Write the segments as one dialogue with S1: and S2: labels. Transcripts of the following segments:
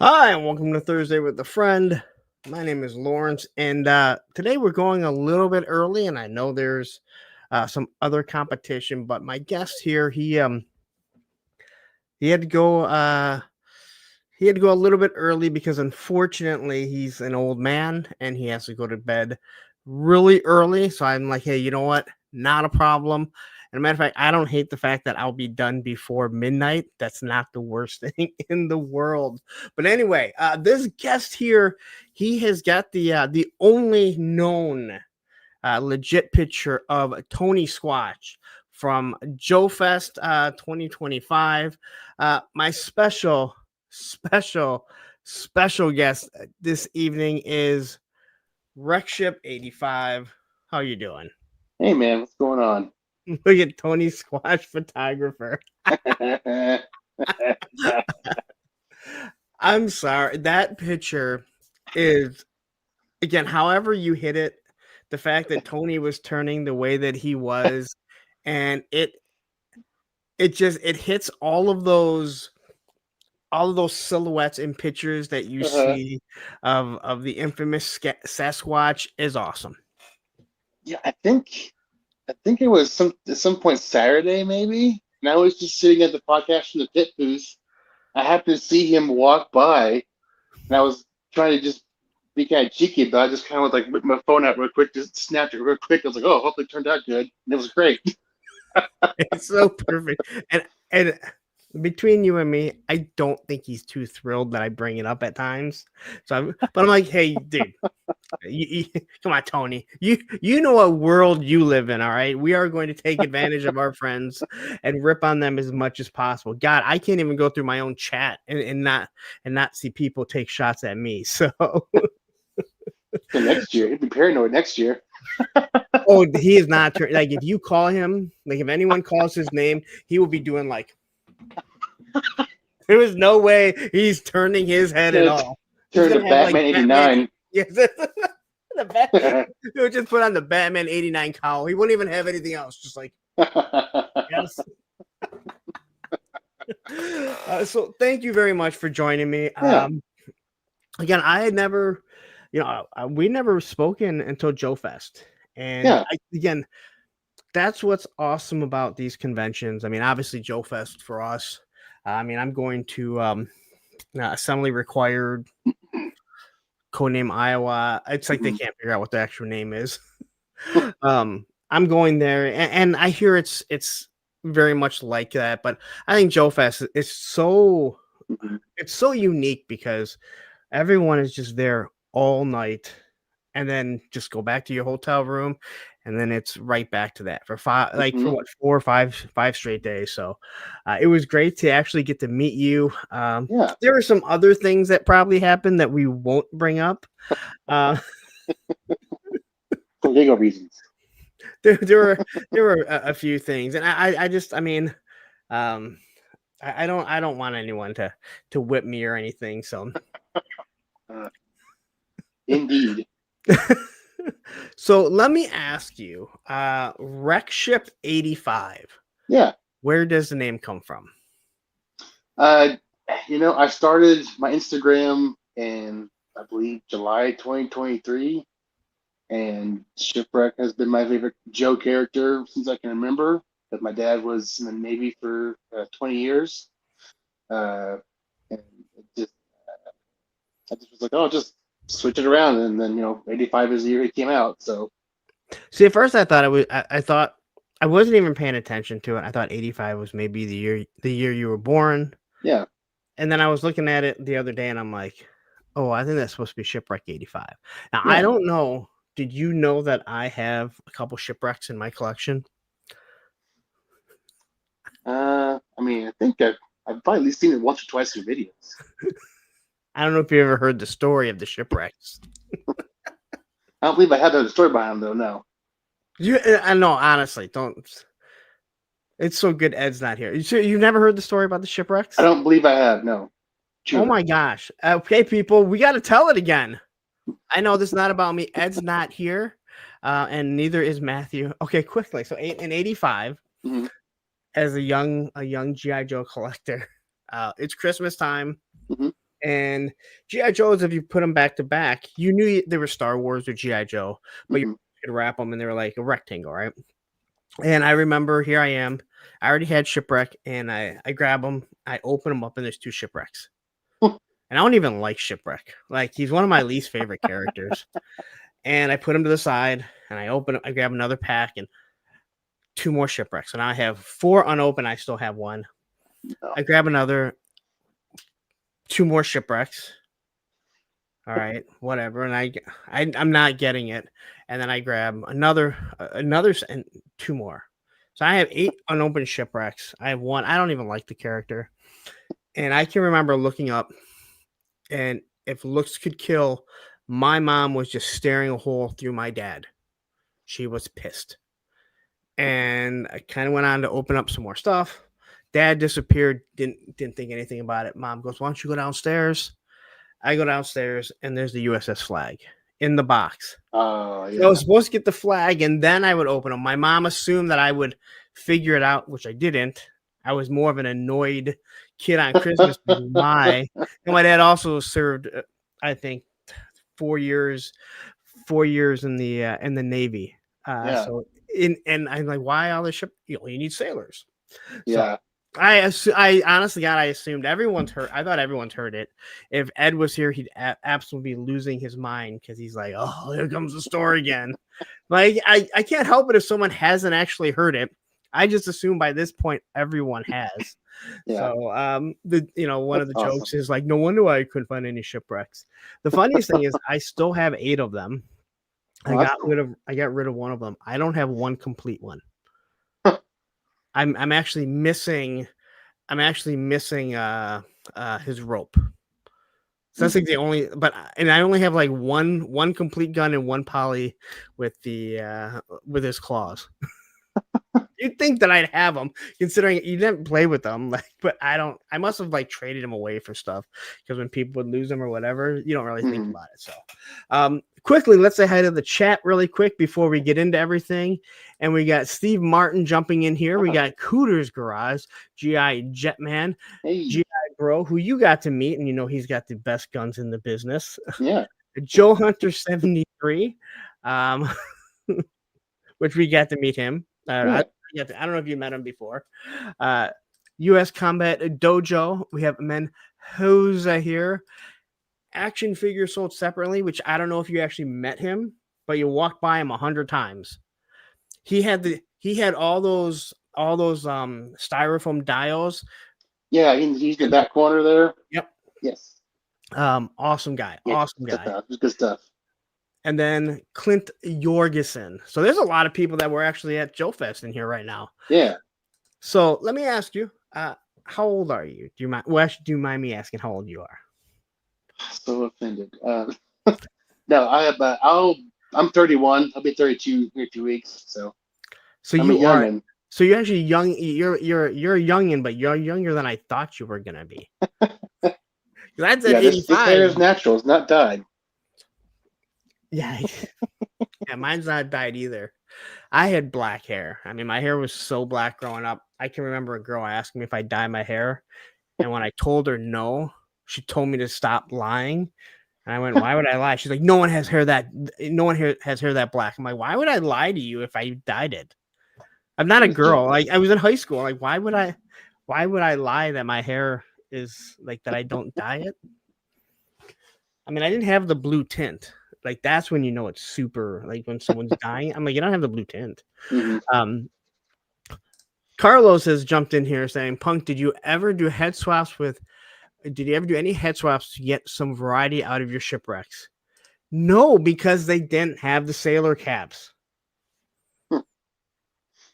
S1: Hi, and welcome to Thursday with a Friend. My name is Lawrence, and today we're going a little bit early, and I know there's some other competition, but my guest here, he had to go a little bit early because unfortunately he's an old man and he has to go to bed really early. So I'm like, hey, you know what? Not a problem. And a matter of fact, I don't hate the fact that I'll be done before midnight. That's not the worst thing in the world. But anyway, this guest here, he has got the only known legit picture of Tony Squatch from Joe Fest 2025. My special, special guest this evening is Wreckship 85. How you doing?
S2: Hey man, what's going on?
S1: Look at Tony Squatch photographer. I'm sorry. That picture is, again, however you hit it, the fact that Tony was turning the way that he was, and it hits all of those silhouettes and pictures that you
S2: uh
S1: see of the infamous Sasquatch is awesome.
S2: Yeah, I think it was at some point Saturday maybe, and I was just sitting at the podcast from the pit booth. I happened to see him walk by, and I was trying to just be kind of cheeky, but I just kind of like whipped my phone out real quick, just snapped it real quick. I was like, "Oh, hopefully it turned out good," and it was great.
S1: It's so perfect. And between you and me, I don't think he's too thrilled that I bring it up at times. But I'm like, hey, dude, come on, Tony. You know what world you live in, all right? We are going to take advantage of our friends and rip on them as much as possible. God, I can't even go through my own chat and not see people take shots at me. So
S2: So next year, he'd be paranoid next year.
S1: oh, he is not like if you call him, like if anyone calls his name, he will be doing like there was no way he's turning his head at
S2: Gonna
S1: all. He's
S2: turn to
S1: gonna have like
S2: Batman
S1: Batman.
S2: '89.
S1: Yes, the he would just put on the Batman '89 cowl. He wouldn't even have anything else. Just like yes. So thank you very much for joining me.
S2: Yeah,
S1: Again, I had never, we never spoken until Joe Fest, and
S2: yeah.
S1: again, that's what's awesome about these conventions. I mean, obviously Joe Fest for us. I mean, I'm going to Assembly Required, codename Iowa. It's like they
S2: Mhm.
S1: can't figure out what the actual name is. I'm going there, and I hear it's very much like that. But I think Joe Fest is
S2: Mhm.
S1: it's so unique because everyone is just there all night and then just go back to your hotel room and then it's right back to that for for
S2: Mhm.
S1: what 4 or 5 straight days. So it was great to actually get to meet you.
S2: Yeah,
S1: There are some other things that probably happened that we won't bring up. uh,
S2: for legal reasons.
S1: there were a few things, and I just, I mean, um I don't want anyone to whip me or anything, so
S2: Uh, Indeed.
S1: so let me ask you, Wreckship 85.
S2: Yeah.
S1: Where does the name come from?
S2: Uh, I started my Instagram in, I believe, July 2023, and Shipwreck has been my favorite Joe character since I can remember. Because my dad was in the Navy for 20 years, uh, and it just I just was like, oh, just switch it around, and then 85 is the year he came out. So
S1: See, at first I thought it was. I thought I wasn't even paying attention to it. I thought 85 was maybe the year you were born,
S2: yeah,
S1: and then I was looking at it the other day, and I'm like, oh, I think that's supposed to be Shipwreck 85. Now I
S2: yeah.
S1: don't know. Did you know that I have a couple shipwrecks in my collection?
S2: I mean, I think I've probably at least seen it once or twice in videos.
S1: I don't know if you ever heard the story of the shipwrecks.
S2: I don't believe I had the story behind them though. No,
S1: I know, honestly, don't. It's so good Ed's not here. You've never heard the story about the
S2: I
S1: shipwrecks?
S2: don't believe I have. No,
S1: Oh
S2: truly.
S1: my gosh. Okay, people, we got to tell it again. I know this is not about me. Ed's not here, and neither is Matthew. Okay, quickly. So, in '85,
S2: Hmm.
S1: as a young GI Joe collector, it's Christmas time,
S2: Hmm.
S1: And GI Joes, if you put them back to back, you knew they were Star Wars or GI Joe, but you
S2: Hmm.
S1: could wrap them and they were like a rectangle, right? And I remember here I am. I already had Shipwreck, and I grab them, I open them up, and there's two Shipwrecks. And I don't even like Shipwreck. Like, he's one of my least favorite characters. And I put him to the side, and I grab another pack, and two more Shipwrecks. And I have four unopened. I still have one.
S2: No.
S1: I grab another, two more Shipwrecks. All right, whatever. And I'm not getting it. And then I grab another, and two more. So I have 8 unopened Shipwrecks. I have one. I don't even like the character. And I can remember looking up, and if looks could kill, my mom was just staring a hole through my dad. She was pissed. And I kind of went on to open up some more stuff. Dad disappeared, didn't think anything about it. Mom goes, "Why don't you go downstairs?" I go downstairs, and there's the USS flag in the box.
S2: Oh,
S1: So I was
S2: yeah.
S1: supposed to get the flag, and then I would open them. My mom assumed that I would figure it out, which I didn't. I was more of an annoyed kid on Christmas. Why? And my dad also served, I think, 4 years, 4 years in the Navy.
S2: Yeah.
S1: And I'm like, why all this ship? You need sailors. So
S2: Yeah.
S1: I honestly, God, I assumed everyone's heard. I thought everyone's heard it. If Ed was here, he'd absolutely be losing his mind because he's like, "Oh, here comes the story again." Like, I can't help it if someone hasn't actually heard it. I just assume by this point everyone has.
S2: Yeah.
S1: So one of
S2: That's
S1: the
S2: awesome.
S1: jokes is like, no wonder why I couldn't find any shipwrecks. The funniest thing is I still have 8 of them.
S2: Oh,
S1: I
S2: that's cool.
S1: got rid of one of them. I don't have one complete one. I'm actually missing his rope. So that's like the only, and I only have like one complete gun and one poly with with his claws. You'd think that I'd have them, considering you didn't play with them, like, but I don't. I must have like traded them away for stuff because when people would lose them or whatever, you don't really think about it. So, quickly, let's say hi to the chat really quick before we get into everything. And we got Steve Martin jumping in here. We got Cooter's Garage, GI Jetman,
S2: Hey.
S1: GI Bro, who you got to meet, and he's got the best guns in the business.
S2: Yeah.
S1: Joe Hunter 73, which we got to meet him.
S2: Yeah.
S1: I don't know if you met him before. U.S. Combat Dojo. We have Menhoza here. Action figure sold separately, which I don't know if you actually met him, but you walked by him 100 times. He had all those styrofoam dials.
S2: Yeah, he's in the back corner there.
S1: Yep.
S2: Yes.
S1: Awesome guy.
S2: Yeah,
S1: Awesome guy.
S2: It was good stuff.
S1: And then Clint Jorgensen. So there's a lot of people that were actually at Joe Fest in here right now.
S2: Yeah.
S1: So let me ask you, how old are you? Do you mind me asking how old you are?
S2: So offended. No, I'm 31. I'll be 32 in a few weeks. So I'm a youngin'.
S1: So you're actually young. You're a youngin', but you're younger than I thought you were gonna be. That's at 85.
S2: This hair is natural. It's not dyed.
S1: Yeah. Yeah, mine's not dyed either. I had black hair. I mean, my hair was so black growing up. I can remember a girl asking me if I dye my hair. And when I told her no, she told me to stop lying. And I went, "Why would I lie?" She's like, no one has hair that black. I'm like, "Why would I lie to you if I dyed it? I'm not a girl. Like, I was in high school. Like, why would I lie that my hair is like that? I don't dye it." I mean, I didn't have the blue tint. Like, that's when you know it's super, like when someone's dying. I'm like, you don't have the blue tint.
S2: Mm-hmm.
S1: Carlos has jumped in here saying, Punk, did you ever do any head swaps to get some variety out of your shipwrecks? No, because they didn't have the sailor caps.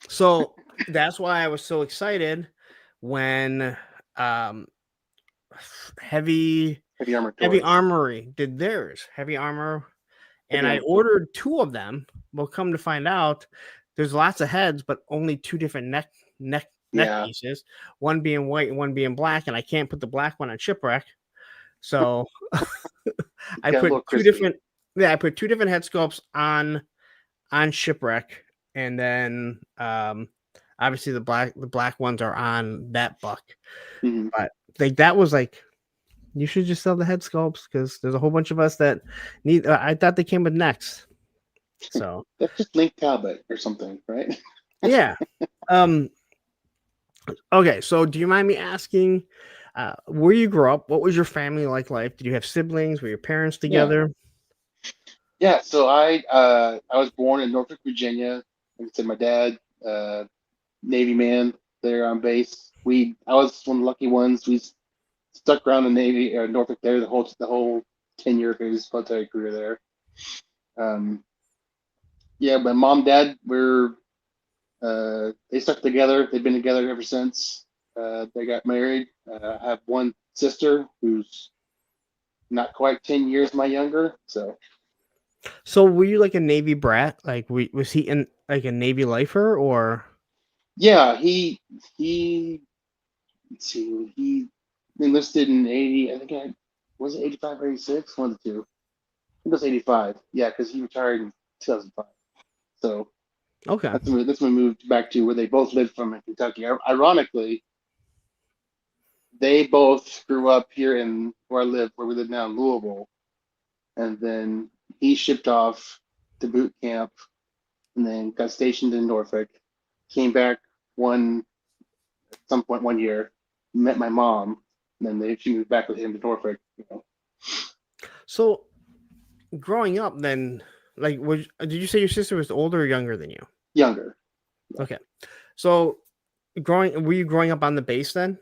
S1: So that's why I was so excited when Heavy Armory did theirs. Heavy Armor. And I ordered 2 of them. Well, come to find out, there's lots of heads, but only 2 different neck pieces. One being white and one being black, and I can't put the black one on Shipwreck. So I put 2 different. Yeah, I put 2 different head sculpts on Shipwreck, and then obviously the black ones are on that buck.
S2: Mm-hmm.
S1: But like that was like You should just sell the head sculpts because there's a whole bunch of us that need. I thought they came with necks. So
S2: That's just Link Talbot or something, right?
S1: yeah. Okay. So do you mind me asking, where you grew up? What was your family life? Did you have siblings? Were your parents
S2: Yeah.
S1: together?
S2: Yeah. So I was born in Norfolk, Virginia. Like I said, my dad, uh, Navy man there on base. I was one of the lucky ones. We stuck around the Navy or Norfolk there the whole 10 year of his military career there. Um, yeah, my mom, dad were they stuck together. They've been together ever since they got married. I have one sister who's not quite 10 years my younger. So
S1: So were you like a Navy brat? Like, was he in like a Navy lifer or?
S2: yeah, he let's see, he enlisted in 80. I think I was it 85 or 86, one of the two. I think it was 85. Yeah, because he retired in 2005. So
S1: Okay.
S2: that's when we moved back to where they both lived from in Kentucky. Ironically, they both grew up here in where we live now in Louisville, and then he shipped off to boot camp, and then got stationed in Norfolk. Came back one at some point one year, met my mom, and then she moved back with him to Norfolk.
S1: So growing up, then, like, did you say your sister was older or younger than you?
S2: Younger.
S1: Okay. So were you growing up on the base then?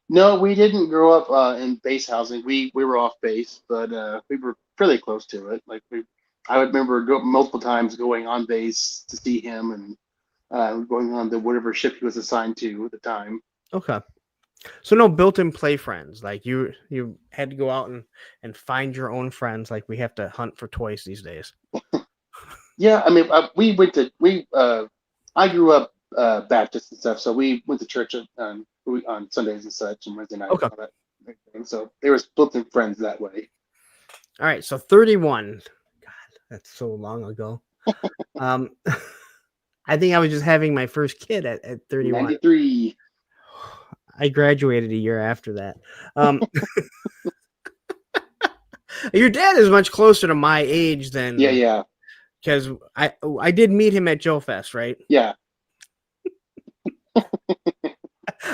S2: No, we didn't grow up in base housing. We were off base, but we were fairly close to it. I would remember multiple times going on base to see him and going on to whatever ship he was assigned to at the time.
S1: Okay. So no built-in play friends. Like you had to go out and find your own friends. Like we have to hunt for toys these days.
S2: Yeah, I mean, we went to we. I grew up Baptist and stuff, so we went to church on Sundays and such, and Wednesday night
S1: Okay.
S2: and all that. And so they were built-in friends that way.
S1: All right. So 31. God, that's so long ago. Um, I think I was just having my first kid at 31.
S2: 93.
S1: I graduated a year after that. Um, your dad is much closer to my age
S2: Yeah,
S1: than
S2: yeah,
S1: because I did meet him at Joe Fest, right?
S2: yeah.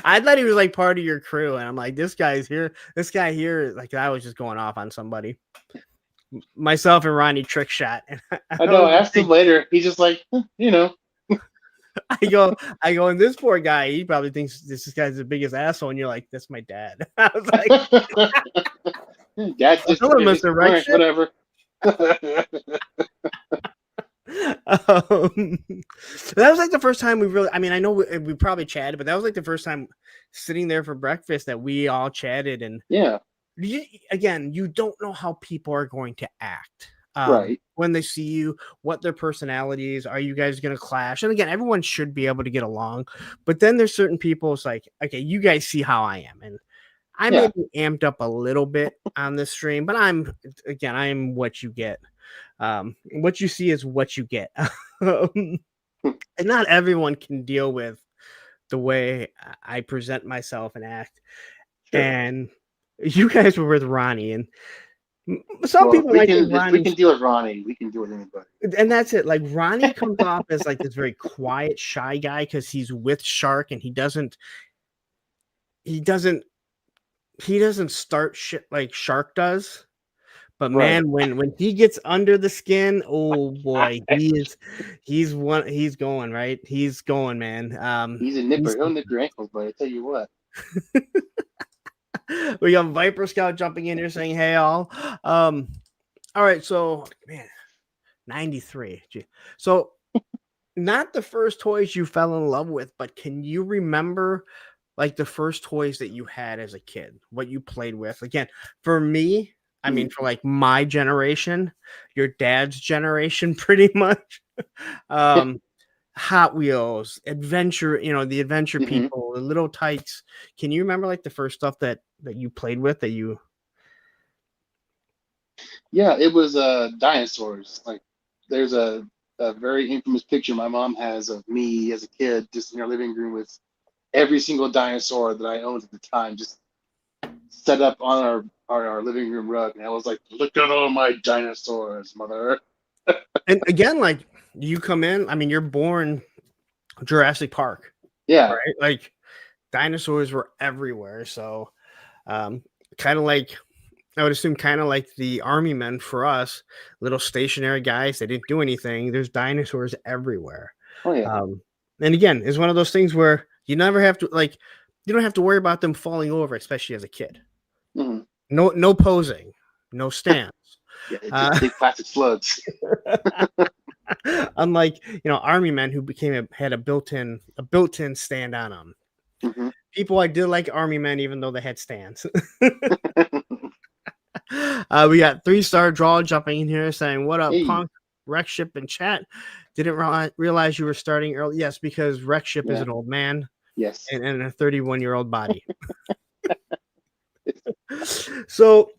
S1: I thought he was like part of your crew, and I'm like, this guy's here. This guy here, like I was just going off on somebody. Myself and Ronnie trick shot, and
S2: I know. I asked him later. He's just like,
S1: I go, and this poor guy, he probably thinks this guy's the biggest asshole, and you're like, that's my dad. I was like,
S2: Dad just
S1: hello,
S2: his
S1: Mr.
S2: point,
S1: Wreckship.
S2: whatever.
S1: That was like the first time we really, I mean, I know we probably chatted, but that was like the first time sitting there for breakfast that we all chatted. And
S2: Yeah,
S1: again, you don't know how people are going to act
S2: right.
S1: when they see you, what their personalities are. You guys going to clash? And again, everyone should be able to get along, but then there's certain people, it's like, okay, you guys see how I am. And I may
S2: Yeah,
S1: be amped up a little bit on this stream, but I am what you get. What you see is what you get. And not everyone can deal with the way I present myself and act.
S2: sure.
S1: And you guys were with Ronnie, and some
S2: Well,
S1: people might think
S2: if we
S1: Ronnie,
S2: can deal with Ronnie, we can deal with anybody.
S1: and that's it. Like Ronnie comes off as like this very quiet, shy guy because he's with Shark, and he doesn't start shit like Shark does. But
S2: Right.
S1: man, when he gets under the skin, oh boy, he's going, right. He's going, man.
S2: He's a nipper. He'll nip your ankles, but I tell you what.
S1: We got Viper Scout jumping in here saying, "Hey, all." All right, so man, 93. Gee. So not the first toys you fell in love with, but can you remember like the first toys that you had as a kid? What you played with? Again, for me, I mean, for like my generation, your dad's generation, pretty much. Hot Wheels, adventure, the adventure
S2: Hmm.
S1: people, the little tykes. Can you remember like the first stuff that you played with that you?
S2: Yeah, it was dinosaurs. Like, there's a very infamous picture my mom has of me as a kid, just in our living room with every single dinosaur that I owned at the time, just set up on our living room rug, and I was like, "Look at all my dinosaurs, mother!"
S1: And again, like you come in, I mean, you're born Jurassic Park,
S2: Yeah.
S1: right? Like dinosaurs were everywhere. So, kind of like I would assume, kind of like the army men for us, little stationary guys. They didn't do anything. There's dinosaurs everywhere.
S2: Oh yeah.
S1: Um, and again, it's one of those things where you never have to like, you don't have to worry about them falling over, especially as a kid.
S2: Hmm.
S1: No posing, no stance.
S2: Yeah, it's just
S1: Uh,
S2: big plastic slugs.
S1: unlike army men who had a built-in stand on them.
S2: Hmm.
S1: People I did like army men, even though they had stands. We got 3-star draw jumping in here saying, "What up,
S2: Hey.
S1: Punk, Wreckship in chat? Didn't realize you were starting early." Yes, because Wreckship is
S2: Yeah.
S1: an old man
S2: Yes.
S1: and a 31-year-old body. So,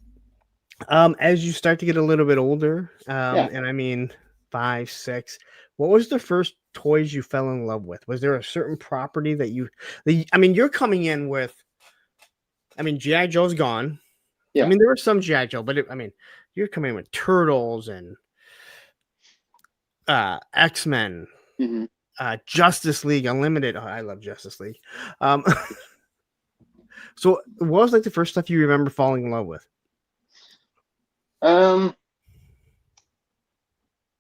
S1: as you start to get a little bit older,
S2: Yeah.
S1: and I mean 5, 6, what was the first toys you fell in love with? Was there a certain property I mean, you're coming in with, I mean, GI Joe's gone. I
S2: Yeah.
S1: mean, there was some GI Joe, but I mean, you're coming in with Turtles and X-Men,
S2: Hmm.
S1: Justice League Unlimited. Oh, I love Justice League. Um, so what was like the first stuff you remember falling in love with?
S2: Um,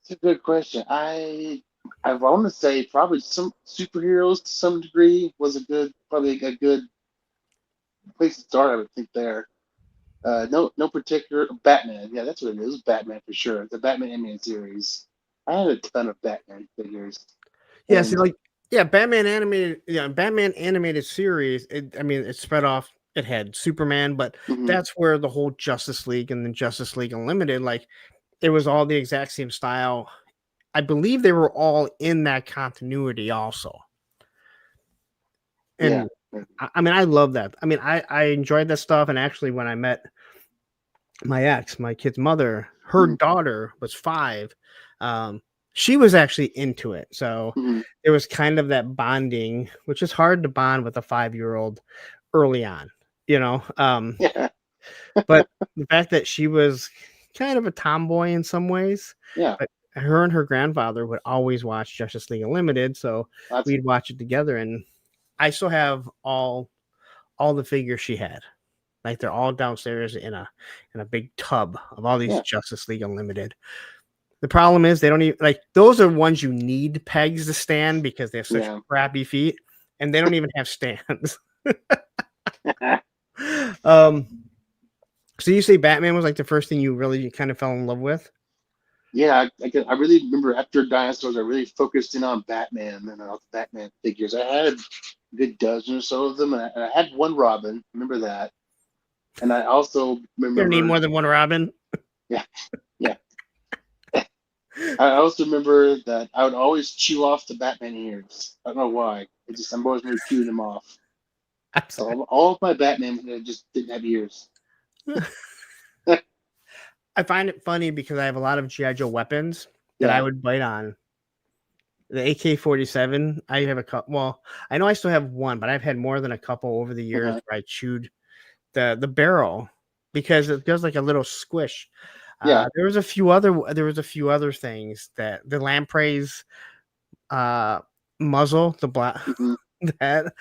S2: it's a good question. I want to say probably some superheroes to some degree was probably a good place to start. I would think there. No particular Batman. Yeah, that's what it is. Batman for sure. The Batman animated series. I had a ton of Batman figures,
S1: Yeah, see,
S2: and
S1: like, Batman animated series. I mean, it spread off. It had Superman, but
S2: mhm,
S1: that's where the whole Justice League and then Justice League Unlimited, like, it was all the exact same style. I believe they were all in that continuity also.
S2: yeah,
S1: And I mean, I love that. I mean, I enjoyed that stuff. And actually, when I met my ex, my kid's mother, her
S2: mhm,
S1: daughter was 5. Um, she was actually into it. So
S2: mhm,
S1: there was kind of that bonding, which is hard to bond with a 5-year-old early on, you know.
S2: yeah,
S1: But the fact that she was kind of a tomboy in some ways,
S2: yeah.
S1: but her and her grandfather would always watch Justice League Unlimited, so
S2: That's
S1: we'd watch it together. And I still have all the figures she had. Like they're all downstairs in a big tub of all these
S2: yeah,
S1: Justice League Unlimited. The problem is they don't even like those are ones you need pegs to stand because they have such
S2: yeah.
S1: crappy feet and they don't even have stands. um so you say Batman was like the first thing you really kind of fell in love with?
S2: Yeah, I really remember after dinosaurs, I really focused in on Batman and all the Batman figures. I had a good dozen or so of them, and I had one Robin. Remember that? And I also
S1: You don't need
S2: remember,
S1: more than one Robin.
S2: yeah, yeah. I also remember that I would always chew off the Batman ears. I don't know why. I'm always really chewing them off.
S1: I'm
S2: So
S1: sorry.
S2: all of my Batman just didn't have ears.
S1: I find it funny because I have a lot of GI Joe weapons that I
S2: Yeah.
S1: would bite on. The AK-47, I have a couple. Well, I know I still have one, but I've had more than a couple over the years
S2: Uh-huh.
S1: where I chewed the barrel because it does like a little squish.
S2: Yeah.
S1: There was a few other things that the lamprey's uh muzzle, the black
S2: Hmm.
S1: that.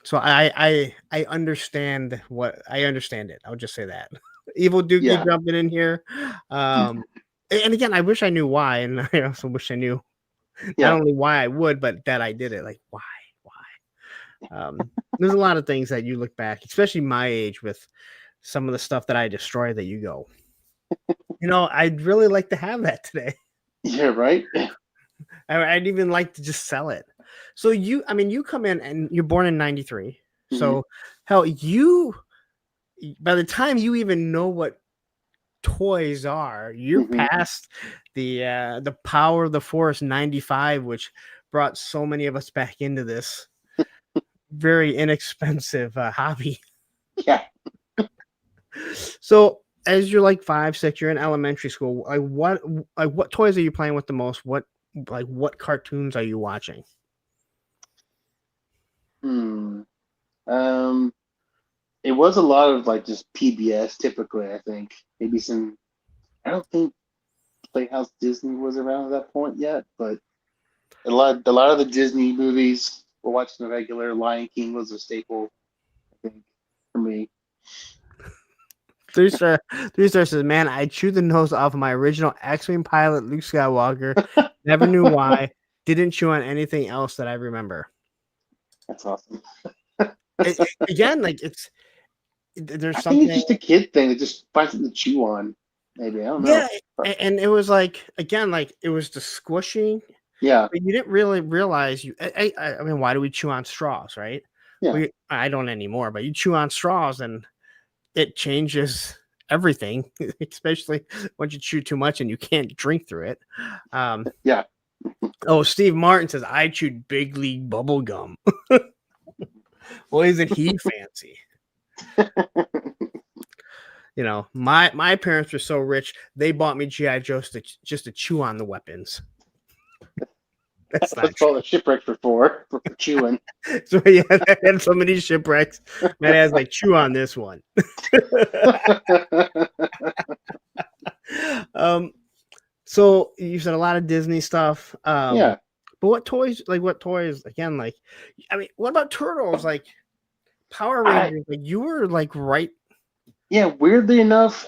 S1: So I understand I understand it. I'll just say that. Evil Dookie
S2: Yeah.
S1: jumping in here. And again, I wish I knew why, and I also wish I knew not
S2: Yeah.
S1: only why I would, but that I did it. Like why? There's a lot of things that you look back, especially my age, with some of the stuff that I destroy that you go, I'd really like to have that today.
S2: Yeah. Right.
S1: I'd even like to just sell it. So I mean, you come in and you're born in 93.
S2: Hmm.
S1: So hell, by the time you even know what toys are, you're
S2: Hmm.
S1: past the power of the force 95, which brought so many of us back into this very inexpensive hobby.
S2: Yeah.
S1: So as you're like 5, 6, you're in elementary school. What toys are you playing with the most? What cartoons are you watching?
S2: Hmm. Um. it was a lot of like just PBS typically. I think maybe some. I don't think Playhouse Disney was around at that point yet, but a lot of the Disney movies we're watching the regular. Lion King was a staple, I think, for me.
S1: Three star says, man, I chewed the nose off of my original X-Wing pilot, Luke Skywalker. Never knew why. Didn't chew on anything else that I remember.
S2: That's awesome.
S1: Again, like there's
S2: I
S1: something.
S2: think it's just a kid thing to just find something to chew on. Maybe I don't know.
S1: Yeah, and it was like again, like it was the squishing.
S2: Yeah,
S1: But you didn't really realize you. I mean, why do we chew on straws, right?
S2: yeah,
S1: I don't anymore, but you chew on straws and it changes everything, especially once you chew too much and you can't drink through it.
S2: yeah.
S1: Oh, Steve Martin says I chewed Big League bubble gum. Boy, isn't he fancy? You know, my parents were so rich they bought me GI Joes just to chew on the weapons. That's
S2: That's called a shipwreck for chewing.
S1: So yeah, I had so many shipwrecks. Man has like chew on this one. So you said a lot of Disney stuff.
S2: Yeah.
S1: But what toys again, like I mean, what about Turtles? Like Power Rangers, like you were like right.
S2: Yeah, weirdly enough,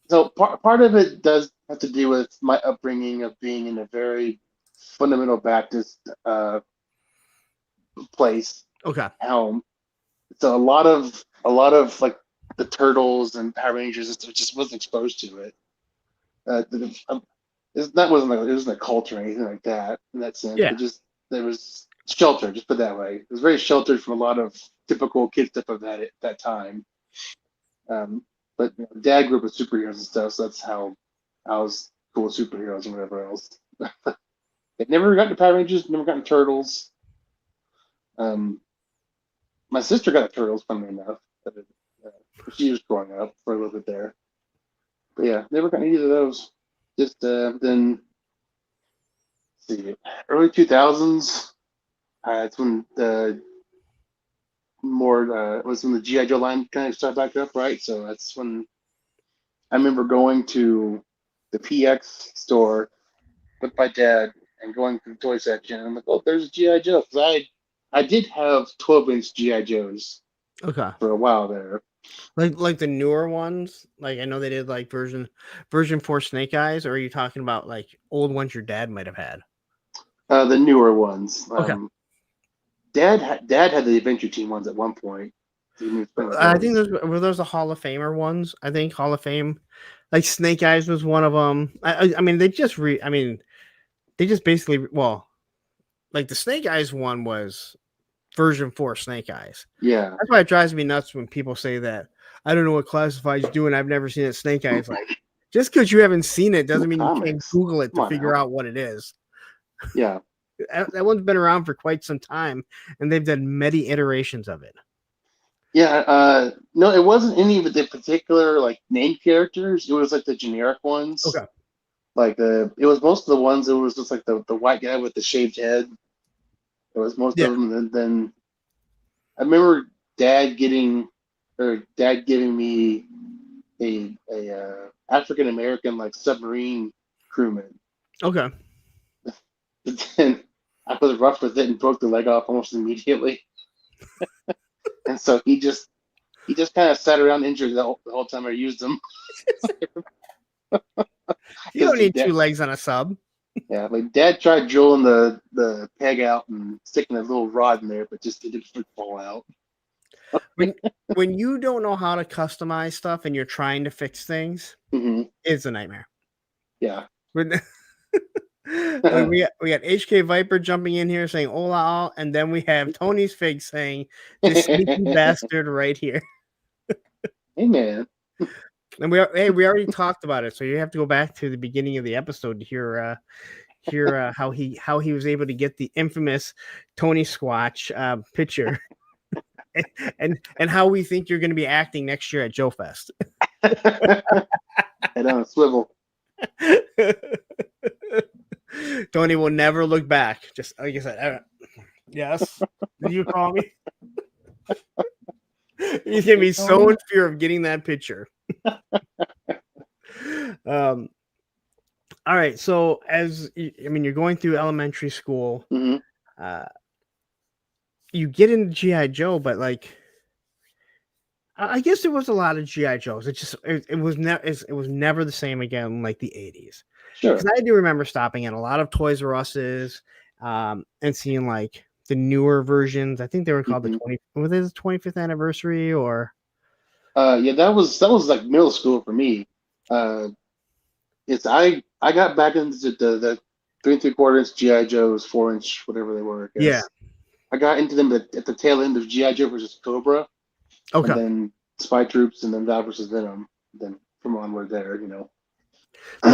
S2: so part of it does have to do with my upbringing of being in a very fundamental Baptist place,
S1: Okay.
S2: home. So a lot of like the Turtles and Power Rangers, it just wasn't exposed to it. That wasn't a cult or anything like that in that sense,
S1: Yeah.
S2: but just there was sheltered, just put it that way. It was very sheltered from a lot of typical kid stuff of that time. But Dad grew up with superheroes and stuff, so that's how I was cool with superheroes and whatever else. It never got to Power Rangers, never got to Turtles. Um, my sister got the Turtles, funnily enough. But she was growing up for a little bit there. But yeah, never got any of those. Just then, let's see, early 2000s. It's when was when the GI Joe line kind of started back up, right? So that's when I remember going to the PX store with my dad and going to the toy section. And I'm like, oh, there's a GI Joe, because I did have 12-inch GI Joes
S1: Okay.
S2: for a while there.
S1: Like the newer ones. Like I know they did like version 4 Snake Eyes, or are you talking about like old ones your dad might have had?
S2: The newer ones.
S1: Okay.
S2: Dad had the Adventure Team ones at one point.
S1: I think those the Hall of Famer ones. I think Hall of Fame, like Snake Eyes was one of them. I mean, they just basically, well, like the Snake Eyes one was version 4 Snake Eyes.
S2: Yeah.
S1: That's why it drives me nuts when people say that. I don't know what Classified's doing. I've never seen it. Snake Eyes. Like, just because you haven't seen it doesn't mean you can't Google it to figure out what it is.
S2: Yeah.
S1: That one's been around for quite some time, and they've done many iterations of it.
S2: Yeah, no, it wasn't any of the particular like named characters. It was like the generic ones.
S1: Okay.
S2: Like it was most of the ones. It was just like the white guy with the shaved head. It was most of them. And then I remember Dad giving me a African American like submarine crewman.
S1: Okay.
S2: But then I was rough with it and broke the leg off almost immediately. And so he just kind of sat around injured the whole time I used him.
S1: You don't need 2 legs on a sub.
S2: Yeah, like Dad tried drilling the peg out and sticking a little rod in there, but just it didn't fall out.
S1: When you don't know how to customize stuff and you're trying to fix things, it's a nightmare.
S2: Yeah.
S1: We got HK Viper jumping in here saying "Hola," and then we have Tony's Fig saying "This sneaky bastard right here."
S2: Hey man.
S1: And we already talked about it, so you have to go back to the beginning of the episode to hear how he was able to get the infamous Tony Squatch picture, and how we think you're going to be acting next year at Joe Fest.
S2: Head on a swivel.
S1: Tony will never look back. Just like I said, yes. Did you call me? He's gonna be so in fear of getting that picture. um. All right. So you're going through elementary school.
S2: Hmm.
S1: Uh, you get into GI Joe, but like, I guess there was a lot of GI Joes. It was never the same again like the 80s.
S2: Sure.
S1: Because I do remember stopping at a lot of Toys R Us's, and seeing like the newer versions. I think they were called
S2: Hmm.
S1: was it the 25th anniversary or
S2: Yeah, that was like middle school for me. Uh, it's I got back into the 3 3/4 inch GI Joes, 4 inch, whatever they were. I
S1: yeah.
S2: guess I got into them at the tail end of GI Joe versus Cobra, and
S1: Okay.
S2: then Spy Troops, and then Val versus Venom. Then from onward there,
S1: The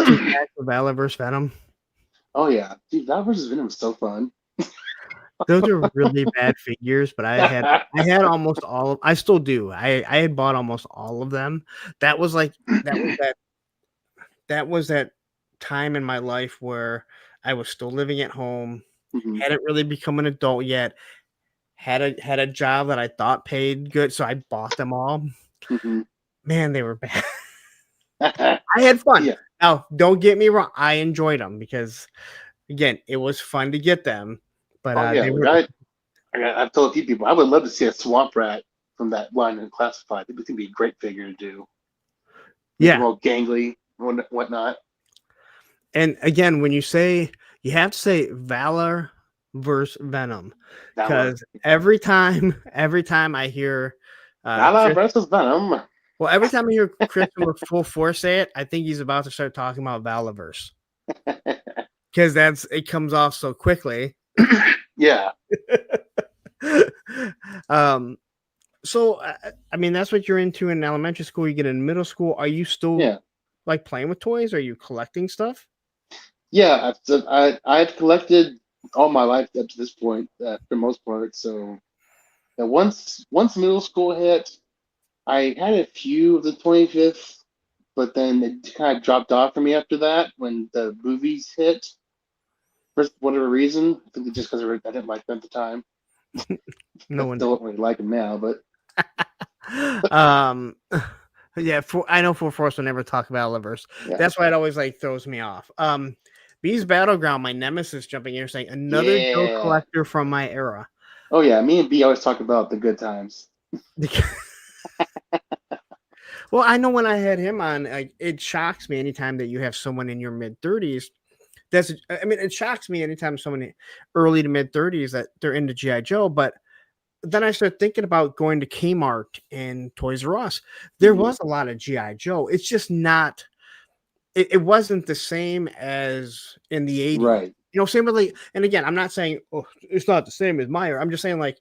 S1: two packs of Valor versus Venom.
S2: Oh yeah, dude, Val versus Venom is so fun.
S1: Those are really bad figures, but I had almost all of I still do. I had bought almost all of them. That was like that was that time in my life where I was still living at home,
S2: Hmm.
S1: hadn't really become an adult yet, had a job that I thought paid good, so I bought them all.
S2: Hmm.
S1: Man, they were bad. I had fun.
S2: Yeah.
S1: Now, don't get me wrong, I enjoyed them because again, it was fun to get them, but
S2: Oh yeah.
S1: they
S2: Like
S1: were
S2: I've told a few people I would love to see a Swamp Rat from that line in Classified. It would be a great figure to do. Make them
S1: yeah.
S2: all gangly and whatnot.
S1: And again, when you have to say Valor versus Venom,
S2: Valor.
S1: because every time I hear
S2: Valor
S1: Chris,
S2: versus Venom.
S1: well, every time I hear Christopher Full Force say it, I think he's about to start talking about Valorverse because it comes off so quickly.
S2: Yeah.
S1: um, so that's what you're into in elementary school. You get in middle school. Are you still
S2: Yeah.
S1: like playing with toys? Are you collecting stuff?
S2: Yeah. I've collected all my life up to this point, for the most part. So once middle school hit, I had a few of the 25th, but then it kind of dropped off for me after that when the movies hit. For whatever reason, I think it's just because I didn't like them at the time.
S1: No
S2: I
S1: one
S2: still
S1: did.
S2: don't really like them now, but
S1: um yeah, I know Full Force will never talk about Oliver's.
S2: yeah.
S1: That's why it always like throws me off. Beast Battleground, my nemesis jumping in here saying another Joe
S2: Yeah.
S1: collector from my era.
S2: Oh yeah, me and B always talk about the good times.
S1: Well, I know when I had him on, like, it shocks me anytime that you have someone in your mid 30s. It shocks me anytime someone early to mid 30s that they're into GI Joe, but then I started thinking about going to Kmart and Toys R Us. There
S2: Hmm.
S1: was a lot of GI Joe. It's just not. It wasn't the same as in the 80s.
S2: Right.
S1: Same with like, and again, I'm not saying it's not the same as Meyer. I'm just saying like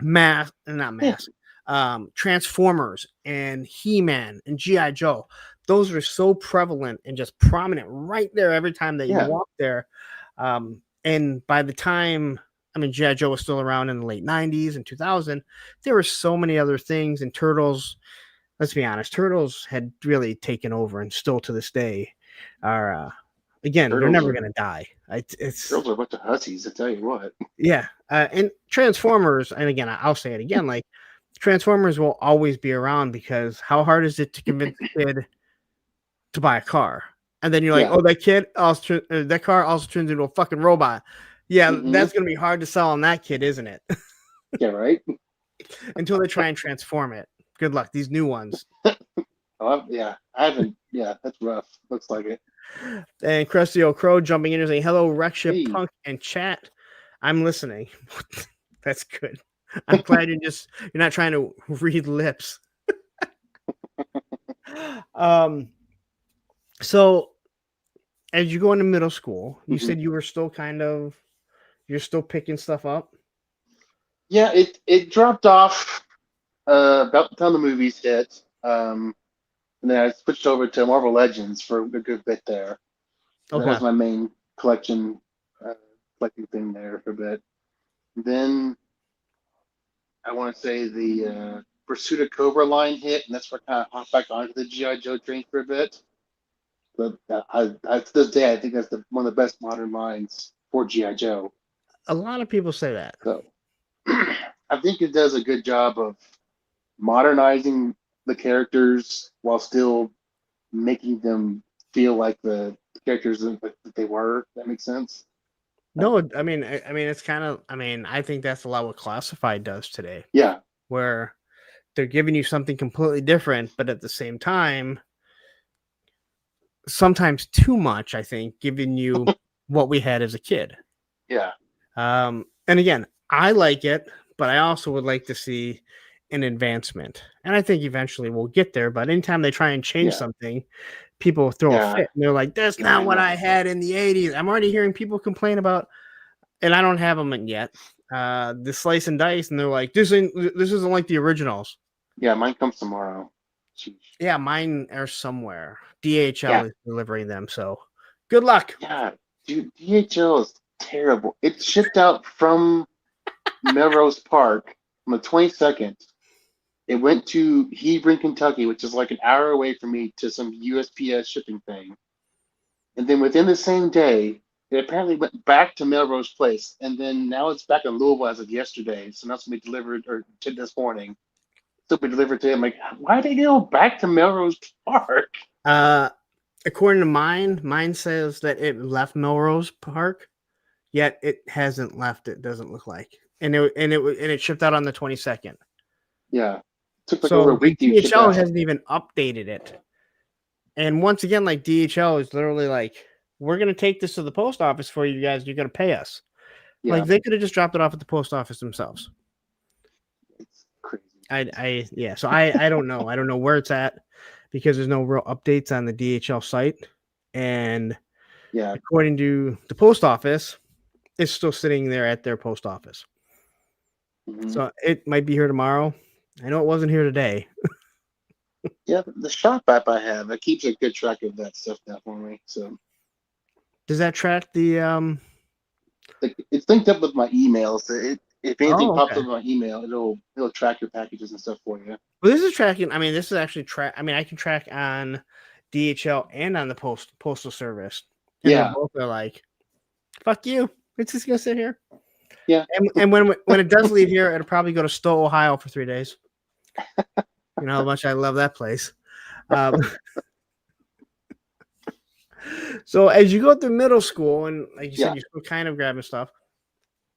S1: not
S2: Yeah.
S1: mass, Transformers and He-Man and GI Joe. Those are so prevalent and just prominent right there every time that you
S2: Yeah.
S1: walk there. And by the time GI Joe was still around in the late 90s and 2000, there were so many other things. And Turtles, let's be honest, Turtles had really taken over and still to this day are, again, they're
S2: Turtles
S1: never
S2: are
S1: going to die. It's
S2: turtles are a bunch of hussies, I tell you what.
S1: Yeah. And Transformers, and again, I'll say it again, like Transformers will always be around because how hard is it to convince a kid to buy a car? And then you're like,
S2: Yeah.
S1: oh, that car also turns into a fucking robot. Yeah,
S2: Hmm.
S1: that's gonna be hard to sell on that kid, isn't it?
S2: Yeah. Right.
S1: Until they try and transform it. Good luck. These new ones.
S2: Yeah. I haven't. Yeah. That's rough. Looks like it.
S1: And Krusty O'Crow jumping in and saying, hello, Wreckship,
S2: Hey.
S1: Punk, and chat. I'm listening. That's good. I'm glad you're not trying to read lips. um so as you go into middle school, you
S2: Hmm.
S1: said you're still picking stuff up.
S2: Yeah. It dropped off about the time the movies hit. And then I switched over to Marvel Legends for a good bit there. That
S1: Okay.
S2: was my main collection, uh, collecting thing there for a bit. Then I want to say the Pursuit of Cobra line hit, and that's where I kind of hopped back onto the GI Joe train for a bit. But to this day, I think that's one of the best modern lines for GI Joe.
S1: A lot of people say that.
S2: So I think it does a good job of. modernizing the characters while still making them feel like the characters that they were. If that makes sense.
S1: No, I mean, it's kind of. I mean, I think that's a lot what Classified does today,
S2: Yeah,
S1: where they're giving you something completely different, but at the same time, sometimes too much. I think giving you what we had as a kid.
S2: yeah,
S1: And again, I like it, but I also would like to see an advancement. And I think eventually we'll get there. But anytime they try and change
S2: yeah,
S1: something, people throw a
S2: yeah,
S1: fit and they're like, "That's
S2: yeah. I
S1: not what
S2: know.
S1: I had in the '80s." I'm already hearing people complain about, and I don't have them yet. The slice and dice, and they're like, "This isn't like the originals."
S2: Yeah, mine comes tomorrow. Sheesh.
S1: Yeah, mine are somewhere. DHL
S2: Yeah,
S1: is delivering them, so good luck.
S2: yeah, dude. DHL is terrible. It shipped out from Melrose Park on the 22nd. It went to Hebron, Kentucky, which is like an hour away from me, to some USPS shipping thing. And then within the same day, it apparently went back to Melrose Place. And then now it's back in Louisville as of yesterday. So now it's going to be delivered, or to this morning. Still be delivered to him. Like, why did they go back to Melrose Park?
S1: Uh, According to mine says that it left Melrose Park, yet it hasn't left. It doesn't look like, and it shipped out on the 22nd.
S2: Yeah. It took like over a
S1: So
S2: week to ship
S1: DHL
S2: out.
S1: hasn't even updated it. And once again, like DHL is literally like, we're gonna take this to the post office for you guys. You're gonna pay us. Like
S2: Yeah.
S1: they could have just dropped it off at the post office themselves.
S2: It's crazy.
S1: Yeah. So I don't know. I don't know where it's at because there's no real updates on the DHL site. And
S2: Yeah.
S1: according to the post office, it's still sitting there at their post office.
S2: Hmm.
S1: So it might be here tomorrow. I know it wasn't here today.
S2: Yeah. The shop app I have, it keeps a good track of that stuff now for me. So
S1: Does that track the
S2: it's linked up with my email. So if anything
S1: Oh,
S2: pops
S1: okay.
S2: up in my email, it'll track your packages and stuff for you.
S1: Well, this is tracking. I mean, this is actually track. I mean, I can track on DHL and on the postal service, and they're
S2: Yeah.
S1: both are like, "Fuck you! It's just gonna sit here."
S2: Yeah.
S1: And when it does leave here, it'll probably go to Stowe, Ohio, for 3 days. You know how much I love that place. Um, so as you go through middle school, and like you
S2: Yeah.
S1: said, you're still kind of grabbing stuff.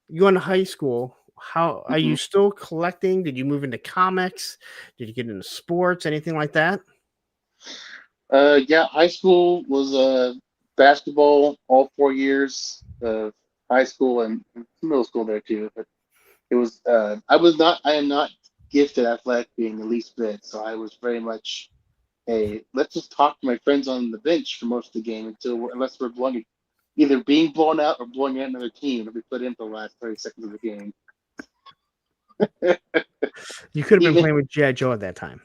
S1: You go into high school. How are
S2: Hmm.
S1: you still collecting? Did you move into comics? Did you get into sports? Anything like that?
S2: Yeah. High school was basketball all 4 years of high school and middle school there too. But it was I am not gifted athletic being the least bit. So I was very much a let's just talk to my friends on the bench for most of the game unless we're blowing either being blown out or blowing out another team that we put in for the last 30 seconds of the game.
S1: You could have been
S2: Even
S1: playing with GI Joe at that time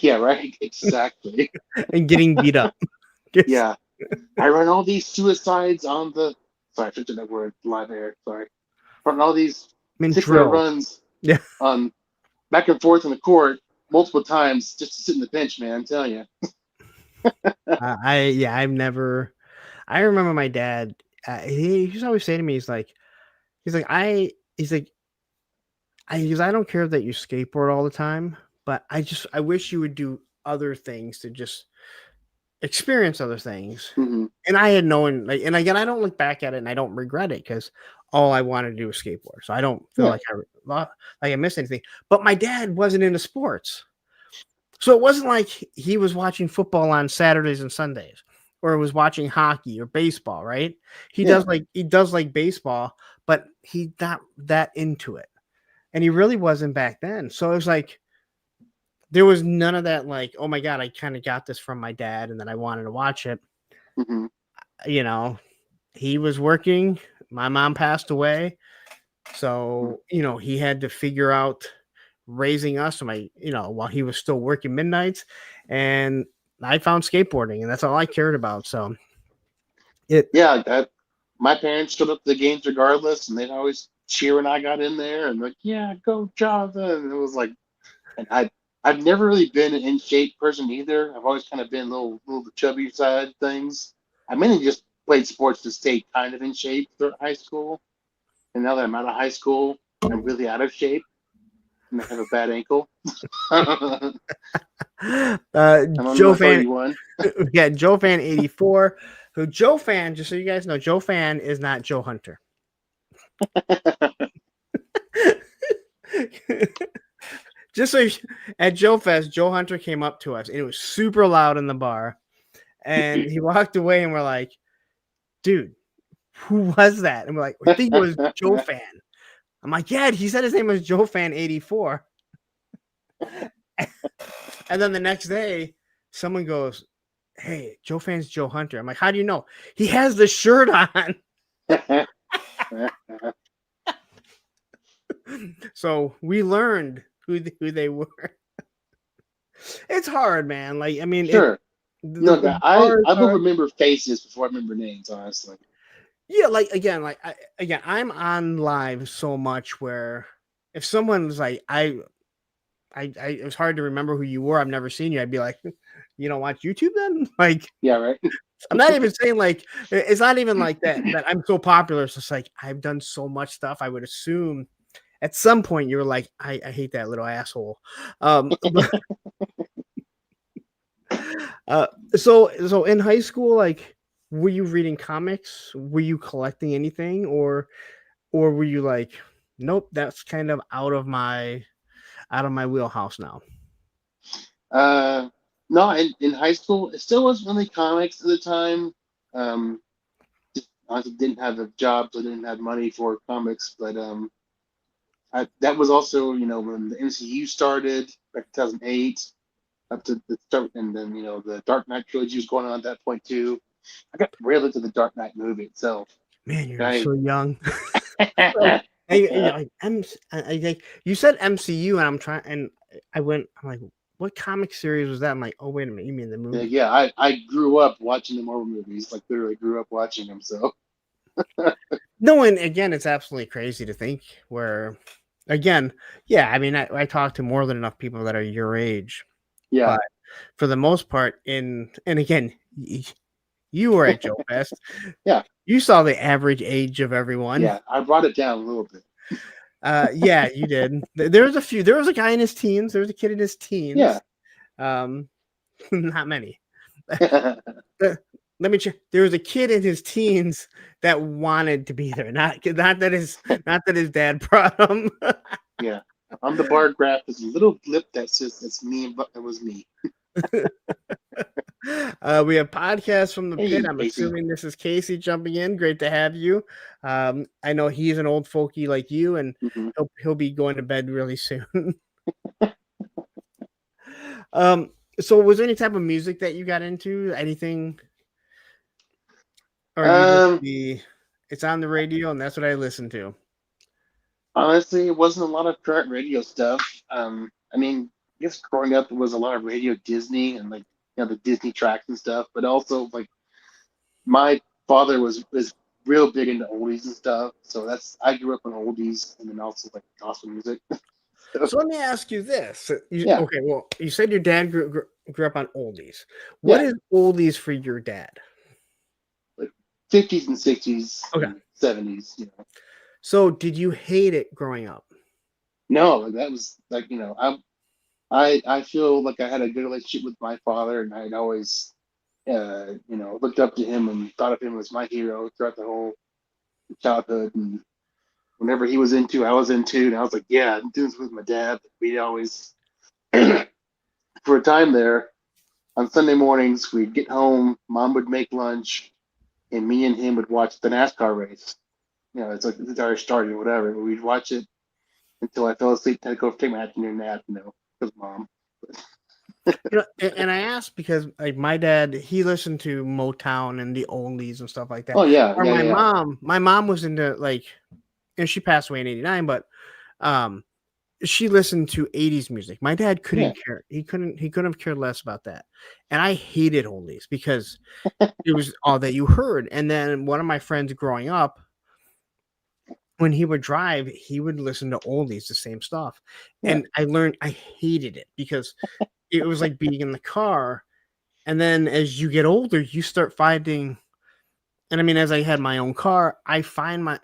S2: yeah, right, exactly.
S1: and getting beat up.
S2: Yeah, I run all these suicides on the. Sorry, I shouldn't that word live air. Sorry, run all these
S1: I mean,
S2: particular
S1: drill.
S2: runs
S1: Yeah.
S2: on back and forth in the court multiple times just to sit in the bench, man. I'm telling you.
S1: I've never. I remember my dad. He used to always say to me, he's like, he's like, I don't care that you skateboard all the time, but I wish you would do other things to just experience other things.
S2: Hmm.
S1: And I had known, like, and again, I don't look back at it and I don't regret it because all I wanted to do was skateboard. So I don't feel
S2: Yeah,
S1: like I missed anything. But my dad wasn't into sports. So it wasn't like he was watching football on Saturdays and Sundays or was watching hockey or baseball, right?
S2: yeah,
S1: He does like baseball, but he's not that into it. And he really wasn't back then. So it was like there was none of that like, oh my God, I kind of got this from my dad and then I wanted to watch it.
S2: hmm,
S1: You know, he was working, my mom passed away. So, he had to figure out raising us while he was still working midnights, and I found skateboarding and that's all I cared about. So it
S2: yeah. My parents showed up to the games regardless, and they'd always cheer when I got in there and like, yeah, go Java. And it was like, and I've never really been an in shape person either. I've always kind of been a little the chubby side things. I mainly just played sports to stay kind of in shape through high school, and now that I'm out of high school, I'm really out of shape. and I have a bad ankle. I'm on
S1: Joe
S2: number
S1: Fan,
S2: 31.
S1: yeah, Joe Fan 84. Who Joe Fan? Just so you guys know, Joe Fan is not Joe Hunter. Just so you, at Joe Fest, Joe Hunter came up to us and it was super loud in the bar, and he walked away and we're like, "Dude, who was that?" And we're like, "I think it was Joe Fan." I'm like, "Yeah," he said his name was Joe Fan 84. And then the next day, someone goes, "Hey, Joe Fan's Joe Hunter." I'm like, "How do you know?" He has the shirt on. So we learned who they were. It's hard, man. Like, I mean,
S2: Sure. No,
S1: the
S2: I
S1: bars
S2: I will
S1: are,
S2: remember faces before I remember names. Honestly.
S1: yeah. Like again, I'm on live so much where if someone's like, it was hard to remember who you were. I've never seen you. I'd be like, you don't watch YouTube then? Like,
S2: Yeah. Right.
S1: I'm not even saying like it's not even like that I'm so popular. It's just like I've done so much stuff. I would assume at some point you were like, I hate that little asshole. But, uh, so in high school, like, were you reading comics? Were you collecting anything, or were you like, nope, that's kind of out of my wheelhouse now?
S2: No, in high school, it still wasn't really comics at the time. Um, I didn't have a job, so I didn't have money for comics. But that was also, when the MCU started, back 2008, up to the start, and then the Dark Knight trilogy was going on at that point too. I got really into the Dark Knight movie itself.
S1: Man, you're
S2: I
S1: so young. Like, like, like you said MCU, and I'm trying, and I'm like, what comic series was that? I'm like, oh wait a minute, you mean the movie?
S2: yeah, I grew up watching the Marvel movies, like literally grew up watching them. So
S1: No, and again, it's absolutely crazy to think where, again, yeah, I mean, I talk to more than enough people that are your age,
S2: yeah,
S1: but for the most part, and again, you were at Joe Fest,
S2: yeah,
S1: you saw the average age of everyone.
S2: yeah. I brought it down a little bit.
S1: Yeah, you did. There was a few. There was a guy in his teens. There was a kid in his
S2: Yeah.
S1: teens. Um, not many. Let me check. There was a kid in his teens that wanted to be there. Not that his dad brought him.
S2: Yeah. On the bar graph is a little blip that says that's me, but it was me.
S1: We have podcasts from the pit.
S2: Hey,
S1: I'm
S2: Casey.
S1: assuming this is Casey jumping in. Great to have you. I know he's an old folky like you, and
S2: Hmm.
S1: he'll be going to bed really soon. um, so was there any type of music that you got into? Anything, or you just
S2: Um,
S1: it's on the radio and that's what I listen to?
S2: Honestly, it wasn't a lot of current radio stuff. I mean, I guess growing up, it was a lot of Radio Disney and like the Disney tracks and stuff. But also, like my father was real big into oldies and stuff. So I grew up on oldies and then also like gospel music. So
S1: So let me ask you this.
S2: yeah,
S1: Okay, well, you said your dad grew up on oldies. What
S2: yeah,
S1: is oldies for your dad?
S2: like 50s and 60s
S1: Okay.
S2: and 70s.
S1: So did you hate it growing up?
S2: No, like that was like I feel like I had a good relationship with my father, and I'd always looked up to him and thought of him as my hero throughout the whole childhood. And whenever he was into, I was into, and I was like, yeah, I'm doing this with my dad. We'd always, for a time there, on Sunday mornings, we'd get home, mom would make lunch, and me and him would watch the NASCAR race. It's like it's already started, or whatever. But we'd watch it until I fell asleep, had to go take my afternoon nap, because mom.
S1: And I asked because like my dad, he listened to Motown and the oldies and stuff like that.
S2: Oh yeah,
S1: Or
S2: yeah, yeah,
S1: my mom was into like, and she passed away in '89, but um, she listened to '80s music. My dad
S2: yeah,
S1: couldn't care. He couldn't have cared less about that. And I hated oldies because it was all that you heard. And then one of my friends growing up, when he would drive, he would listen to oldies, the same stuff.
S2: yeah.
S1: And I learned I hated it because it was like being in the car. And then as you get older, you start finding, and I mean, as I had my own car, I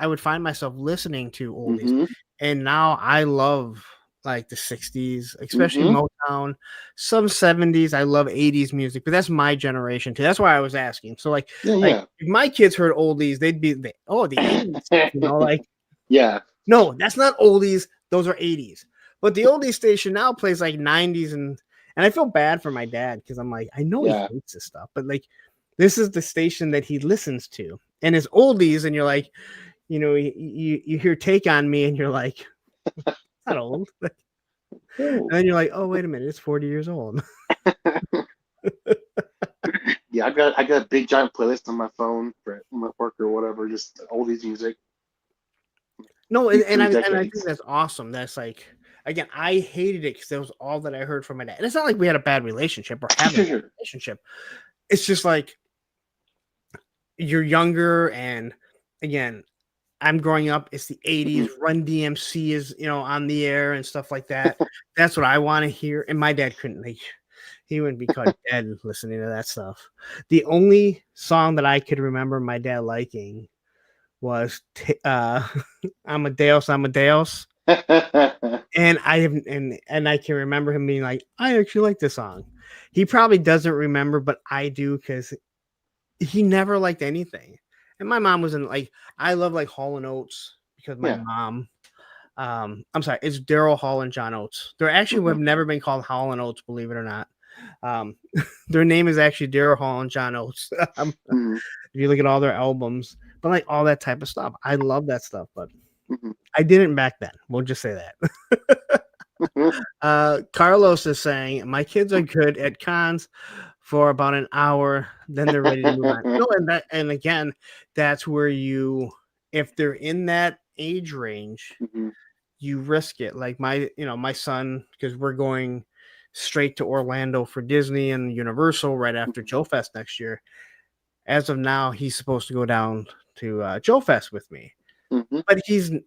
S1: would find myself listening to oldies.
S2: Mm-hmm.
S1: And now I love like the 60s, especially
S2: Mm-hmm.
S1: Motown, some 70s. I love 80s music, but that's my generation too. That's why I was asking. So like
S2: Yeah,
S1: if my kids heard oldies, they'd be the 80s stuff,
S2: yeah.
S1: like
S2: Yeah.
S1: no, that's not oldies. Those are 80s. But the oldies station now plays like 90s and I feel bad for my dad because I'm like, I know he
S2: Yeah.
S1: hates this stuff, but like this is the station that he listens to. And it's oldies, and you're like, you hear Take on Me and you're like, it's not old. And
S2: Oh.
S1: then you're like, oh, wait a minute, it's 40 years old.
S2: Yeah, I got a big giant playlist on my phone for my work or whatever, just oldies music.
S1: No,
S2: Be
S1: and
S2: three
S1: I think
S2: decades.
S1: that's awesome. That's like, again, I hated it because that was all that I heard from my dad. And it's not like we had a bad relationship or have a bad
S2: Sure.
S1: relationship. It's just like you're younger, and again, I'm growing up. It's the 80s.
S2: Mhm.
S1: Run DMC is, on the air and stuff like that. That's what I want to hear. And my dad couldn't, like, he wouldn't be caught dead listening to that stuff. The only song that I could remember my dad liking was Amadeus, Amadeus. And I have and I can remember him being like, I actually like this song. He probably doesn't remember, but I do because he never liked anything. And my mom wasn't like, I love like Hall and Oates because my
S2: Yeah.
S1: mom, I'm sorry, it's Daryl Hall and John Oates. They're actually have
S2: Mhm.
S1: never been called Hall and Oates, believe it or not. Um, their name is actually Daryl Hall and John Oates.
S2: Mhm.
S1: If you look at all their albums, but like all that type of stuff, I love that stuff, but
S2: Mhm.
S1: I didn't back then. We'll just say that.
S2: Mhm.
S1: Carlos is saying my kids are good at cons for about an hour, then they're ready to move on. No, and again, that's where if they're in that age range,
S2: Mhm.
S1: you risk it. Like my son, because we're going straight to Orlando for Disney and Universal right after
S2: Mhm.
S1: Joe Fest next year. As of now, he's supposed to go down to Joe Fest with me,
S2: Mhm.
S1: but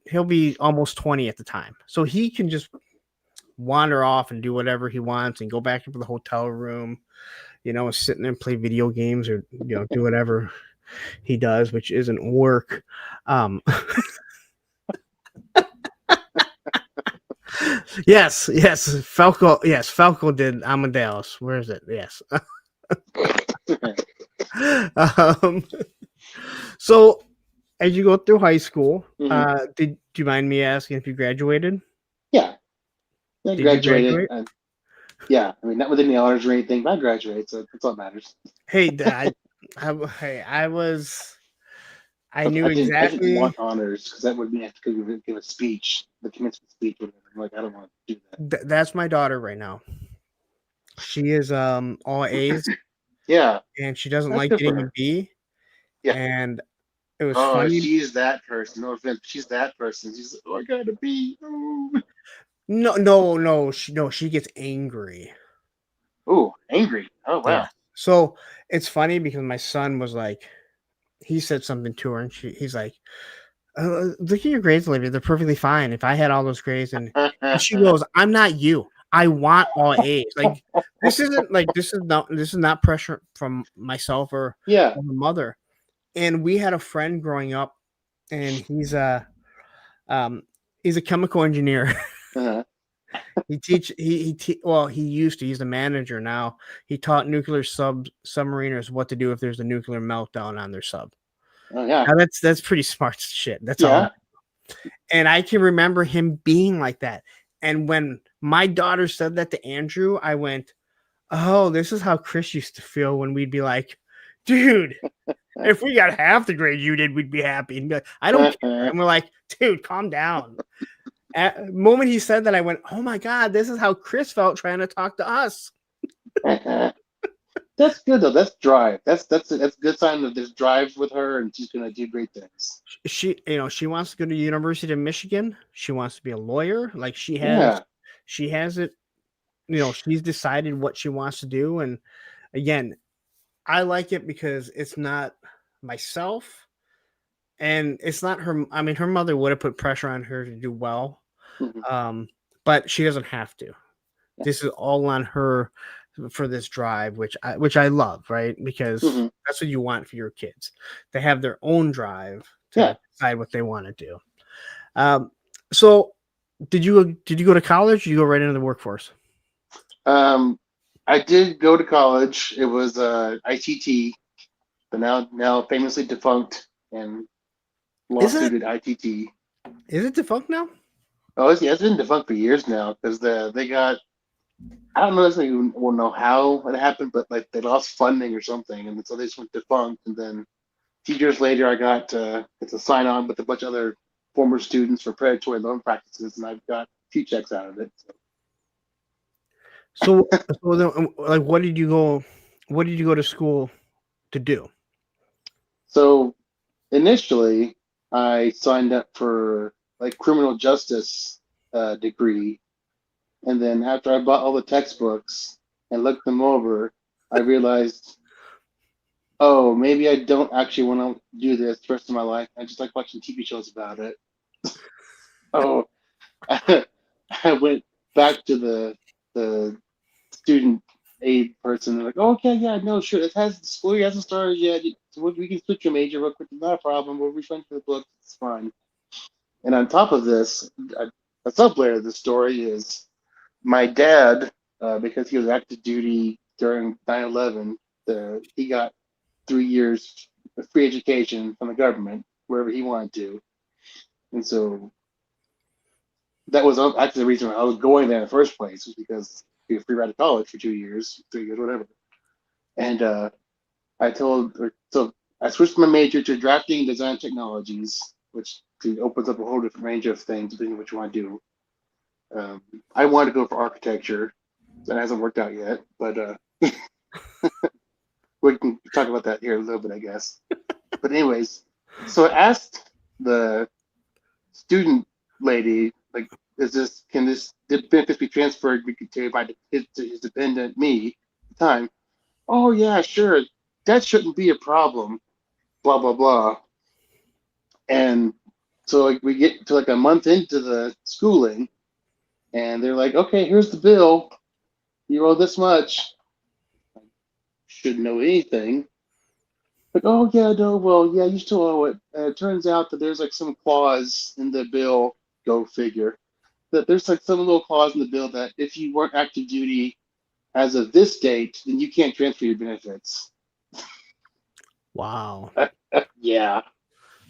S1: he'll be almost 20 at the time, so he can just wander off and do whatever he wants and go back into the hotel room, sit there and play video games or do whatever he does, which isn't work. Um, yes, Falco did Amadeus. Where is it? Yes. um, so as you go through high school,
S2: Mhm.
S1: do you mind me asking if you graduated?
S2: Yeah. I
S1: Did you
S2: graduated.
S1: graduate?
S2: Yeah, I mean, not with any honors or anything, but I graduated, so that's all that matters.
S1: Hey, hey, I knew
S2: I didn't
S1: exactly.
S2: want honors because that would mean I have to give a speech, the commencement speech. Or whatever. I'm like, I don't want to do
S1: That's my daughter right now. She is all A's,
S2: that. Yeah,
S1: and she doesn't
S2: that's
S1: like
S2: good for
S1: getting a
S2: her.
S1: B.
S2: Yeah.
S1: And it was
S2: Oh,
S1: funny.
S2: she's that person. No offense, she's that person. She's like, oh, I gotta be. Oh,
S1: No, she gets angry.
S2: ooh, angry. Oh
S1: Yeah.
S2: wow.
S1: So it's funny because my son was like, he said something to her, and he's like, "Look at your grades, Olivia. They're perfectly fine. If I had all those grades," and she goes, "I'm not you. I want all A's. Like this is not pressure from myself
S2: Yeah.
S1: or my mother." And we had a friend growing up, and um he's a chemical engineer.
S2: Uh-huh.
S1: He used to. He's the manager now. He taught nuclear submariners what to do if there's a nuclear meltdown on their sub.
S2: Oh yeah.
S1: Now that's pretty smart shit. That's all.
S2: Yeah.
S1: And I can remember him being like that. And when my daughter said that to Andrew, I went, "Oh, this is how Chris used to feel when we'd be like, dude, if we got half the grade you did, we'd be happy." And be like, "I don't care." And we're like, "Dude, calm down." At the moment he said that, I went, "Oh my God, this is how Chris felt trying to talk to us."
S2: That's good though. That's drive. That's a good sign that there's drive with her, and she's gonna do great things.
S1: She wants to go to the University of Michigan. She wants to be a lawyer. Like
S2: Yeah.
S1: she has it, she's decided what she wants to do. And again, I like it because it's not myself and it's not her. I mean, her mother would have put pressure on her to do well.
S2: Mhm.
S1: Um, but she doesn't have to.
S2: Yeah.
S1: This is all on her for this drive, which I love, right? Because
S2: Mhm.
S1: that's what you want for your kids. They have their own drive
S2: Yeah.
S1: to decide what they want to do. Um, so Did you go to college? Or did you go right into the workforce?
S2: I did go to college. It was ITT, but now famously defunct and
S1: Is it
S2: lawsuited ITT.
S1: is it defunct now?
S2: Oh, yeah, it's been defunct for years now because they got, I don't know necessarily will know how it happened, but like they lost funding or something, and so they just went defunct. And then a few years later, I got it's a sign on with a bunch of other former students for predatory loan practices, and I've got a few checks out of it. So,
S1: So then, like, what did you go? What did you go to school to do?
S2: so initially, I signed up for like criminal justice degree, and then after I bought all the textbooks and looked them over, I realized, oh, maybe I don't actually want to do this the rest of my life. I just like watching TV shows about it. Oh, I went back to the student aid person. They're like, oh, okay, yeah, no, sure. It has school year hasn't started yet. So we can switch your major real quick. It's not a problem. We'll refund you the book. It's fine. And on top of this, a sub layer of the story is my dad, because he was active duty during 9/11, he got 3 years of free education from the government wherever he wanted to. And so that was actually the reason I was going there in the first place, was because he was free ride to college for 2 years, 3 years, whatever. And so I switched my major to drafting and design technologies, which opens up a whole different range of things depending on what you want to do. I wanted to go for architecture. That hasn't worked out yet, but we can talk about that here in a little bit, I guess. But anyways, so I asked the student lady, like, can this benefits be transferred to his dependent, me, at the time? Oh yeah, sure. That shouldn't be a problem. Blah blah blah. And so like we get to like a month into the schooling, and they're like, okay, here's the bill. You owe this much. Shouldn't know anything. Like, oh yeah, no, well, yeah, you still owe it. It turns out that there's like some clause in the bill, go figure, that there's like some little clause in the bill that if you weren't active duty as of this date, then you can't transfer your benefits.
S1: Wow.
S2: Yeah,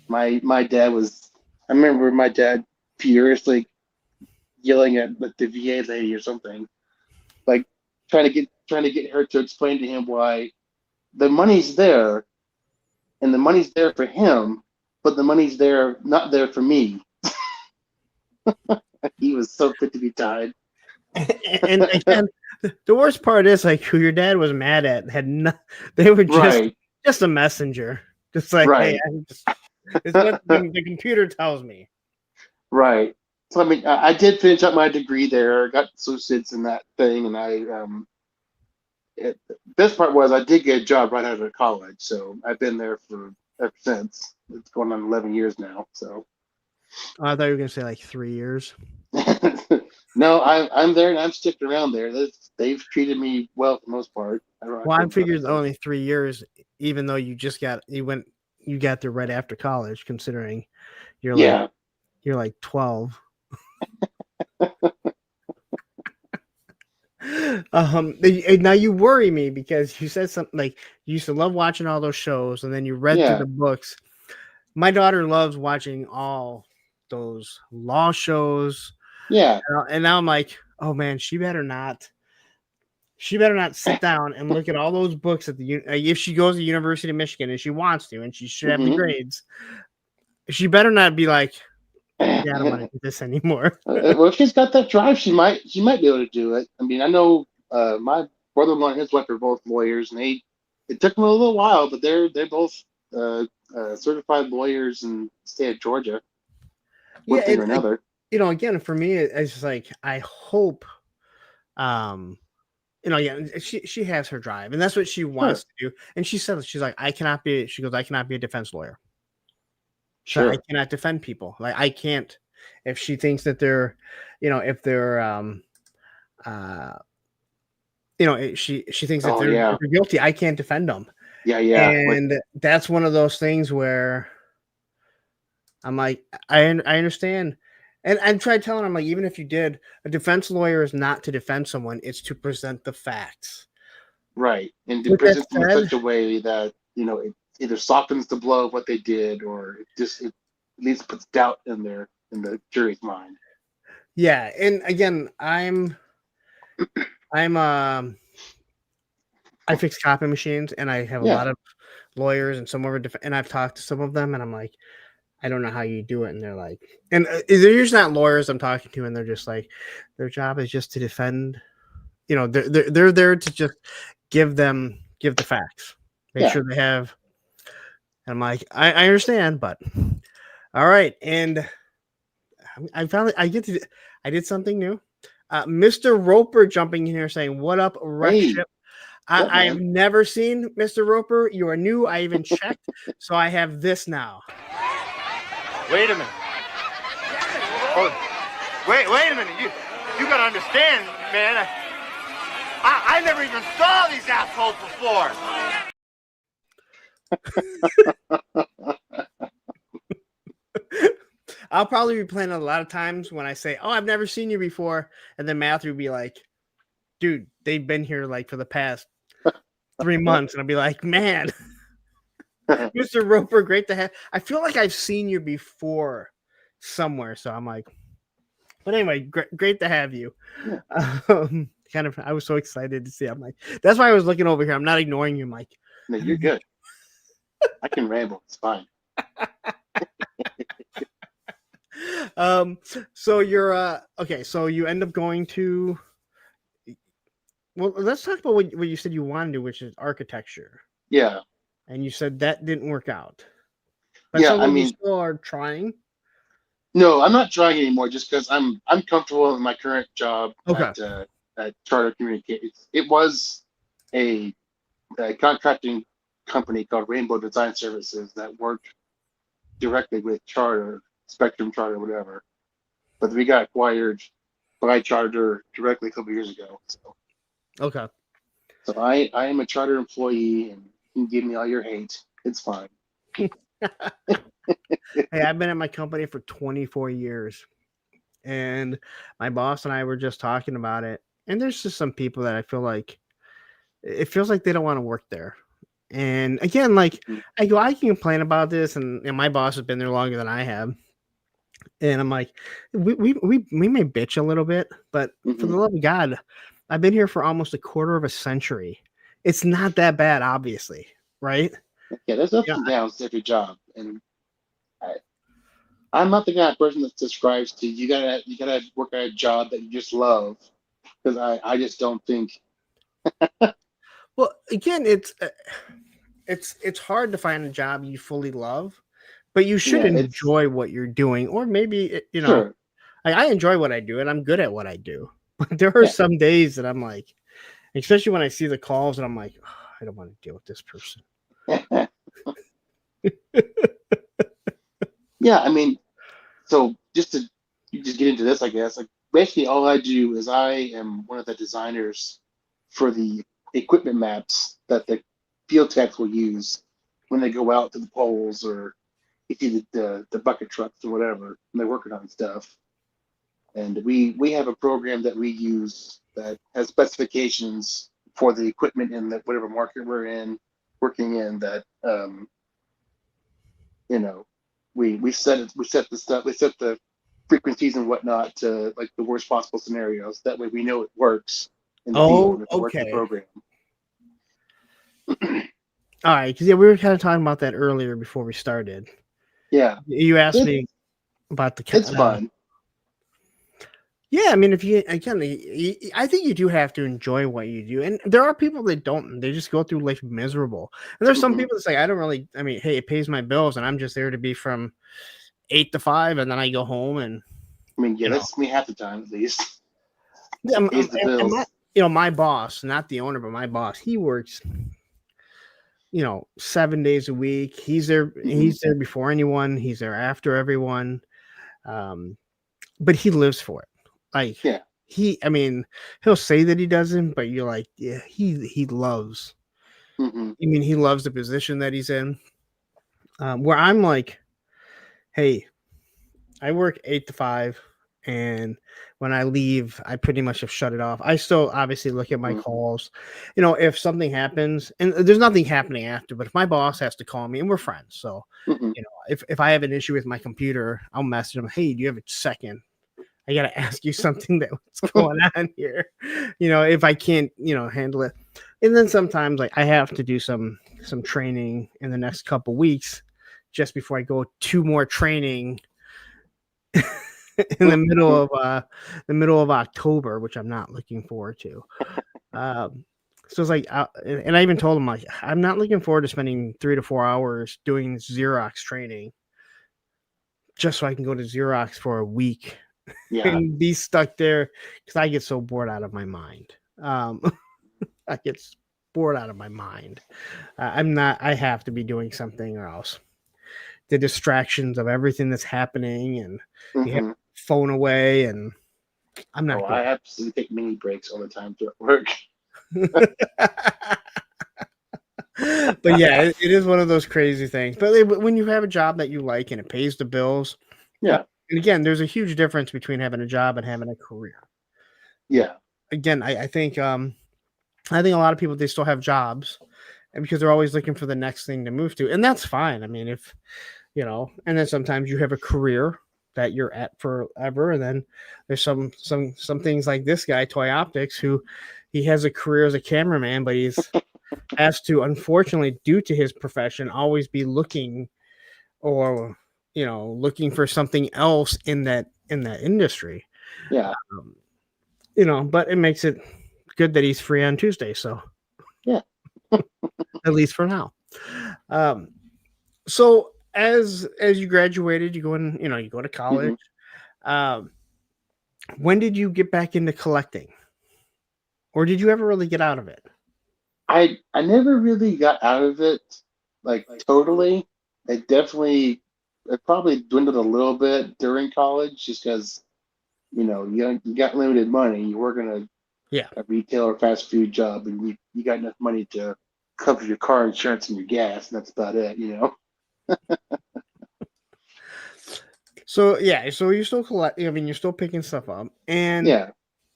S2: my dad was. I remember my dad furiously yelling at like the VA lady or something, like trying to get her to explain to him why the money's there and the money's there for him, but the money's there not there for me. He was so fit to be tied.
S1: And again, the worst part is like who your dad was mad at had no, they were
S2: Right,
S1: just a messenger, just like hey,
S2: right,
S1: it's what the computer tells me.
S2: right. So I mean, I did finish up my degree there, got associates in that thing, and best part was I did get a job right out of college, so I've been there for ever since. It's going on 11 years now. So
S1: Oh, I thought you were gonna say like 3 years.
S2: no, I'm there and I'm sticking around there. They've treated me well for the most part. I don't
S1: Well, I
S2: have to
S1: figured only 3 years, even though you got there right after college, considering you're like
S2: Yeah.
S1: you're like 12. Now you worry me because you said something like you used to love watching all those shows and then you read through
S2: Yeah.
S1: the books. My daughter loves watching all those law shows,
S2: Yeah.
S1: and now I'm like, oh man, she better not sit down and look at all those books at if she goes to University of Michigan and she wants to and she should have the
S2: Hmm.
S1: grades. She better not be like, yeah, I don't want to do this anymore.
S2: Well, if she's got that drive, she might be able to do it. I mean, I know my brother-in-law and his wife are both lawyers, and it took them a little while, but they're both uh, certified lawyers in the state of Georgia, one
S1: Yeah,
S2: thing or another.
S1: again, for me, it's just like I hope, um, yeah, she has her drive, and that's what she
S2: Sure,
S1: wants to do. And she said, she's like, I cannot be. She goes, I cannot be a defense lawyer. So I
S2: sure.
S1: cannot defend people. Like I can't. If she thinks that they're, if they're, uh, she thinks that
S2: Oh
S1: they're,
S2: yeah,
S1: if they're guilty, I can't defend them.
S2: yeah, yeah. Like,
S1: And that's one of those things where I'm like, I understand And I tried telling him, like, even if you did, a defense lawyer is not to defend someone; it's to present the facts.
S2: Right, and to
S1: With that
S2: present them in
S1: said,
S2: such a way that it either softens the blow of what they did, or it at least puts doubt in the jury's mind.
S1: yeah, and again, I'm I fix copy machines, and I have a
S2: Yeah,
S1: lot of lawyers, and some are and I've talked to some of them, and I'm like, I don't know how you do it, and they're like, and they're usually not lawyers I'm talking to, and they're just like, their job is just to defend. They're there to just give the facts, make
S2: yeah.
S1: sure they have. And I'm like, I understand, but all right, and I found I did something new. Mr. Roper jumping in here saying, "What up,
S2: Hey,
S1: Wreckship?"
S2: what's up,
S1: I've
S2: man?
S1: never seen Mr. Roper. You are new. I even checked, so I have this now.
S3: Wait a minute. Oh, wait a minute. You gotta understand, man. I never even saw these assholes before.
S1: I'll probably be playing a lot of times when I say, "Oh, I've never seen you before," and then Matthew will be like, "Dude, they've been here like for the past 3 months," and I'll be like, "Man, Mr. Roper, great to have." I feel like I've seen you before somewhere, so I'm like, but anyway, great to have you. Kind of, I was so excited to see. I'm like, that's why I was looking over here. I'm not ignoring you, Mike.
S2: No, you're good. I can ramble. It's fine.
S1: So you're okay. So you end up going to. Well, let's talk about what you said you wanted to do, which is architecture.
S2: Yeah,
S1: And you said that didn't work out. But
S2: yeah.
S1: so
S2: I
S1: you
S2: mean,
S1: still are trying.
S2: no, I'm not trying anymore. Just because I'm comfortable in my current job
S1: Okay.
S2: at Charter Communications. It was a, a contracting company called Rainbow Design Services that worked directly with Charter, Spectrum Charter, whatever. But we got acquired by Charter directly a couple years ago.
S1: Okay.
S2: So I am a Charter employee, and you can give me all your hate. It's fine.
S1: Hey, I've been at my company for 24 years, and my boss and I were just talking about it. And there's just some people that I feel like it feels like they don't want to work there. And again, like
S2: Mhm.
S1: I can complain about this, and my boss has been there longer than I have. And I'm like, we may bitch a little bit, but for the
S2: Mhm.
S1: love of God, I've been here for almost a quarter of a century. It's not that bad, obviously, right?
S2: Yeah, there's ups
S1: Yeah.
S2: and downs to every job, and I, I'm not the kind of person that subscribes to you gotta work at a job that you just love, because I just don't think.
S1: Well, again, it's hard to find a job you fully love, but you should
S2: Yeah, it's
S1: enjoy what you're doing, or maybe
S2: sure.
S1: I enjoy what I do, and I'm good at what I do. But there are
S2: Yeah.
S1: some days that I'm like, especially when I see the calls, and I'm like, oh, I don't want to deal with this person.
S2: Yeah, I mean, so just get into this, I guess. Like basically, all I do is I am one of the designers for the equipment maps that the field techs will use when they go out to the poles, or you see the bucket trucks or whatever, and they're working on stuff. And we have a program that we use that has specifications for the equipment in the whatever market we're in, working in, that you know we set the stuff, we set the frequencies and whatnot to like the worst possible scenarios. That way we know it works in the
S1: Oh,
S2: field if it works in the
S1: okay.
S2: program.
S1: All right, because yeah, we were kind of talking about that earlier before we started.
S2: Yeah,
S1: You asked
S2: it
S1: me about the
S2: it's fun.
S1: yeah. I mean, if you again, I think you do have to enjoy what you do, and there are people that don't. They just go through life miserable, and there's some
S2: Hmm.
S1: people that say, I don't really. I mean, hey, it pays my bills, and I'm just there to be from 8 to 5, and then I go home, and
S2: I mean, yeah,
S1: you know,
S2: that's me half the time at least.
S1: yeah,
S2: Pays the
S1: and my
S2: bills.
S1: my boss, not the owner, but my boss, he works 7 days a week. He's there.
S2: Hmm.
S1: He's there before anyone. He's there after everyone. Um, but he lives for it. Like
S2: Yeah.
S1: I mean, he'll say that he doesn't, but you're like, yeah, he loves.
S2: Hmm.
S1: I mean, he loves the position that he's in. Where I'm like, hey, I work 8 to 5. And when I leave, I pretty much have shut it off. I still obviously look at my
S2: Mhm.
S1: calls. You know, if something happens, and there's nothing happening after, but if my boss has to call me, and we're friends, so
S2: Mhm.
S1: you know, if I have an issue with my computer, I'll message him. Hey, do you have a second? I gotta ask you something that what's going on here. You know, if I can't, you know, handle it. And then sometimes like I have to do some training in the next couple weeks just before I go to more training in the middle of October, which I'm not looking forward to. So it's like, and I even told him like I'm not looking forward to spending 3 to 4 hours doing Xerox training just so I can go to Xerox for a week
S2: Yeah.
S1: and be stuck there because I get so bored out of my mind. Um, I get bored out of my mind. I'm not. I have to be doing something or else. The distractions of everything that's happening, and you have
S2: Mhm.
S1: phone away, and I'm
S2: Oh,
S1: not
S2: I
S1: good.
S2: absolutely take mini breaks all the time to work.
S1: But yeah, it is one of those crazy things. But when you have a job that you like and it pays the bills, you know,
S2: Yeah.
S1: and again, there's a huge difference between having a job and having a career.
S2: Yeah.
S1: Again, I think a lot of people they still have jobs, and because they're always looking for the next thing to move to, and that's fine. I mean, if you know, and then sometimes you have a career that you're at forever, and then there's some things like this guy, Toy Optics, who he has a career as a cameraman, but he's has to, unfortunately, due to his profession, always be looking or looking for something else in that industry.
S2: Yeah.
S1: Um, but it makes it good that he's free on Tuesday, so
S2: Yeah.
S1: at least for now. Um, so as you graduated, you go to college.
S2: Mhm.
S1: Um, when did you get back into collecting, or did you ever really get out of it?
S2: I never really got out of it like totally. It probably dwindled a little bit during college just because you got limited money. You work in
S1: Yeah.
S2: a retail or fast food job, and you got enough money to cover your car insurance and your gas, and that's about it.
S1: So yeah, so you're still collecting. I mean, you're still picking stuff up. And
S2: Yeah.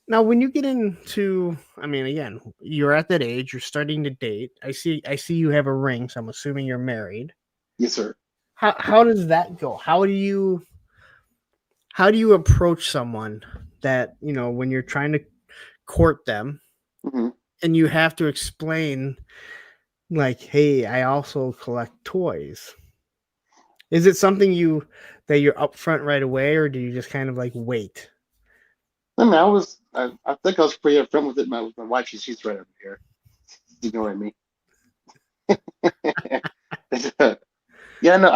S1: now, when you get into, I mean, again, you're at that age. You're starting to date. I see you have a ring, so I'm assuming you're married.
S2: Yes, sir.
S1: How does that go? How do you approach someone that when you're trying to court them
S2: Hmm.
S1: and you have to explain like, hey, I also collect toys. Is it something that you're upfront right away, or do you just kind of like wait?
S2: I mean, I think I was pretty upfront with it. With my wife, she's right over here. She's ignoring me. Yeah, no,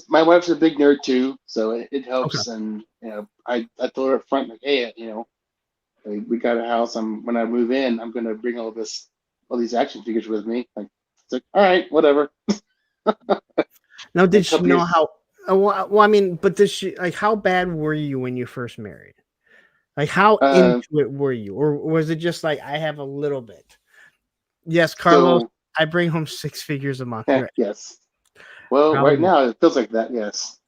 S2: my wife's a big nerd too, so it
S1: Okay.
S2: helps. And I told her up front, like, hey, we got a house. When I move in, I'm gonna bring all these action figures with me. Like, it's like, all right, whatever.
S1: Now,
S2: A
S1: did she
S2: couple
S1: know
S2: years,
S1: how? Well, I mean, but did she like how bad were you when you first married? Like, how
S2: uh,
S1: into it were you, or was it just like I have a little bit? Yes, Carlos,
S2: so
S1: I bring home 6 figures a month. You're right.
S2: yes. Well,
S1: Probably
S2: right
S1: more.
S2: now it feels like that. Yes.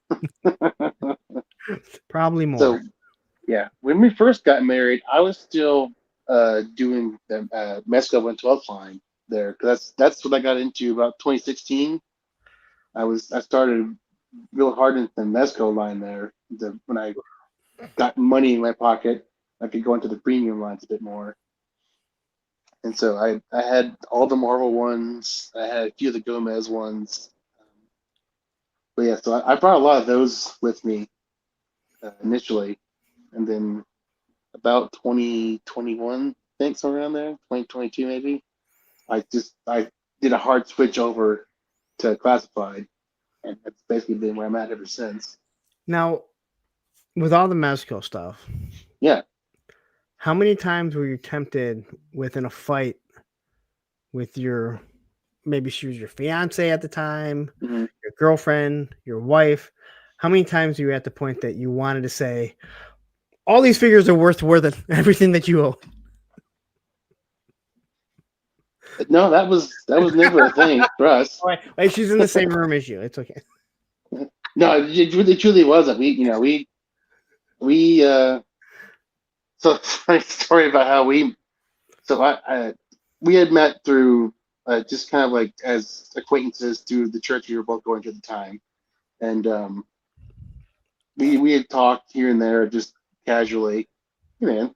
S1: Probably more.
S2: So yeah, when we first got married, I was still doing the Mesco 112 line there. 'Cause that's what I got into about 2016. I started real hard into the Mesco line there. When I got money in my pocket, I could go into the premium lines a bit more. And so I had all the Marvel ones. I had a few of the Gomez ones. But yeah, so I brought a lot of those with me initially, and then about 2021, I think somewhere around there, 2022 maybe. I did a hard switch over to classified, and that's basically been where I'm at ever since.
S1: Now, with all the Mezco stuff,
S2: Yeah.
S1: how many times were you tempted within a fight with maybe she was your fiance at the time,
S2: Hmm.
S1: your girlfriend, your wife? How many times were you at the point that you wanted to say, all these figures are worth more than everything that you owe?
S2: No, that was never a thing for us.
S1: Wait, she's in the same room as you. It's okay.
S2: No, it truly wasn't. We we so funny story about how we had met through just kind of like as acquaintances through the church we were both going to at the time, and we had talked here and there just casually, hey, man,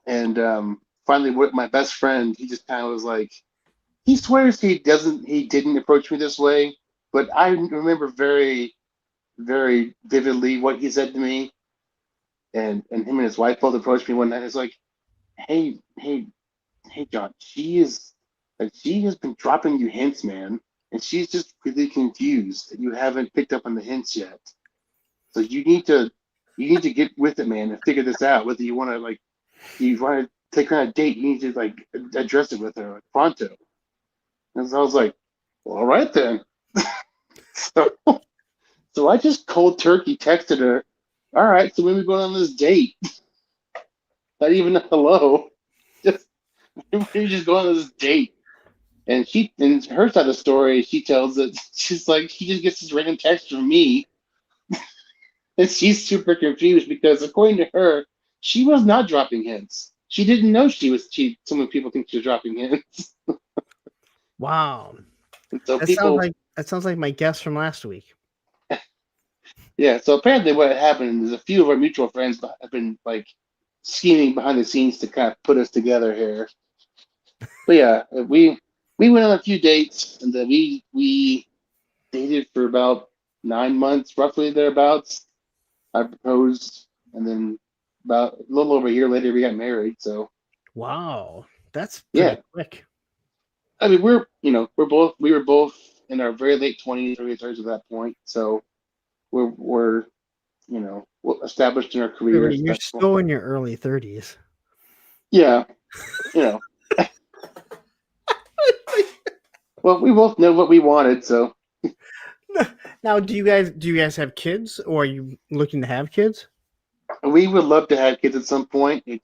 S2: and finally, my best friend, he just kind of was like, he swears he didn't approach me this way, but I remember very, very vividly what he said to me, and him and his wife both approached me one night. It's like, hey, hey, hey, John, she has been dropping you hints, man, and she's just really confused that you haven't picked up on the hints yet. So you need to get with it, man, and figure this out. Whether you want to take her on a date, you need to like address it with her like, pronto. And so I was like, well, all right then. so, so I just cold turkey texted her, all right, so when we going on this date? Not even a hello. Just we just going on this date. And in her side of the story, she tells that she's like, she just gets this random text from me. And she's super confused because according to her, she was not dropping hints. She didn't know some of people think she was dropping hints.
S1: Wow.
S2: And so
S1: that sounds like my guest from last week.
S2: Yeah, so apparently what happened is a few of our mutual friends have been like scheming behind the scenes to kind of put us together here. But yeah, we went on a few dates, and then we dated for about 9 months, roughly thereabouts. I proposed, and then about a little over a year later, we got married. So
S1: wow, that's pretty quick.
S2: I mean, we were both in our very late 20s, early 30s at that point. So we're established in our careers.
S1: You're still in your early 30s.
S2: Yeah, Well, we both know what we wanted, so.
S1: Now, do you guys have kids, or are you looking to have kids?
S2: We would love to have kids at some point. It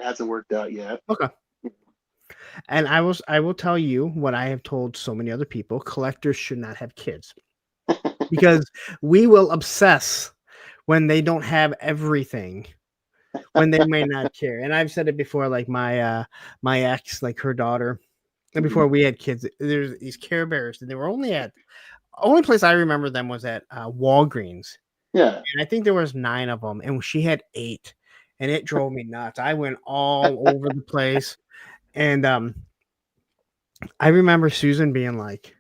S2: hasn't worked out yet.
S1: Okay. And I will tell you what I have told so many other people: collectors should not have kids because we will obsess when they don't have everything, when they may not care. And I've said it before, like my ex, like her daughter, and before we had kids, there's these Care Bears, and they were only place I remember them was at Walgreens.
S2: Yeah.
S1: And I think there was 9 of them, and she had 8, and it drove me nuts. I went all over the place. And I remember Susan being like,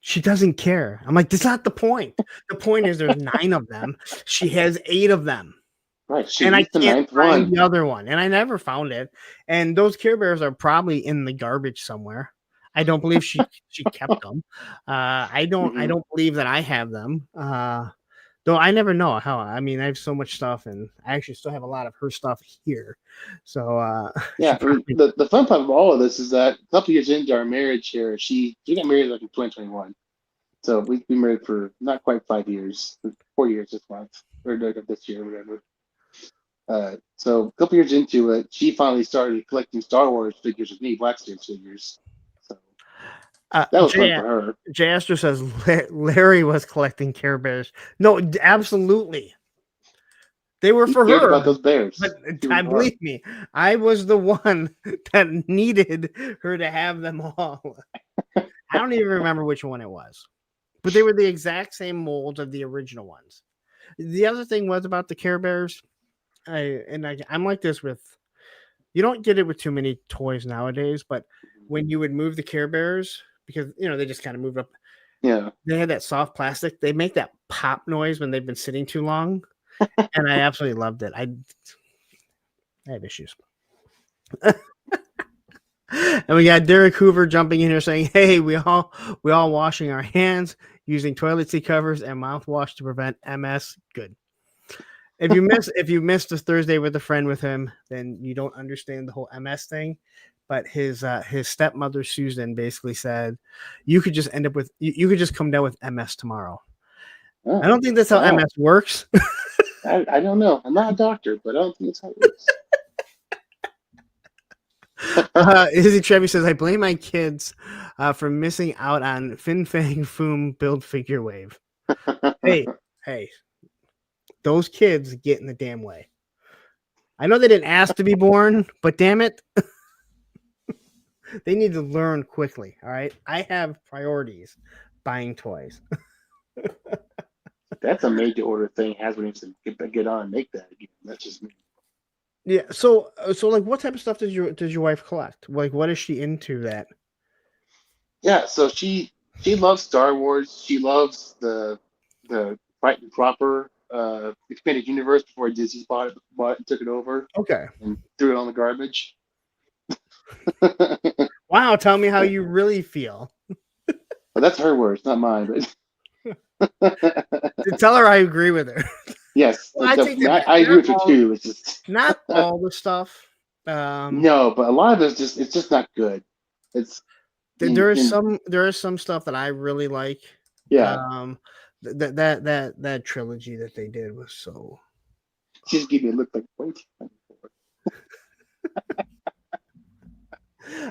S1: she doesn't care. I'm like, that's not the point. The point is there's 9 of them. She has 8 of them.
S2: Right.
S1: And I can't find the other one. And I never found it. And those Care Bears are probably in the garbage somewhere. I don't believe she kept them. I don't believe that I have them. Though I never know how. I mean, I have so much stuff, and I actually still have a lot of her stuff here. So
S2: yeah, the fun part of all of this is that a couple years into our marriage here, she got married like in 2021. So we've been married for not quite 5 years, 4 years this month, or this year, whatever. So a couple years into it, she finally started collecting Star Wars figures with me, Blackstone figures. So that was fun for her.
S1: Jay Astor says Larry was collecting Care Bears. No, absolutely. They were for her.
S2: About those bears.
S1: But believe me, I was the one that needed her to have them all. I don't even remember which one it was. But they were the exact same molds of the original ones. The other thing was about the Care Bears, I'm like this with, you don't get it with too many toys nowadays, but when you would move the Care Bears, because they just kind of move up.
S2: Yeah.
S1: They had that soft plastic. They make that pop noise when they've been sitting too long. And I absolutely loved it. I have issues. And we got Derek Hoover jumping in here saying, hey, we all washing our hands using toilet seat covers and mouthwash to prevent MS. Good. If you missed a Thursday with a friend with him, then you don't understand the whole MS thing. But his stepmother Susan basically said you could just end up with you could just come down with MS tomorrow. Oh, I don't think that's how MS works.
S2: I don't know. I'm not a doctor, but I don't think that's how it works.
S1: Izzy Trevi says, I blame my kids for missing out on Fin Fang Foom build figure wave. Hey, those kids get in the damn way. I know they didn't ask to be born, but damn it, they need to learn quickly. All right, I have priorities buying toys.
S2: That's a made to order thing. Hasbro needs to get on and make that again. That's just me.
S1: Yeah. So like, what type of stuff does your wife collect? Like, what is she into that?
S2: Yeah, so she loves Star Wars. She loves the Fight and Proper expanded universe before Disney bought it and took it over
S1: Okay.
S2: and threw it on the garbage. But
S1: Wow. Tell me how you really feel.
S2: that's her words, not mine. But
S1: Tell her I agree with her.
S2: yes,
S1: Well, I take that back.
S2: I agree with her
S1: Not all-
S2: too. It's just
S1: Not all the stuff.
S2: no, but a lot of it's just not good. It's
S1: There is some stuff that I really like.
S2: yeah.
S1: That trilogy that they did was so.
S2: She just gave me a look like wait.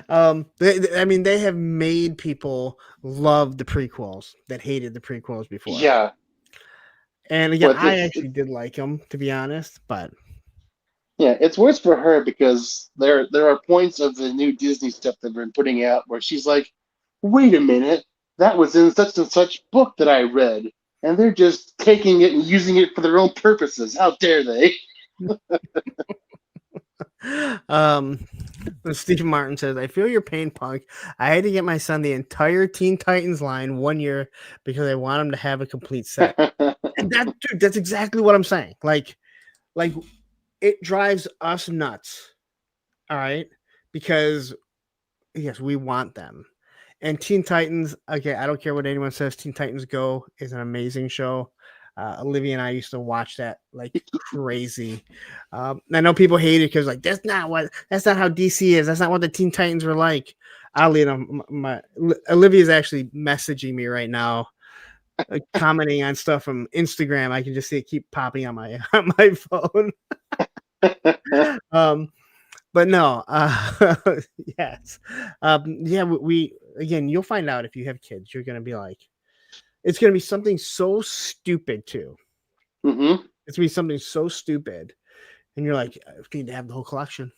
S1: I mean, they have made people love the prequels that hated the prequels before.
S2: Yeah,
S1: and again,
S2: But
S1: I actually did like them, to be honest. But
S2: yeah, it's worse for her because there are points of the new Disney stuff that they've been putting out where she's like, wait a minute, that was in such and such book that I read, and they're just taking it and using it for their own purposes. How dare they?
S1: Stephen Martin says, I feel your pain, Punk. I had to get my son the entire Teen Titans line 1 year because I want him to have a complete set. And that's exactly what I'm saying. Like it drives us nuts. All right. Because yes, we want them. And Teen Titans, okay, I don't care what anyone says. Teen Titans Go is an amazing show. Olivia and I used to watch that like crazy. I know people hate it because like that's not how DC is. That's not what the Teen Titans were like. Oddly enough, Olivia is actually messaging me right now, commenting on stuff from Instagram. I can just see it keep popping on my phone. But no, yes, yeah. We again, you'll find out if you have kids. You're gonna be like, it's gonna be something so stupid too.
S2: Mm-hmm.
S1: It's gonna be something so stupid, and you're like, I need to have the whole collection.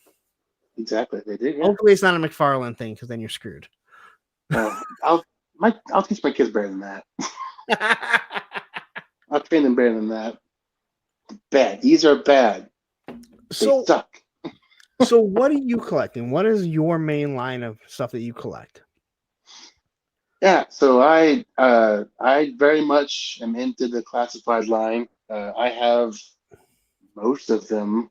S2: Exactly, they did. Yeah.
S1: Hopefully, it's not a McFarlane thing because then you're screwed.
S2: I'll teach my kids better than that. I'll train them better than that. Bad. These are bad. They suck.
S1: So what are you collecting? What is your main line of stuff that you collect?
S2: Yeah, so I very much am into the classified line. I have most of them,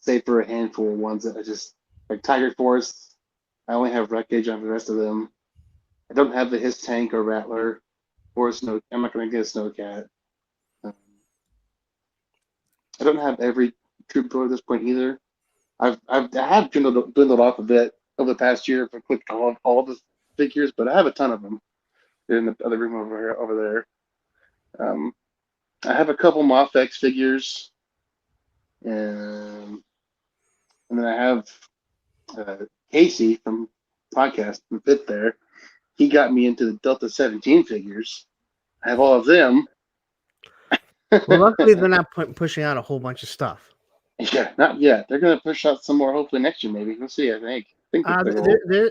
S2: save for a handful of ones that I just like Tiger Force. I only have Wreckage on the rest of them. I don't have the Hiss Tank or Rattler or a Snow. I'm not going to get a Snowcat. I don't have every Troubadour at this point either. I have dwindled off a bit over the past year for all the figures, but I have a ton of them. They're in the other room over there. I have a couple Moff-X figures, and then I have Casey from podcast from Fit there. He got me into the Delta 17 figures. I have all of them.
S1: Well, luckily they're not pushing out a whole bunch of stuff.
S2: Yeah, not yet. They're going to push out some more hopefully next year, maybe. We'll see, I think.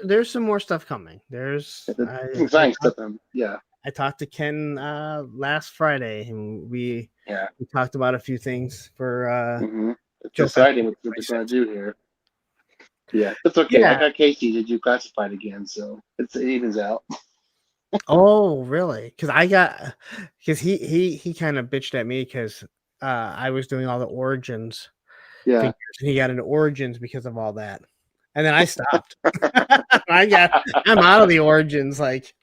S1: There's some more stuff coming. There's
S2: exciting stuff. Yeah.
S1: I talked to Ken last Friday, and we talked about a few things for
S2: It's exciting what they're going to do here. Yeah, it's okay. Yeah. I got Casey to do classified again, so it evens out.
S1: Oh, really? Because he kind of bitched at me because I was doing all the Origins.
S2: Yeah,
S1: figures, and he got into Origins because of all that, and then I stopped. I'm out of the Origins. Like,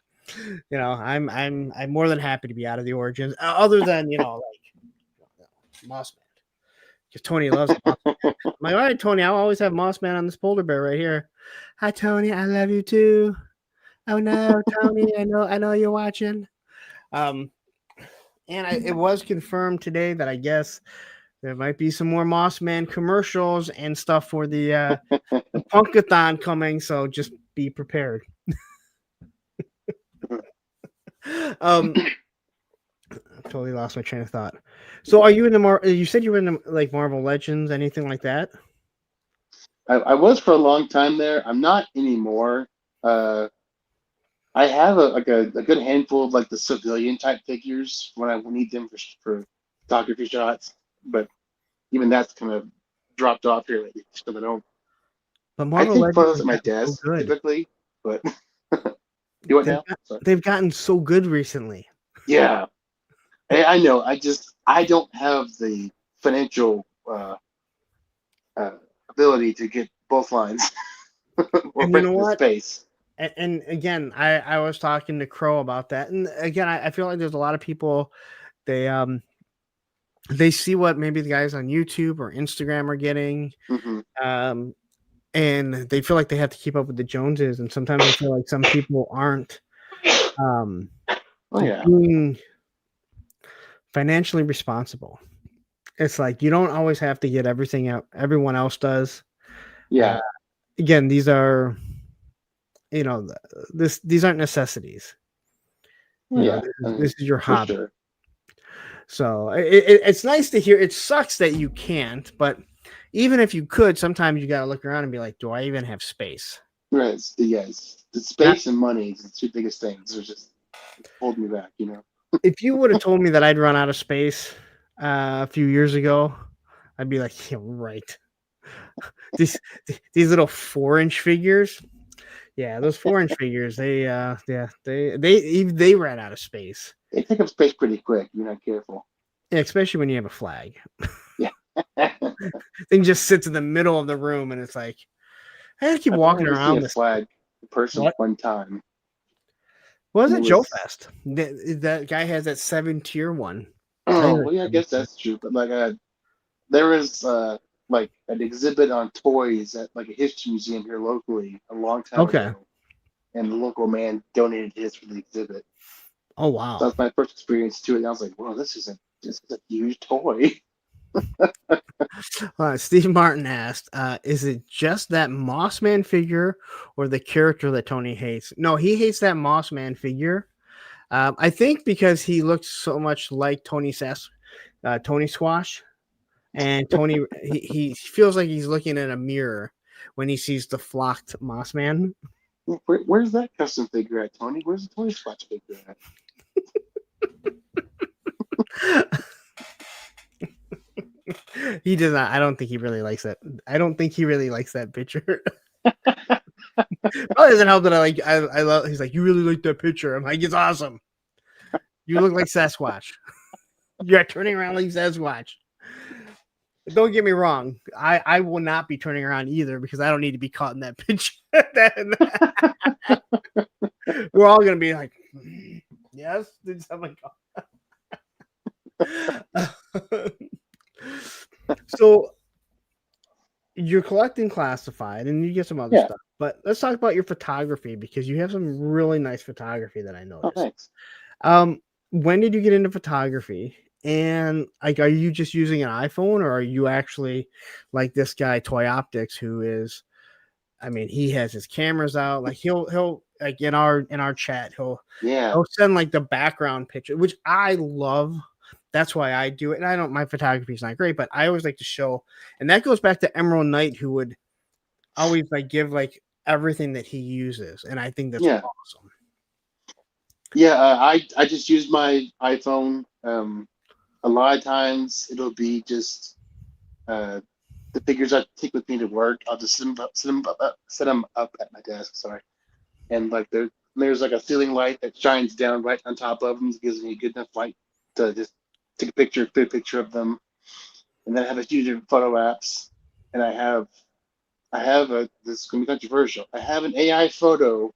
S1: I'm more than happy to be out of the Origins. Other than Moss Man, because Tony loves Moss Man. I'm like, all right, Tony, I'll always have Moss Man on this polar bear right here. Hi, Tony, I love you too. Oh no, Tony, I know you're watching. And it was confirmed today that I guess there might be some more Moss Man commercials and stuff for the Punkathon coming, so just be prepared. I totally lost my train of thought. So are you in the you said you were in the, like Marvel Legends, anything like that?
S2: I was for a long time there. I'm not anymore. Uh, I have a good handful of like the civilian type figures when I need them for photography shots, but even that's kind of dropped off here lately because I don't.
S1: But
S2: I
S1: Marvel
S2: take
S1: Legends
S2: photos
S1: has
S2: at my
S1: gotten so
S2: desk
S1: good.
S2: typically, but do what now? Sorry.
S1: They've gotten so good recently.
S2: Yeah, I know. I don't have the financial uh, ability to get both lines or
S1: And you
S2: rent
S1: know
S2: the
S1: what?
S2: space.
S1: And again, I was talking to Crow about that, and again, I feel like there's a lot of people they see what maybe the guys on YouTube or Instagram are getting,
S2: Hmm.
S1: um, and they feel like they have to keep up with the Joneses, and sometimes I feel like some people aren't um,
S2: Oh yeah,
S1: being financially responsible. It's like you don't always have to get everything out everyone else does. Uh,
S2: yeah,
S1: again, these are these aren't necessities.
S2: oh yeah.
S1: This is your
S2: For
S1: hobby.
S2: sure.
S1: So it's nice to hear. It sucks that you can't, but even if you could, sometimes you got to look around and be like, do I even have space?
S2: Right. Yes. The
S1: Not
S2: space and money is the two biggest things. They're just holding me back, you know?
S1: if you would have told me that I'd run out of space a few years ago, I'd be like, yeah, right. These these little 4-inch figures, yeah, those 4-inch figures, they ran out of space.
S2: They take up space pretty quick. You're not careful.
S1: Yeah, especially when you have a flag.
S2: Yeah.
S1: Thing just sits in the middle of the room, and it's like I had to keep
S2: I've
S1: walking
S2: only seen
S1: around
S2: a
S1: this.
S2: flag in person
S1: What
S2: one time.
S1: was
S2: And
S1: it?
S2: it
S1: Joe
S2: was,
S1: Fest. That guy has that 7-tier one. I
S2: oh,
S1: heard
S2: well, yeah, I guess
S1: 7 tier.
S2: that's true. But like, there was like an exhibit on toys at like a history museum here locally a long time
S1: Okay.
S2: ago. And the local man donated his for the exhibit.
S1: Oh
S2: So
S1: wow.
S2: that's my first experience to it. And I was like, "Whoa, this is a huge toy."
S1: Steve Martin asked, "Is it just that Mossman figure, or the character that Tony hates?" No, he hates that Mossman figure. I think because he looks so much like Tony Squash, and Tony he feels like he's looking in a mirror when he sees the flocked Mossman.
S2: Where's that custom figure at, Tony? Where's the Tony Squatch figure at?
S1: He does not. I don't think he really likes that. I don't think he really likes that picture. Probably doesn't help that I love. He's like, you really like that picture. I'm like, it's awesome. You look like Sasquatch. You're turning around like Sasquatch. Don't get me wrong. I will not be turning around either because I don't need to be caught in that picture. We're all gonna be like, yes. Did something So you're collecting classified and you get some other
S2: Yeah.
S1: stuff, but let's talk about your photography because you have some really nice photography that I
S2: Oh,
S1: noticed.
S2: thanks.
S1: When did you get into photography? And like, are you just using an iPhone, or are you actually like this guy Toy Optics, who is, I mean, he has his cameras out. Like he'll like in our chat,
S2: Yeah.
S1: he'll send like the background picture, which I love. That's why I do it. And I don't, my photography is not great, but I always like to show, and that goes back to Emerald Knight, who would always like give like everything that he uses, and I think that's
S2: Yeah.
S1: awesome.
S2: Yeah. I just use my iPhone. A lot of times it'll be just uh, the figures I take with me to work. I'll just set them up at my desk. Sorry, and like there's like a ceiling light that shines down right on top of them, gives me a good enough light to just take a picture of them. And then I have a few different photo apps, and I have a this is gonna be controversial. I have an AI photo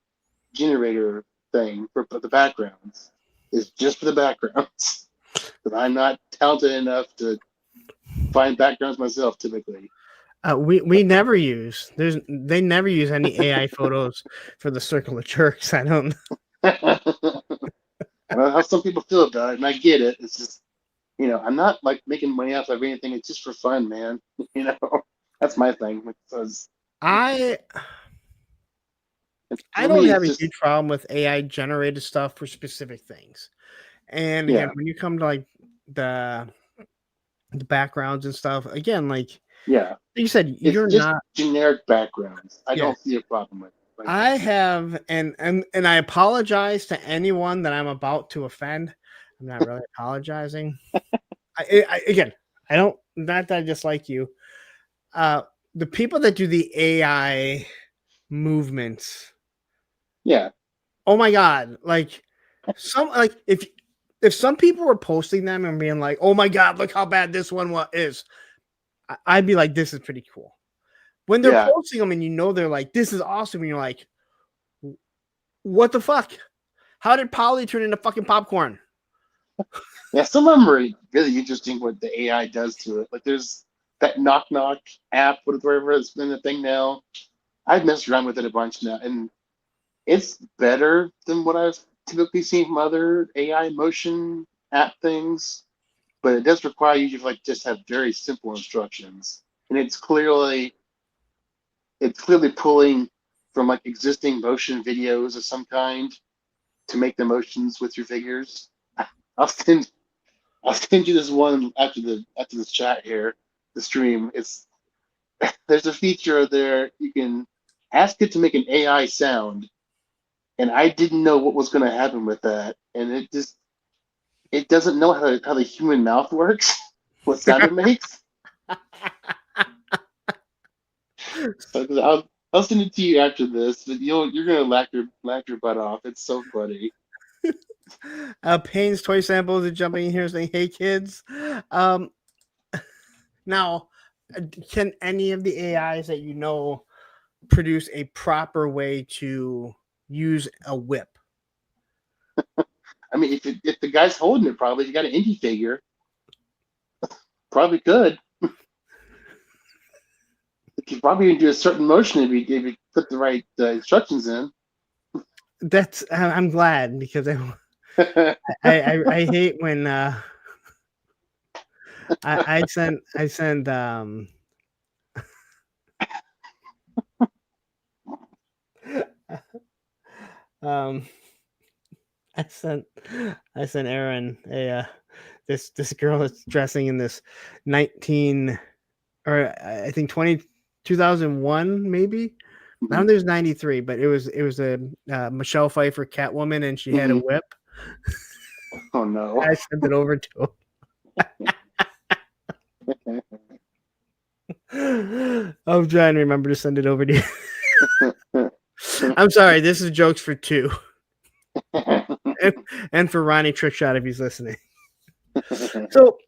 S2: generator thing for the backgrounds. It's just for the backgrounds. But I'm not talented enough to find backgrounds myself typically.
S1: We never use they never use any AI photos for the Circle of Jerks. I don't.
S2: I know how some people feel about it, and I get it. It's just, I'm not like making money off of anything. It's just for fun, man. You know, that's my thing. Because
S1: I
S2: for
S1: don't
S2: me, it's
S1: have a
S2: just,
S1: huge problem with AI generated stuff for specific things. And again,
S2: yeah,
S1: when you come to like the the backgrounds and stuff. Again, like
S2: Yeah,
S1: you said,
S2: it's
S1: you're
S2: just
S1: not.
S2: generic backgrounds. I
S1: Yeah,
S2: don't see a problem with it. Like,
S1: I have, and I apologize to anyone that I'm about to offend. I'm not really apologizing. Again, I don't. Not that I dislike you. The people that do the AI movements.
S2: yeah,
S1: Oh my god! Like if some people were posting them and being like, "Oh my god, look how bad this one is," I'd be like, "This is pretty cool." When they're
S2: yeah.
S1: posting them and you know they're like, "This is awesome," and you're like, "What the fuck? How did Polly turn into fucking popcorn?"
S2: Yeah, some of them are really interesting what the AI does to it. Like there's that knock knock app, whatever it's been a thing now. I've messed around with it a bunch now, and it's better than what I've typically seen from other AI motion app things. But it does require you to like just have very simple instructions, and it's clearly pulling from like existing motion videos of some kind to make the motions with your figures. I'll send I'll send you this one after this chat here, the stream. It's there's a feature there you can ask it to make an AI sound, and I didn't know what was going to happen with that, and it doesn't know how the human mouth works, what sound it makes. So I'll send it to you after this, but you're gonna laugh your butt off. It's so funny.
S1: Payne's toy samples are jumping in here saying, "Hey kids." Um, now, can any of the AIs that you know produce a proper way to use a whip?
S2: I mean, if the guy's holding it, probably if you got an indie figure, probably could. You probably can do a certain motion if you put the right instructions in.
S1: That's I'm glad because I hate when I send um I sent Aaron a this girl that's dressing in this 19 or I think 2001 maybe. I don't think it was 93, but it was a Michelle Pfeiffer Catwoman, and she had a
S2: Mhm.
S1: whip.
S2: Oh no.
S1: I sent it over to him. I'm trying to remember to send it over to you. I'm sorry, this is jokes for two. and for Ronnie Trickshot if he's listening. So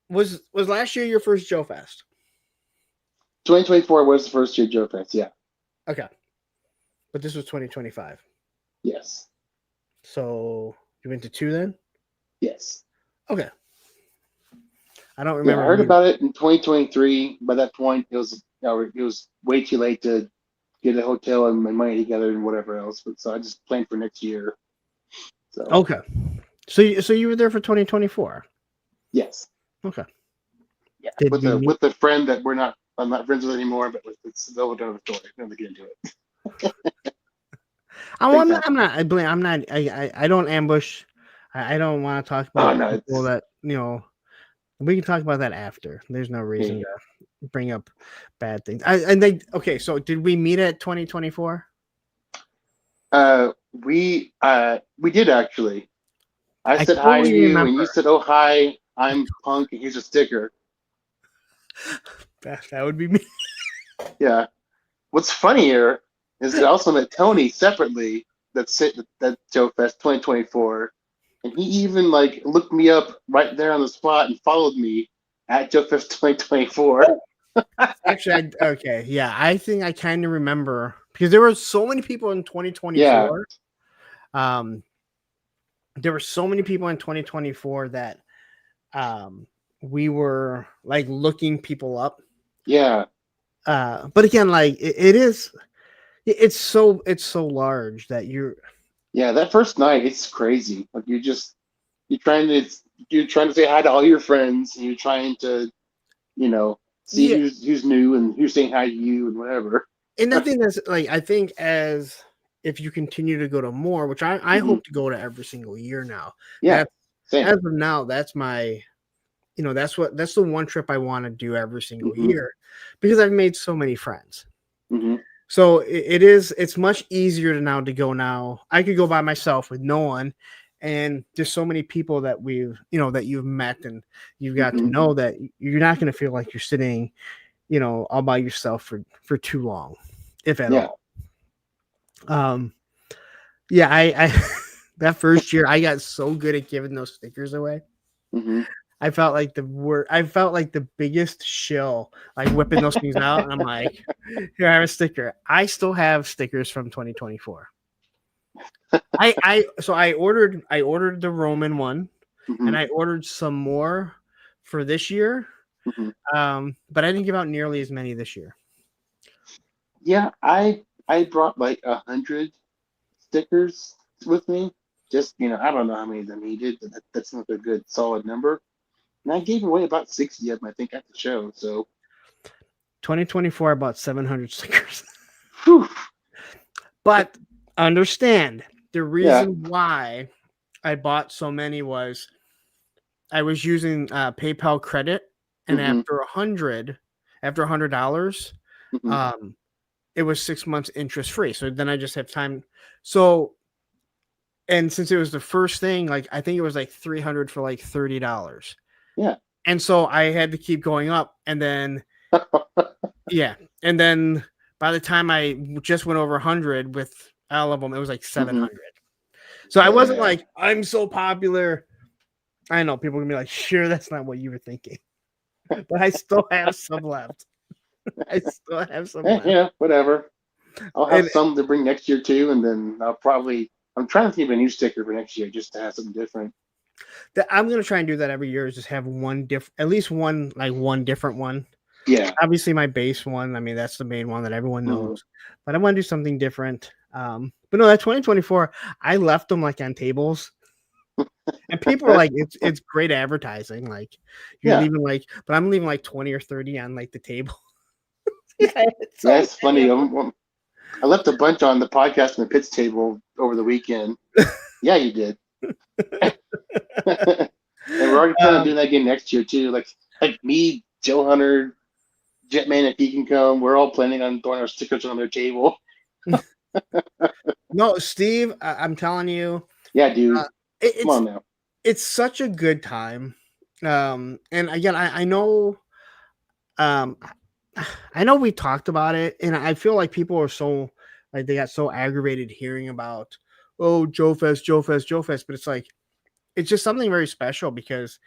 S1: was last year your first Joe Fest?
S2: 2024 was the first year Joe Fest, yeah.
S1: Okay. But this was 2025.
S2: Yes.
S1: So you went to two then?
S2: Yes.
S1: Okay. I don't
S2: Yeah,
S1: remember.
S2: I heard about it in 2023. By that point, it was way too late to get a hotel and my money together and whatever else. But so I just planned for next year. So
S1: Okay. So you were there for 2024.
S2: yes,
S1: Okay.
S2: yeah,
S1: Did
S2: with
S1: we
S2: a
S1: meet?
S2: with a friend that I'm not friends with anymore. But it's a whole other story. I'm not get into it.
S1: I'm not. I don't ambush. I don't want to talk
S2: Oh
S1: about
S2: no,
S1: people
S2: it's
S1: that we can talk about that after. There's no reason
S2: yeah.
S1: to bring up bad things. Okay. So did we meet at 2024?
S2: We did actually. I
S1: I
S2: said hi to
S1: totally
S2: you, and
S1: remember.
S2: you said, "Oh hi, I'm Punk, and here's a sticker."
S1: That would be me.
S2: Yeah. What's funnier is I also met Tony separately. That Joe Fest 2024, and he even like looked me up right there on the spot and followed me at Joe Fest 2024.
S1: Actually, okay, yeah, I think I kind of remember because there were so many people in 2024.
S2: Yeah,
S1: There were so many people in 2024 that we were like looking people up.
S2: yeah,
S1: But again, like it's so large that
S2: yeah. That first night, it's crazy. Like you're trying to you're trying to say hi to all your friends, and you're trying to see
S1: yeah.
S2: who's new and who's saying hi to you and whatever.
S1: And I think that's like I think as if you continue to go to more, which I
S2: Mhm.
S1: hope to go to every single year now.
S2: Yeah,
S1: That's
S2: same.
S1: as of now, that's my that's the one trip I want to do every single
S2: Mhm.
S1: year because I've made so many friends.
S2: Mhm.
S1: So it's much easier to now to go now. I could go by myself with no one, and there's so many people that that you've met and you've got to
S2: Mhm.
S1: know that you're not going to feel like you're sitting, all by yourself for too long, if at
S2: Yeah.
S1: all. Yeah, I that first year I got so good at giving those stickers away.
S2: Mhm.
S1: I felt like the biggest shill, like whipping those things out, and I'm like, here, I have a sticker. I still have stickers from 2024. I ordered the Roman one, and
S2: Mhm.
S1: I ordered some more for this year.
S2: Mhm.
S1: But I didn't give out nearly as many this year.
S2: Yeah, I brought like 100 stickers with me. Just I don't know how many of them needed, but that's not a good solid number. And I gave away about 60 of them, I think, at the show. So,
S1: 2024, I bought 700 stickers.
S2: whew,
S1: But understand the
S2: yeah.
S1: reason why I bought so many was I was using PayPal credit, and
S2: Hmm.
S1: after $100,
S2: Hmm.
S1: um, it was 6 months interest free. So then I just have time. So, and since it was the first thing, like I think it was like 300 for like $30,
S2: Yeah.
S1: and so I had to keep going up, and then and then by the time I just went over 100 with all of them, it was like
S2: Hmm.
S1: 700. So I wasn't
S2: Yeah.
S1: like I'm so popular. I know people can be like, sure, that's not what you were thinking, but I still have some left. I still have some left.
S2: Yeah, whatever. I'll have
S1: And
S2: some to bring next year too, and then I'm trying to think of a new sticker for next year just to have something different.
S1: I'm gonna try and do that every year. Is just have at least one different one.
S2: Yeah.
S1: Obviously, my base one. I mean, that's the main one that everyone
S2: Hmm.
S1: knows. But I want to do something different. But no, that 2024, I left them like on tables, and people are like, "It's great advertising." Like you're
S2: Yeah.
S1: leaving but I'm leaving like 20 or 30 on like the table. Yeah, it's
S2: Yeah,
S1: so
S2: it's
S1: many
S2: funny.
S1: of them.
S2: I left a bunch on the podcast and the pits table over the weekend. Yeah, you did. And we're already planning on
S1: Um,
S2: doing that again next year too. Like me, Joe Hunter, Jetman, if he can come, we're all planning on throwing our stickers on their table.
S1: no, Steve, I'm telling you,
S2: Yeah, dude,
S1: uh, it,
S2: come
S1: it's
S2: on now.
S1: it's such a good time. And again, I know, um, I know we talked about it, and I feel like people are so like they got so aggravated hearing about Joe Fest, Joe Fest, Joe Fest, but it's like it's just something very special because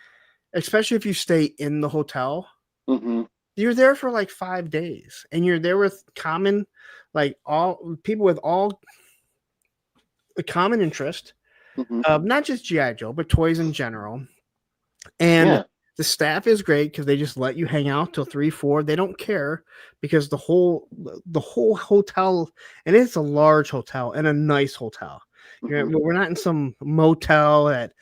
S1: especially if you stay in the hotel,
S2: Hmm.
S1: you're there for like 5 days, and you're there with all people with all a common interest,
S2: Hmm.
S1: not just GI Joe, but toys in general. And
S2: Yeah.
S1: the staff is great because they just let you hang out till 3, 4. They don't care because the whole hotel, and it's a large hotel and a nice hotel.
S2: Hmm.
S1: We're not in some motel that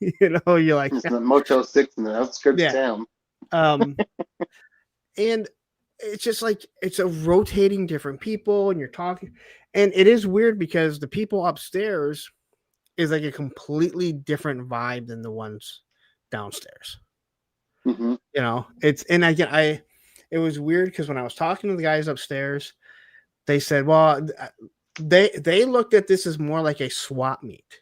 S1: you're like,
S2: It's the Motel 6 in the outskirts of
S1: yeah.
S2: town.
S1: Um, and it's just like it's a rotating different people, and you're talking, and it is weird because the people upstairs is like a completely different vibe than the ones downstairs.
S2: Hmm.
S1: It's and again, it was weird because when I was talking to the guys upstairs, they said, well, they looked at this as more like a swap meet,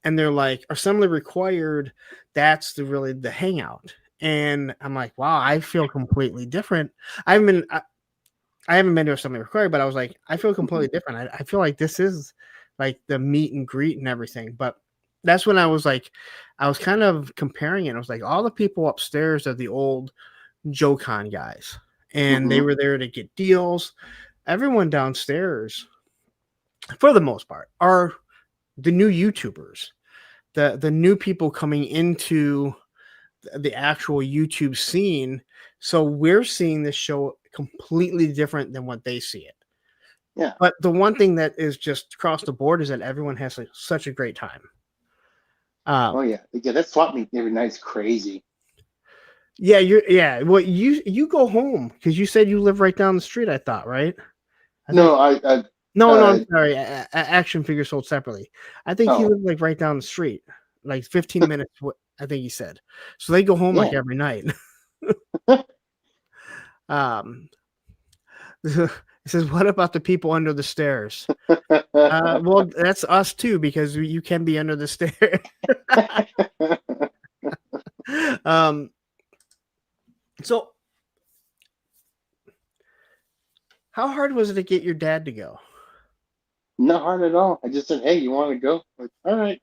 S1: and they're like, assembly required. That's the hangout. And I'm like, wow, I feel completely different. I haven't been to assembly required, but I was like, I feel
S2: Hmm.
S1: completely different. I feel like this is like the meet and greet and everything. But that's when I was like, I was kind of comparing it. I was like, all the people upstairs are the old JoeCon guys, and they
S2: Hmm.
S1: were there to get deals. Everyone downstairs, for the most part, are the new YouTubers, the new people coming into the actual YouTube scene. So we're seeing this show completely different than what they see it.
S2: Yeah.
S1: But the one thing that is just across the board is that everyone has such a great time.
S2: Oh yeah. Yeah, that swap meet every night's crazy.
S1: Well, you go home because you said you live right down the street. I thought, right? I think
S2: No, I
S1: no,
S2: uh
S1: I'm sorry. Action figures sold separately. I think he
S2: oh,
S1: lived like right down the street, like 15 minutes I think he said. So they go home like
S2: Yeah.
S1: every night. It says, what about the people under the stairs? Well, that's us too, because you can be under the stairs. So how hard was it to get your dad to go?
S2: Not hard at all. I just said, "Hey, you want to go?" Like, all right,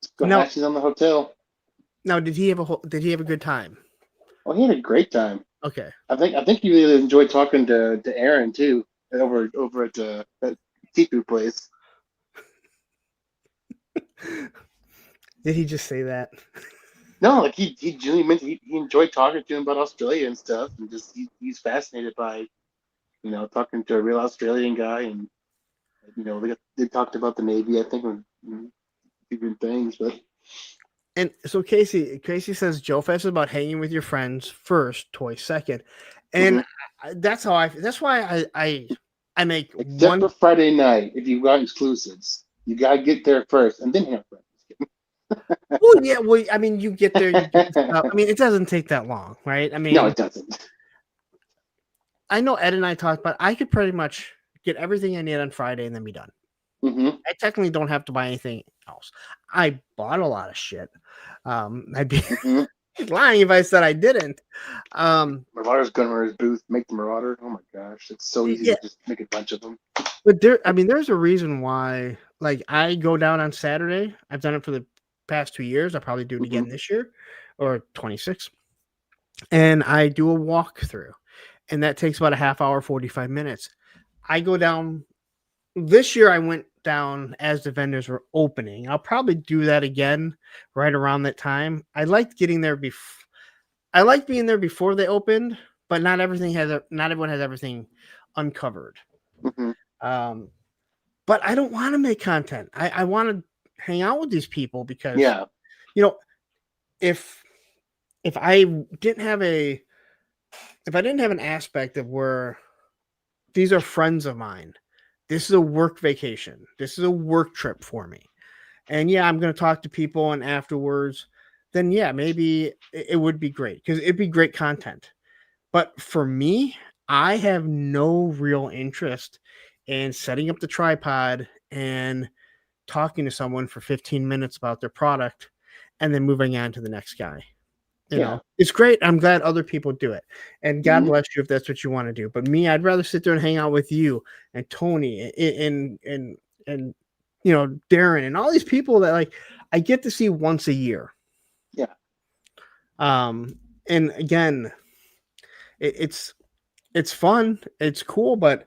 S2: let's go.
S1: No.
S2: Ashes on the hotel.
S1: Now, did he have a good time?
S2: Oh, he had a great time.
S1: Okay.
S2: I think he really enjoyed talking to Aaron too over at that seafood place.
S1: Did he just say that?
S2: No, like he genuinely meant he enjoyed talking to him about Australia and stuff, and just he's fascinated by talking to a real Australian guy, and they talked about the Navy, I think, and different things, but.
S1: And so Casey says Joe Fest is about hanging with your friends first, toys second, and that's why I make
S2: Except for Friday night, if you got exclusives, you gotta get there first and then have friends.
S1: Well, yeah, well, I mean, you get there. I mean, it doesn't take that long, right? I mean,
S2: no, it doesn't.
S1: I know Ed and I talked about. I could pretty much get everything I need on Friday and then be done. I technically don't have to buy anything else. I bought a lot of shit. I'd be lying if I said I didn't.
S2: Marauder's Gunrunner's booth, make the Marauder. Oh my gosh, it's so easy to just make a bunch of them.
S1: But there's a reason why. Like, I go down on Saturday. I've done it for the past 2 years. I'll probably do it again this year, or 26. And I do a walkthrough, and that takes about a half hour, 45 minutes. I go down. This year I went down as the vendors were opening. I'll probably do that again right around that time. I liked getting there I like being there before they opened, but not everyone has everything uncovered. But I don't want to make content. I want to hang out with these people because if I didn't have an aspect of where these are friends of mine, this is a work vacation. This is a work trip for me. And yeah, I'm going to talk to people, and afterwards, then yeah, maybe it would be great because it'd be great content. But for me, I have no real interest in setting up the tripod and talking to someone for 15 minutes about their product and then moving on to the next guy. You know, it's great. I'm glad other people do it. And God bless you if that's what you want to do. But me, I'd rather sit there and hang out with you and Tony and Darren and all these people that like I get to see once a year.
S2: Yeah.
S1: And again, it's fun. It's cool, but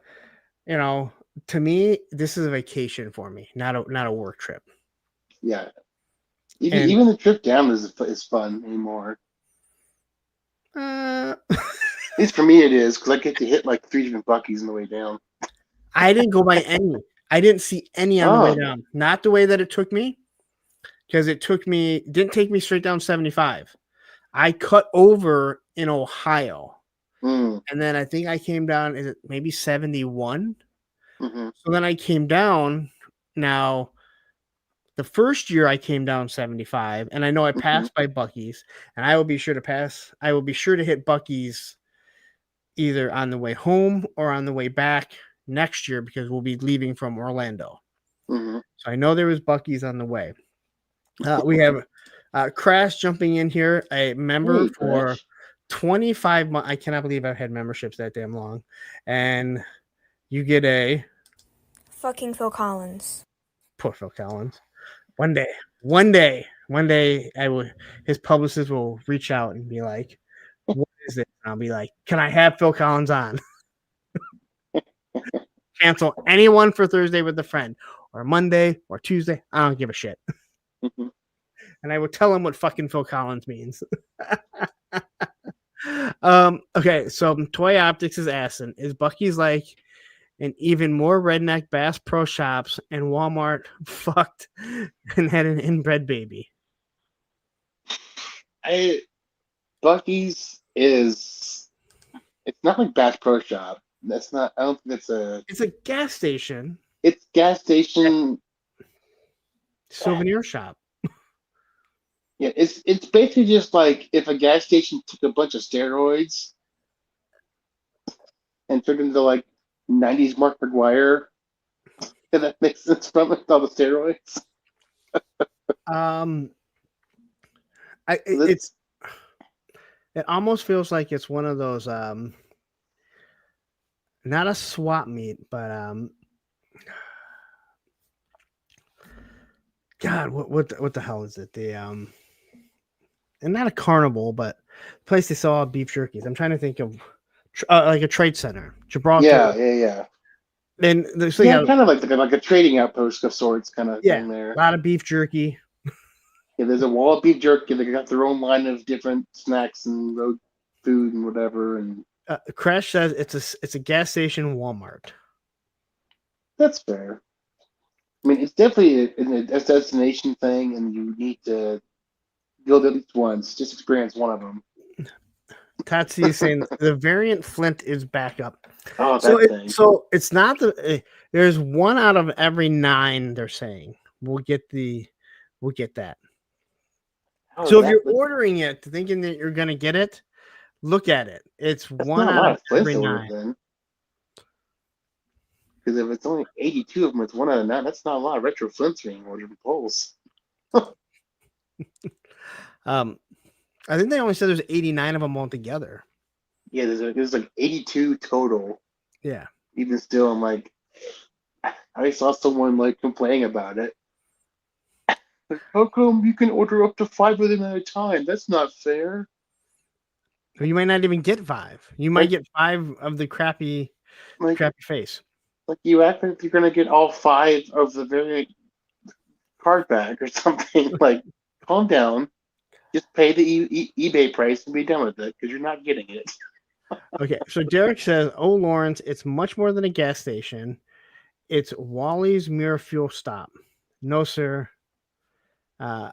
S1: to me, this is a vacation for me, not a work trip.
S2: Yeah. Even the trip down is fun anymore. At least for me it is, because I get to hit like 3 different Buc-ee's on the way down.
S1: I didn't go by any. I didn't see any on the way down. Not the way that it took me, because it didn't take me straight down 75. I cut over in Ohio. And then I think I came down, is it maybe 71? So then I came down. Now, the first year I came down 75, and I know I passed by Buc-ee's, and I will be sure to hit Buc-ee's either on the way home or on the way back next year, because we'll be leaving from Orlando. So I know there was Buc-ee's on the way. We have Crash jumping in here, a member for 25 months. I cannot believe I've had memberships that damn long. And you get a
S4: fucking Phil Collins.
S1: Poor Phil Collins. One day, his publicist will reach out and be like, what is it? And I'll be like, can I have Phil Collins on? Cancel anyone for Thursday with a friend, or Monday or Tuesday. I don't give a shit. And I will tell him what fucking Phil Collins means. Okay, so Toy Optics is asking, is Buc-ee's like an even more redneck Bass Pro Shops and Walmart fucked and had an inbred baby?
S2: Buc-ee's it's not like Bass Pro Shop. That's not. I don't think
S1: it's a gas station.
S2: It's gas station
S1: souvenir shop.
S2: Yeah, it's basically just like if a gas station took a bunch of steroids and turned into like '90s Mark McGuire. If that makes sense from it, all the steroids.
S1: Um, I
S2: That's
S1: it almost feels like it's one of those not a swap meet, but God, what the hell is it? The and not a carnival, but place they sell beef jerkies. I'm trying to think of like a trade center, Gibraltar.
S2: yeah.
S1: And there's
S2: Yeah, kind of like a trading outpost of sorts kind of
S1: yeah,
S2: thing there.
S1: a lot of beef jerky.
S2: Yeah, there's a wall of beef jerky. They got their own line of different snacks and road food and whatever. And
S1: Crash says it's a gas station Walmart.
S2: that's fair. I mean, it's definitely a destination thing, and you need to go there at least once. Just experience one of them.
S1: Tatsi is saying the variant Flint is back up.
S2: Oh,
S1: So
S2: that thing.
S1: so it's not there's one out of every 9 they're saying we'll get that.
S2: Oh,
S1: So if you're ordering it thinking that you're gonna get it, look at it. It's
S2: that's
S1: one
S2: not a
S1: out
S2: lot
S1: of
S2: of Flint's
S1: every
S2: orders
S1: 9.
S2: then. Because if it's only 82 of them, it's 1 out of 9. That's not a lot of retro Flints being ordered in polls.
S1: I think they only said there's 89 of them altogether.
S2: Yeah, there's like 82 total.
S1: Yeah.
S2: Even still, I'm like, I saw someone like complaining about it. Like, how come you can order up to 5 of them at a time? That's not fair.
S1: You might not even get 5. You might get 5 of the crappy face.
S2: Like you act like you're gonna get all 5 of the variant card back or something. Like, calm down. Just pay the eBay price and be done with it because you're not getting it.
S1: Okay, so Derek says, "Oh, Lawrence, it's much more than a gas station. It's Wally's Mirror Fuel Stop." No, sir. I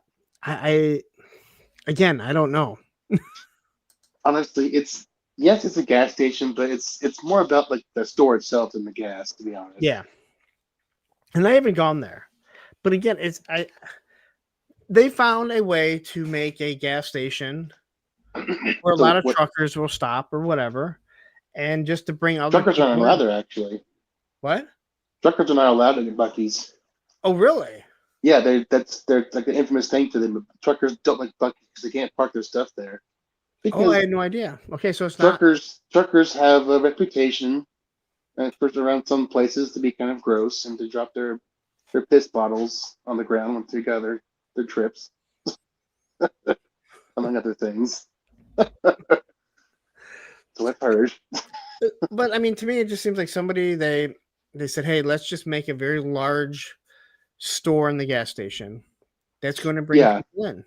S1: don't know.
S2: Honestly, it's a gas station, but it's more about like the store itself than the gas, to be honest.
S1: Yeah, and I haven't gone there, but again, they found a way to make a gas station where a lot of truckers will stop or whatever, and just to bring other
S2: truckers aren't allowed there, actually.
S1: What?
S2: Truckers are not allowed in Buc-ee's.
S1: Oh, really?
S2: Yeah, they're like an infamous thing to them. But truckers don't like Buc-ee's because they can't park their stuff there.
S1: Oh, I had no idea. Okay, so it's
S2: truckers have a reputation, first around some places, to be kind of gross and to drop their piss bottles on the ground once they got their trips, among other things. So I've heard.
S1: But I mean, to me, it just seems like somebody they said, "Hey, let's just make a very large store in the gas station that's going to bring people in,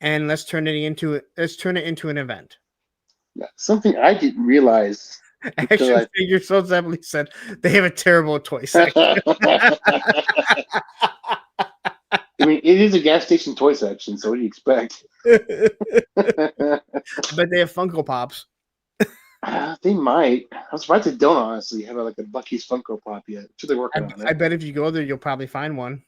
S1: and let's turn it into an event."
S2: Yeah, something I didn't realize.
S1: Action Figure so simply said they have a terrible toy section.
S2: I mean, it is a gas station toy section, so what do you expect?
S1: But they have Funko Pops.
S2: They might. I'm surprised they don't honestly have like a Buc-ee's Funko Pop yet. Sure, they're working on it.
S1: I bet if you go there, you'll probably find one.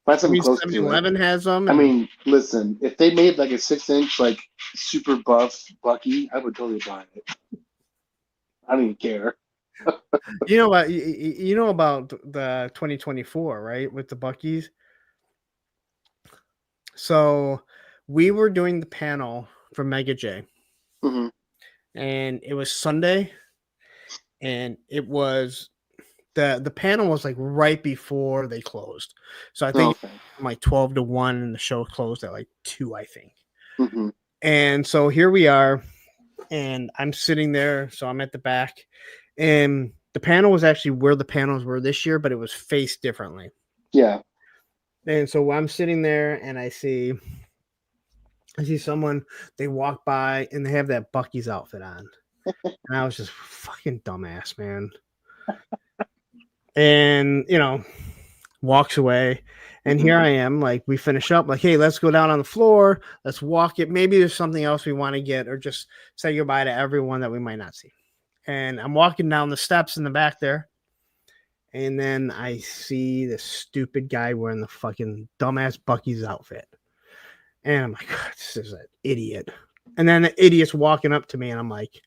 S2: Find something close to it.
S1: 7-Eleven has them.
S2: I mean, listen, if they made like a 6-inch like super buff Buc-ee, I would totally buy it. I don't even care.
S1: You know about the 2024, right? With the Buc-ee's. So we were doing the panel for Mega J, and it was Sunday, and it was the panel was like right before they closed. So I think like 12 to 1, and the show closed at like 2, I think. And so here we are, and I'm sitting there. So I'm at the back, and the panel was actually where the panels were this year, but it was faced differently.
S2: Yeah.
S1: And so I'm sitting there, and I see someone, they walk by, and they have that Buc-ee's outfit on. And I was just fucking dumbass, man. And, walks away. And here I am, like, we finish up, like, hey, let's go down on the floor. Let's walk it. Maybe there's something else we want to get, or just say goodbye to everyone that we might not see. And I'm walking down the steps in the back there. And then I see this stupid guy wearing the fucking dumbass Buc-ee's outfit. And I'm like, God, this is an idiot. And then the idiot's walking up to me, and I'm like,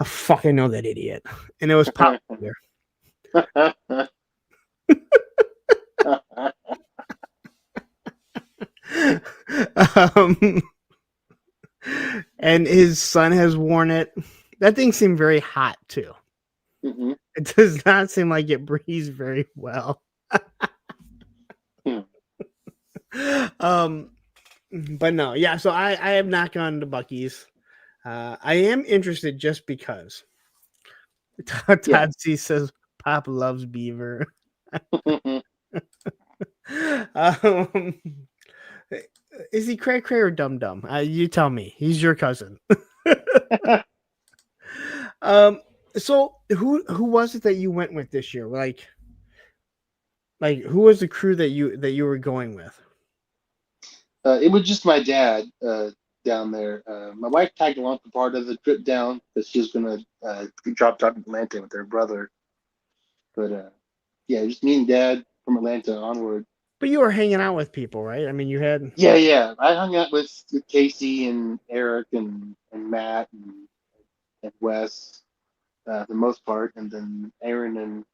S1: I fucking know that idiot. And it was Pop there. um, and his son has worn it. That thing seemed very hot too.
S2: Mm-hmm.
S1: It does not seem like it breathes very well. But no, yeah. So I have not gone to Buc-ee's. I am interested just because. Todd C says Pop loves beaver. Is he cray cray or dum dum? You tell me. He's your cousin. So who was it that you went with this year? Like who was the crew that you were going with?
S2: It was just my dad down there. My wife tagged along for part of the trip down because she was gonna drop in Atlanta with her brother. But yeah, just me and Dad from Atlanta onward.
S1: But you were hanging out with people, right? I mean, you had
S2: Yeah. I hung out with Casey and Eric and Matt and Wes for the most part, and then Aaron and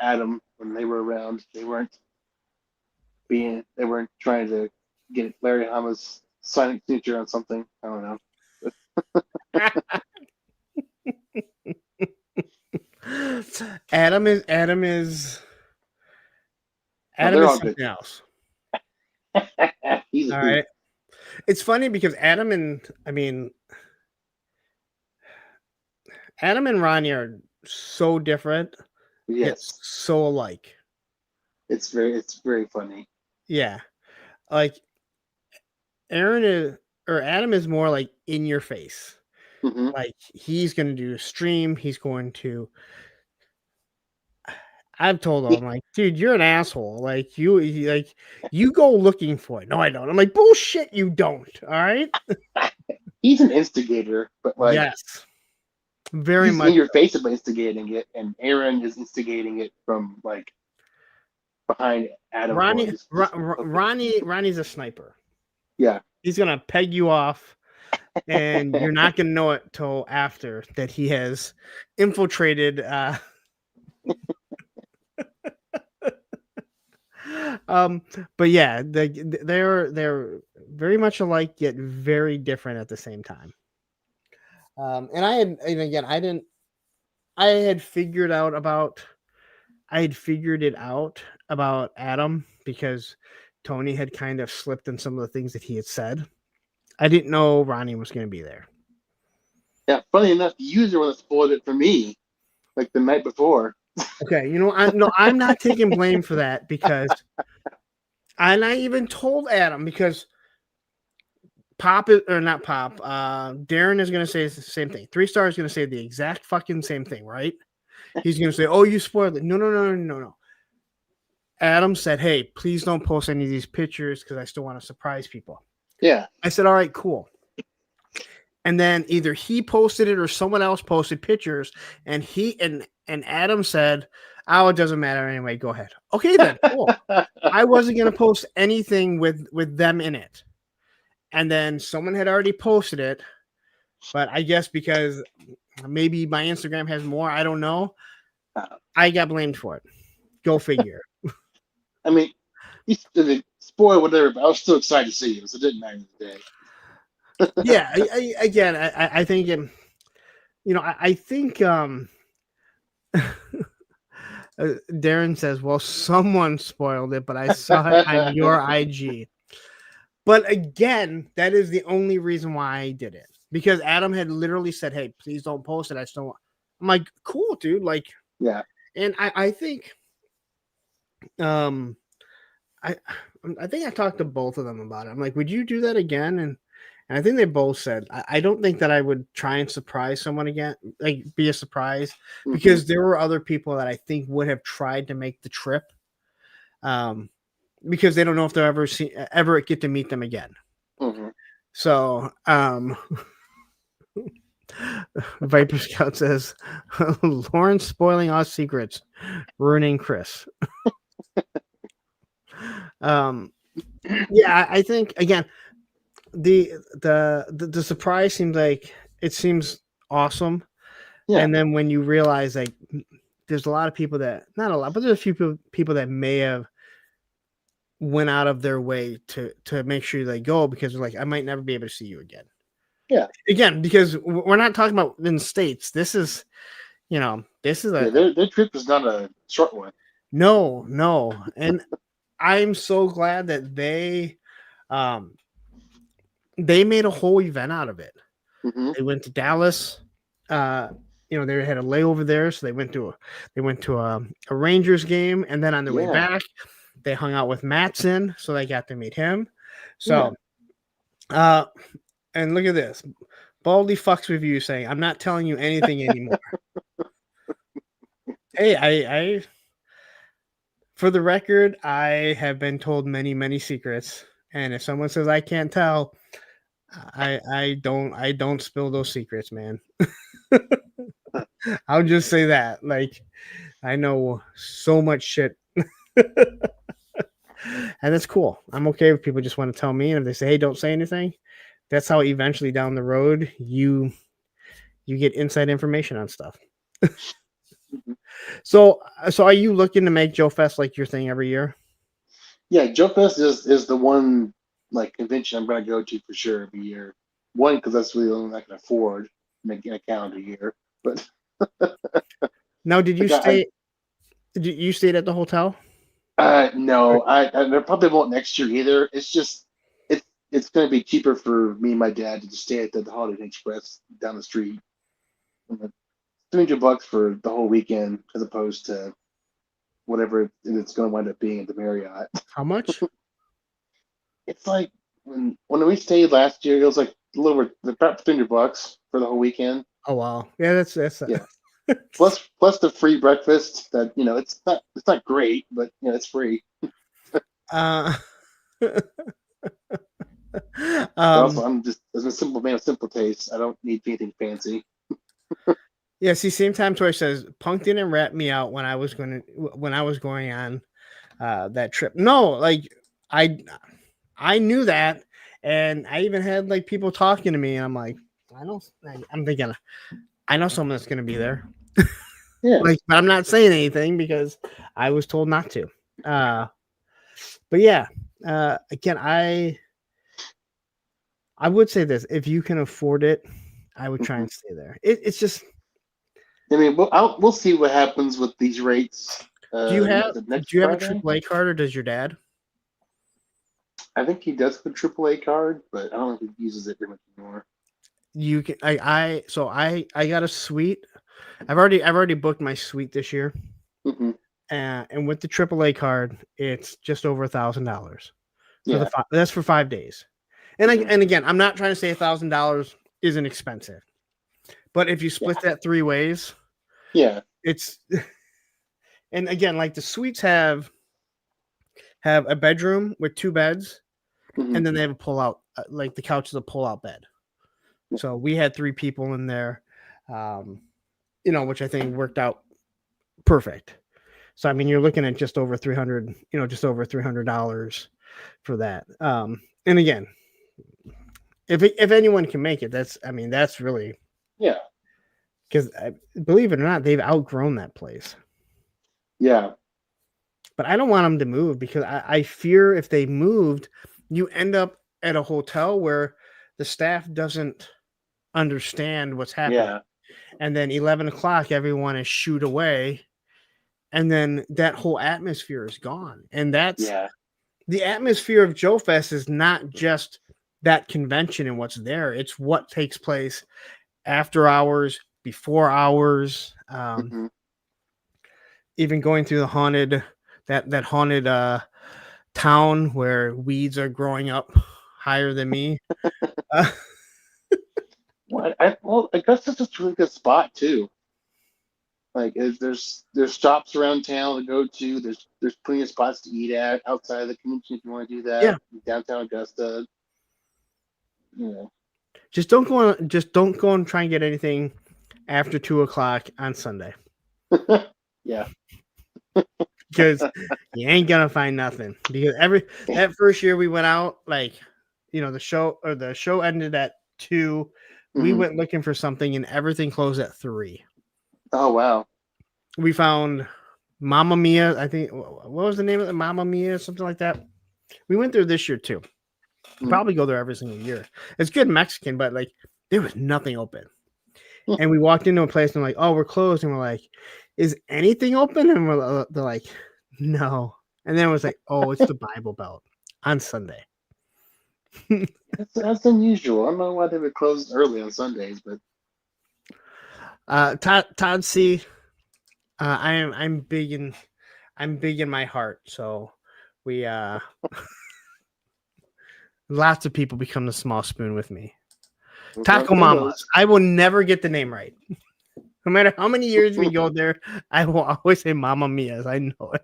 S2: Adam when they were around. They weren't trying to get Larry Hama's silent signature on something. I don't know.
S1: Adam is something else.
S2: He's
S1: all right. It's funny because Adam and Ronnie are so different, yet so alike.
S2: It's very funny.
S1: Yeah, like Adam is more like in your face.
S2: Mm-hmm.
S1: Like he's going to do a stream. He's going to. I've told him, I'm like, dude, you're an asshole. Like you go looking for it. No, I don't. I'm like, bullshit, you don't. All right.
S2: He's an instigator, but like,
S1: yes, very
S2: he's
S1: much
S2: in your face about instigating it, and Aaron is instigating it from like behind Adam.
S1: Ronnie's a sniper.
S2: Yeah,
S1: he's gonna peg you off, and you're not gonna know it till after that he has infiltrated. But yeah, they're very much alike yet very different at the same time. And I had figured it out about Adam because Tony had kind of slipped in some of the things that he had said. I didn't know Ronnie was going to be there.
S2: Yeah, funny enough, the user one spoiled it for me like the night before.
S1: Okay, I'm not taking blame for that because and I even told Adam because Darren is going to say the same thing. 3 Star is going to say the exact fucking same thing, right? He's going to say, "Oh, you spoiled it." No. Adam said, "Hey, please don't post any of these pictures because I still want to surprise people."
S2: Yeah.
S1: I said, "All right, cool." And then either he posted it or someone else posted pictures, and Adam said, "Oh, it doesn't matter anyway. Go ahead." Okay, then cool. I wasn't going to post anything with them in it. And then someone had already posted it, but I guess because maybe my Instagram has more, I don't know. I got blamed for it. Go figure.
S2: I mean, he spoiled whatever, but I was still excited to see him, so it didn't matter today.
S1: Yeah, I think I think Darren says, "Well, someone spoiled it, but I saw it on your IG." But again, that is the only reason why I did it because Adam had literally said, "Hey, please don't post it. I still want." I'm like, "Cool, dude." Like,
S2: yeah.
S1: And I think, I think I talked to both of them about it. I'm like, "Would you do that again?" And I think they both said, I don't think that I would try and surprise someone again, like be a surprise, because there were other people that I think would have tried to make the trip. Because they don't know if they'll ever get to meet them again.
S2: Mm-hmm.
S1: So, Viper Scout says, Lauren spoiling our secrets, ruining Chris. Yeah, I think again the surprise seems awesome,
S2: Yeah,
S1: and then when you realize like there's a lot of people that not a lot, but there's a few people that may have went out of their way to make sure they go because they're like I might never be able to see you again.
S2: yeah,
S1: Again, because we're not talking about in the States. This is this is
S2: yeah. Their trip is not a short one.
S1: no, and I'm so glad that um they made a whole event out of it.
S2: Hmm.
S1: They went to Dallas. Uh, they had a layover there, so they went to a Rangers game, and then on their way
S2: Yeah,
S1: back, they hung out with Matson, so they got to meet him.
S2: yeah.
S1: So, and look at this, Baldy fucks review saying, "I'm not telling you anything anymore." Hey, I for the record, I have been told many secrets, and if someone says I can't tell, I don't spill those secrets, man. I'll just say that. Like I know so much shit. And that's cool. I'm okay if people just want to tell me, and if they say, "Hey, don't say anything," that's how eventually down the road you get inside information on stuff.
S2: Mhm.
S1: So are you looking to make Joe Fest like your thing every year?
S2: Yeah, Joe Fest is the one like convention I'm going to go to for sure every year. One, because that's really the only one I can afford making a calendar year. But
S1: Now, did you
S2: like I,
S1: stay? Did you stayed at the hotel?
S2: no, I probably won't next year either. It's just it's going to be cheaper for me and my dad to just stay at the Holiday Inn Express down the street. And it's $300 for the whole weekend as opposed to whatever it's going to wind up being at the Marriott.
S1: How much?
S2: It's like when we stayed last year, it was like a little over about $300 for the whole weekend.
S1: Oh wow, yeah, that's
S2: Yeah, plus the free breakfast. That it's not great, but it's free.
S1: uh,
S2: But also,
S1: um,
S2: I'm just as a simple man with simple taste. I don't need anything fancy.
S1: yeah. See, same time Toy says Punk didn't rat me out when I was going on that trip. No, like I I knew that, and I even had like people talking to me, and I'm like, I'm thinking, I know someone that's gonna be there.
S2: Yeah.
S1: Like, but I'm not saying anything because I was told not to. But yeah, again, I would say this: if you can afford it, I would try
S2: Mhm.
S1: and stay there. It's just,
S2: I mean, we'll see what happens with these rates. The
S1: do
S2: next
S1: you have a
S2: Friday,
S1: AAA card or does your dad?
S2: I think he does have a AAA card, but I don't know if he uses it very much anymore.
S1: You can I got a suite. I've already booked my suite this year,
S2: Hmm.
S1: and with the AAA card, it's just over $1,000 for
S2: Yeah.
S1: that's for 5 days. And
S2: Hmm.
S1: and again, I'm not trying to say $1,000 isn't expensive, but if you split
S2: Yeah.
S1: that 3 ways,
S2: Yeah.
S1: it's and again, like the suites have a bedroom with 2 beds,
S2: Hmm.
S1: and then they have a pull out, like the couch is a pull out bed. So we had 3 people in there, um, which I think worked out perfect. So I mean, you're looking at just over 300, just over $300 for that. And again, if anyone can make it, that's really
S2: Yeah.
S1: because believe it or not, they've outgrown that place.
S2: Yeah.
S1: But I don't want them to move because I fear if they moved, you end up at a hotel where the staff doesn't understand what's happening.
S2: Yeah.
S1: And then 11 o'clock, everyone is shooed away. And then that whole atmosphere is gone. And that's
S2: Yeah.
S1: the atmosphere of Joe Fest is not just that convention and what's there, it's what takes place after hours, before hours,
S2: Hmm.
S1: even going through the that haunted town where weeds are growing up higher than me. Uh,
S2: Well, I guess it's just a really good spot too. Like, there's shops around town to go to. There's plenty of spots to eat at outside of the convention if you want to do
S1: yeah,
S2: that. Downtown Augusta, you know.
S1: just don't go and try and get anything after 2 o'clock on Sunday.
S2: Yeah.
S1: because you ain't gonna find nothing. Because that first year we went out, like, the show ended at 2. We
S2: Mhm.
S1: went looking for something, and everything closed at 3.
S2: Oh wow.
S1: We found Mamma Mia. I think what was the name of it? Mamma Mia, something like that. We went there this year too.
S2: Mhm.
S1: Probably go there every single year. It's good Mexican, but like there was nothing open.
S2: Hmm.
S1: And we walked into a place and like, oh, we're closed. And we're like, is anything open? And they're like, no. And then it was like, oh, it's the Bible Belt on Sunday.
S2: That's unusual. I don't know why they would close early on Sundays, but
S1: Todd C. I'm big in my heart. So we lots of people become the small spoon with me. Taco Mama. I will never get the name right. No matter how many years we go there, I will always say Mamma Mia's. I know it.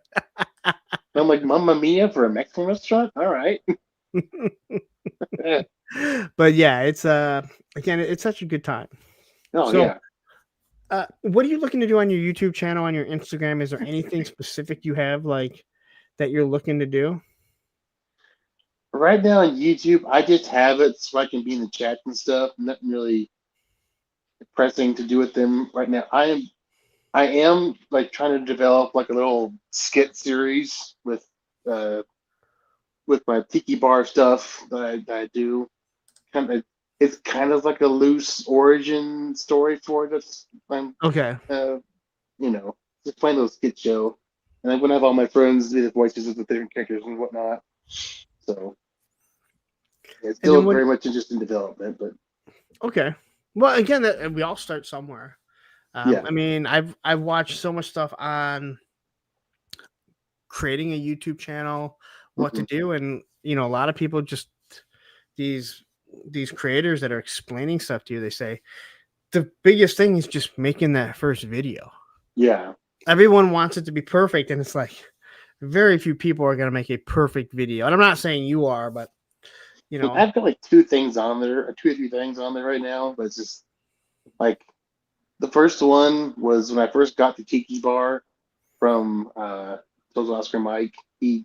S2: I'm like Mamma Mia for a Mexican restaurant. All right.
S1: But yeah, it's again, it's such a good time.
S2: Oh
S1: So,
S2: yeah.
S1: What are you looking to do on your YouTube channel, on your Instagram? Is there anything specific you have like that you're looking to do?
S2: Right now on YouTube, I just have it so I can be in the chat and stuff. Nothing really pressing to do with them right now. I am like trying to develop like a little skit series with my tiki bar stuff that I do. Kind of, it's kind of like a loose origin story for it. I'm
S1: Okay.
S2: Just playing a little skit show, and I'm gonna have all my friends do the voices of the different characters and whatnot. So it's still very much just in development, but
S1: okay. Well, again, we all start somewhere.
S2: yeah.
S1: I mean, I've watched so much stuff on creating a YouTube channel, what to do, and a lot of people just these creators that are explaining stuff to you. They say the biggest thing is just making that first video.
S2: Yeah.
S1: Everyone wants it to be perfect, and it's like very few people are gonna make a perfect video. And I'm not saying you are, but
S2: I've got like 2 or 3 things on there right now, but it's just like the first one was when I first got the tiki bar from Total Oscar Mike. He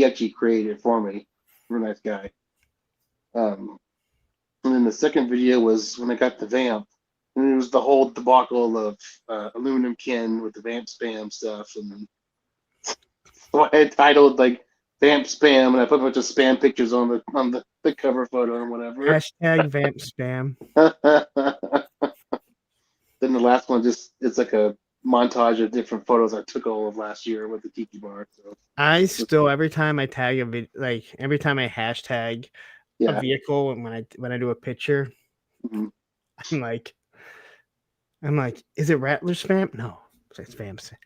S2: actually created it for me. Real nice guy. And then the second video was when I got the vamp, and it was the whole debacle of aluminum kin with the vamp spam stuff, and so I had titled like vamp spam, and I put a bunch of spam pictures on the cover photo or whatever.
S1: Hashtag vamp spam.
S2: Then the last one it's like a montage of different photos I took all of last year with the tiki bar. So
S1: I still every time I tag a video, like every time I hashtag a vehicle, and when I do a picture, I'm like, is it Rattler spam? No, it's vamp spam.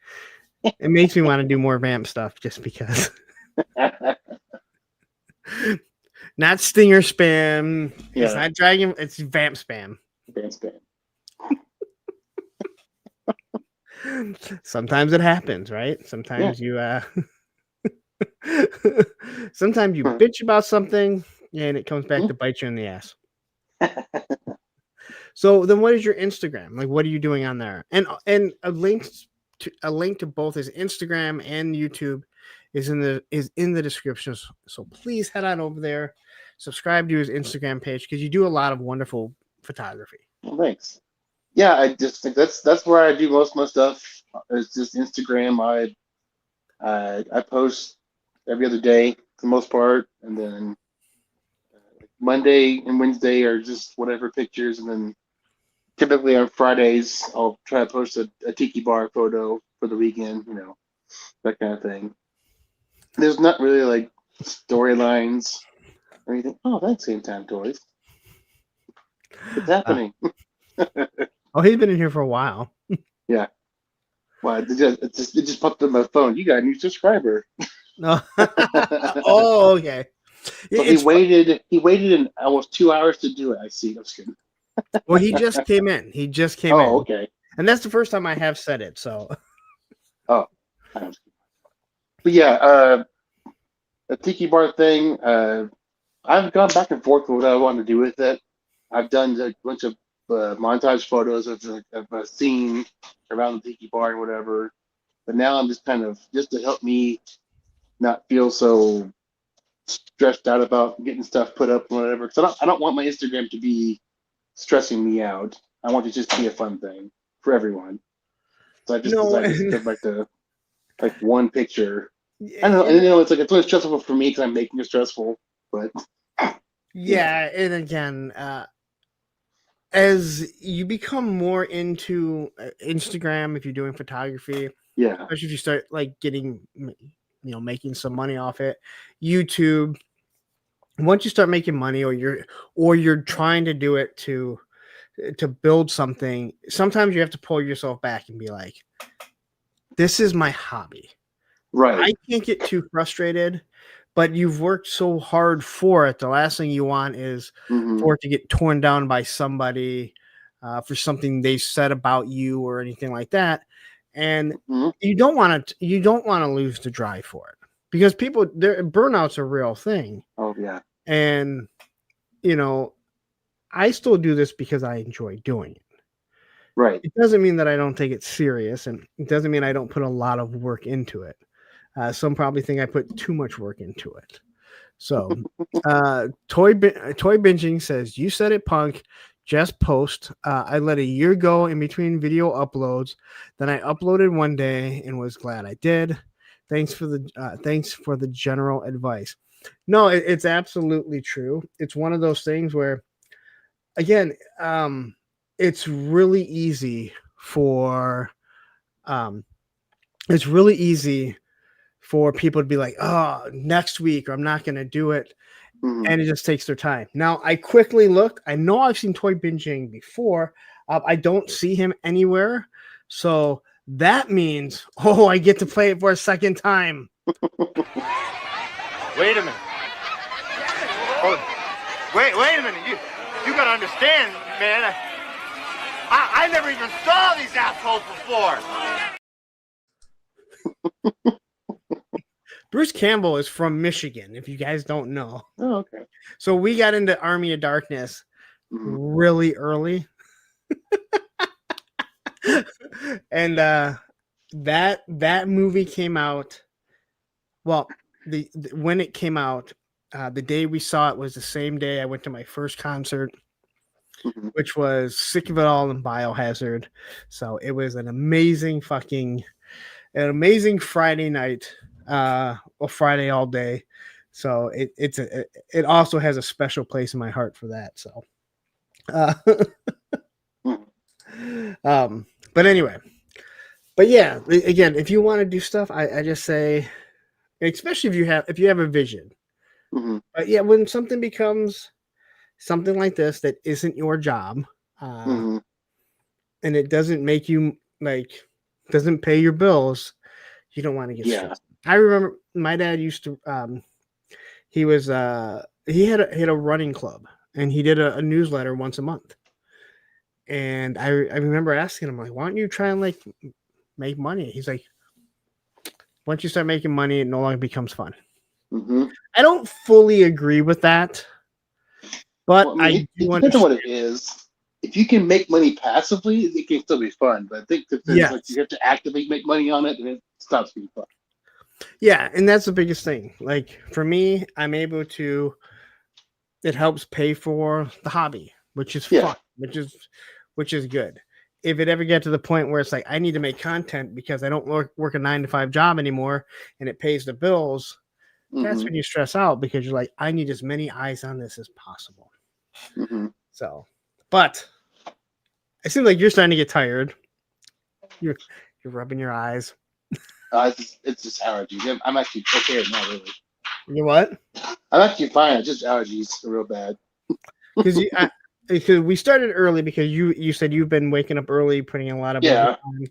S1: It makes me want to do more vamp stuff just because. Not stinger spam. Yeah. It's not dragon. It's vamp spam.
S2: Vamp spam.
S1: Sometimes it happens, right? Sometimes you sometimes you bitch about something and it comes back to bite you in the ass. So then what is your Instagram? Like what are you doing on there? And a link to both his Instagram and YouTube is in the description. So please head on over there, subscribe to his Instagram page because you do a lot of wonderful photography.
S2: Well, thanks. Yeah, I just think that's where I do most of my stuff. It's just Instagram. I post every other day for the most part, and then Monday and Wednesday are just whatever pictures, and then typically on Fridays I'll try to post a tiki bar photo for the weekend, that kind of thing. There's not really like storylines or anything. Oh, that's Game Time Toys. What's happening?
S1: Oh, he's been in here for a while.
S2: Yeah. Well, it just popped up on my phone. You got a new subscriber.
S1: No. Oh, okay.
S2: So he waited almost 2 hours to do it. I see. I'm just kidding.
S1: Well, he just came in.
S2: Oh, okay.
S1: And that's the first time I have said it. So.
S2: Oh. But yeah, the tiki bar thing. I've gone back and forth with what I want to do with it. I've done a bunch of montage photos of a scene around the tiki bar and whatever. But now I'm just kind of just to help me not feel so stressed out about getting stuff put up and whatever. Because I don't want my Instagram to be stressing me out. I want it to just be a fun thing for everyone. So I just
S1: No,
S2: decided to go back to like one picture. I don't know,
S1: and,
S2: and it's like it's really stressful for me because I'm making it stressful. But
S1: yeah, and again, as you become more into Instagram, if you're doing photography,
S2: yeah,
S1: especially if you start like getting, making some money off it, YouTube. Once you start making money, or you're trying to do it to build something, sometimes you have to pull yourself back and be like, this is my hobby.
S2: right.
S1: I can't get too frustrated, but you've worked so hard for it. The last thing you want is
S2: Mm-hmm.
S1: for it to get torn down by somebody for something they said about you or anything like that. And
S2: Mm-hmm.
S1: you don't want to lose the drive for it, because burnout's a real thing.
S2: Oh yeah.
S1: And I still do this because I enjoy doing it.
S2: Right.
S1: It doesn't mean that I don't take it serious, and it doesn't mean I don't put a lot of work into it. Some probably think I put too much work into it. So, toy binging says, "You said it, punk. Just post. I let a year go in between video uploads. Then I uploaded one day and was glad I did. Thanks for the general advice." No, it's absolutely true. It's one of those things where, again, it's really easy for it's really easy for people to be like, oh, next week, or I'm not going to do it.
S2: Mm-hmm.
S1: And it just takes their time. Now, I quickly looked. I know I've seen Toy Binging before. I don't see him anywhere. So that means, I get to play it for a second time.
S3: Wait a minute. Wait a minute. You gotta understand, man. I never even saw these assholes before.
S1: Bruce Campbell is from Michigan, if you guys don't know.
S2: Oh, okay.
S1: So we got into Army of Darkness really early. And that movie came out. Well, when it came out, the day we saw it was the same day I went to my first concert, which was Sick of It All and Biohazard. So it was an amazing Friday night, or Friday all day. So it also has a special place in my heart for that. So, but anyway, but yeah, again, if you want to do stuff, I just say, especially if you have a vision. But yeah, when something becomes something like this that isn't your job, and it doesn't make you doesn't pay your bills, you don't want to get stressed. I remember my dad used to he had a running club, and he did a newsletter once a month. And I remember asking him, like, why don't you try and make money? He's like, once you start making money, it no longer becomes fun. I don't fully agree with that, but
S2: it depends on what it is. If you can make money passively, it can still be fun. But I think that you have to actively make money on it, and it stops being fun.
S1: Yeah, and that's the biggest thing. Like for me, I'm able to. It helps pay for the hobby, which is fun, which is good. If it ever get to the point where it's like I need to make content because I don't work a 9-to-5 job anymore, and it pays the bills, that's when you stress out, because you're like, I need as many eyes on this as possible. So, but it seems like you're starting to get tired. You're rubbing your eyes.
S2: It's just allergies. I'm actually okay now, really.
S1: You what?
S2: I'm actually fine. It's just allergies are real bad.
S1: Because we started early, because you said you've been waking up early, putting in a lot of overtime.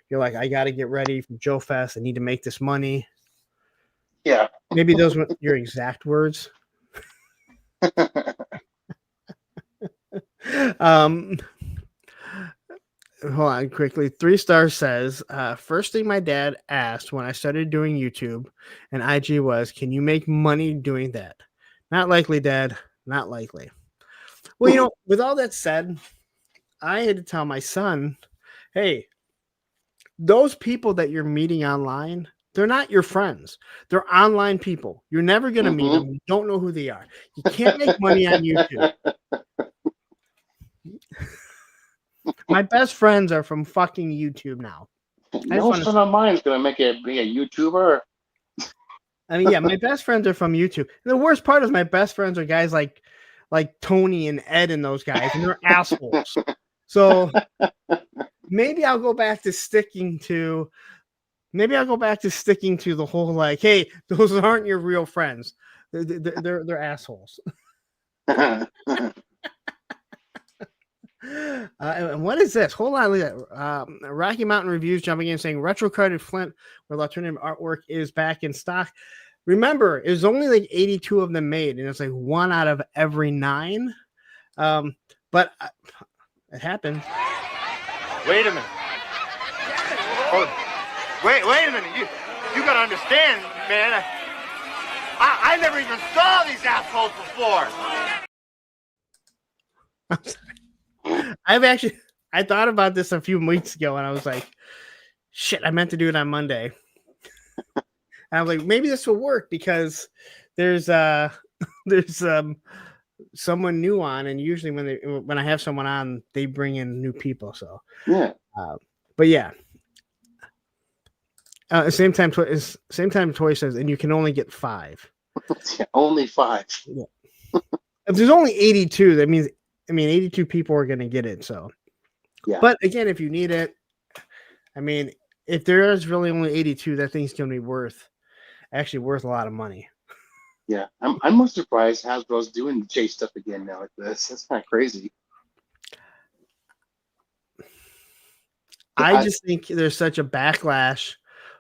S1: You're like, I got to get ready for Joe Fest. I need to make this money.
S2: Yeah.
S1: Maybe those were your exact words. Hold on quickly. 3 stars says, first thing my dad asked when I started doing YouTube and IG was, can you make money doing that? Not likely, Dad. Not likely. Well, with all that said, I had to tell my son, hey, those people that you're meeting online, they're not your friends. They're online people. You're never going to meet them. You don't know who they are. You can't make money on YouTube. My best friends are from fucking YouTube now.
S2: No son of mine is going to be a YouTuber.
S1: I mean, yeah, my best friends are from YouTube. And the worst part is my best friends are guys like Tony and Ed and those guys, and they're assholes. So maybe I'll go back to sticking to the whole like, hey, those aren't your real friends. They're assholes. And what is this? Hold on. Rocky Mountain Reviews jumping in saying retro carded Flint with alternative artwork is back in stock. Remember, it was only like 82 of them made, and it's like 1 out of every 9. But it happened.
S3: Wait a minute. Wait a minute. You gotta understand, man. I never even saw these assholes before.
S1: I'm sorry. I thought about this a few weeks ago, and I was like, shit, I meant to do it on Monday. And I was like, maybe this will work because there's someone new on, and usually when I have someone on, they bring in new people. So
S2: yeah,
S1: but yeah. Same time, Toy says, and you can only get 5.
S2: Yeah, only 5.
S1: Yeah. If there's only 82, that means 82 people are going to get it. So,
S2: yeah.
S1: But again, if you need it, I mean, if there is really only 82, that thing's going to be worth a lot of money.
S2: Yeah, I'm most surprised Hasbro's doing the chase stuff again now like this. That's kind of crazy.
S1: I just think there's such a backlash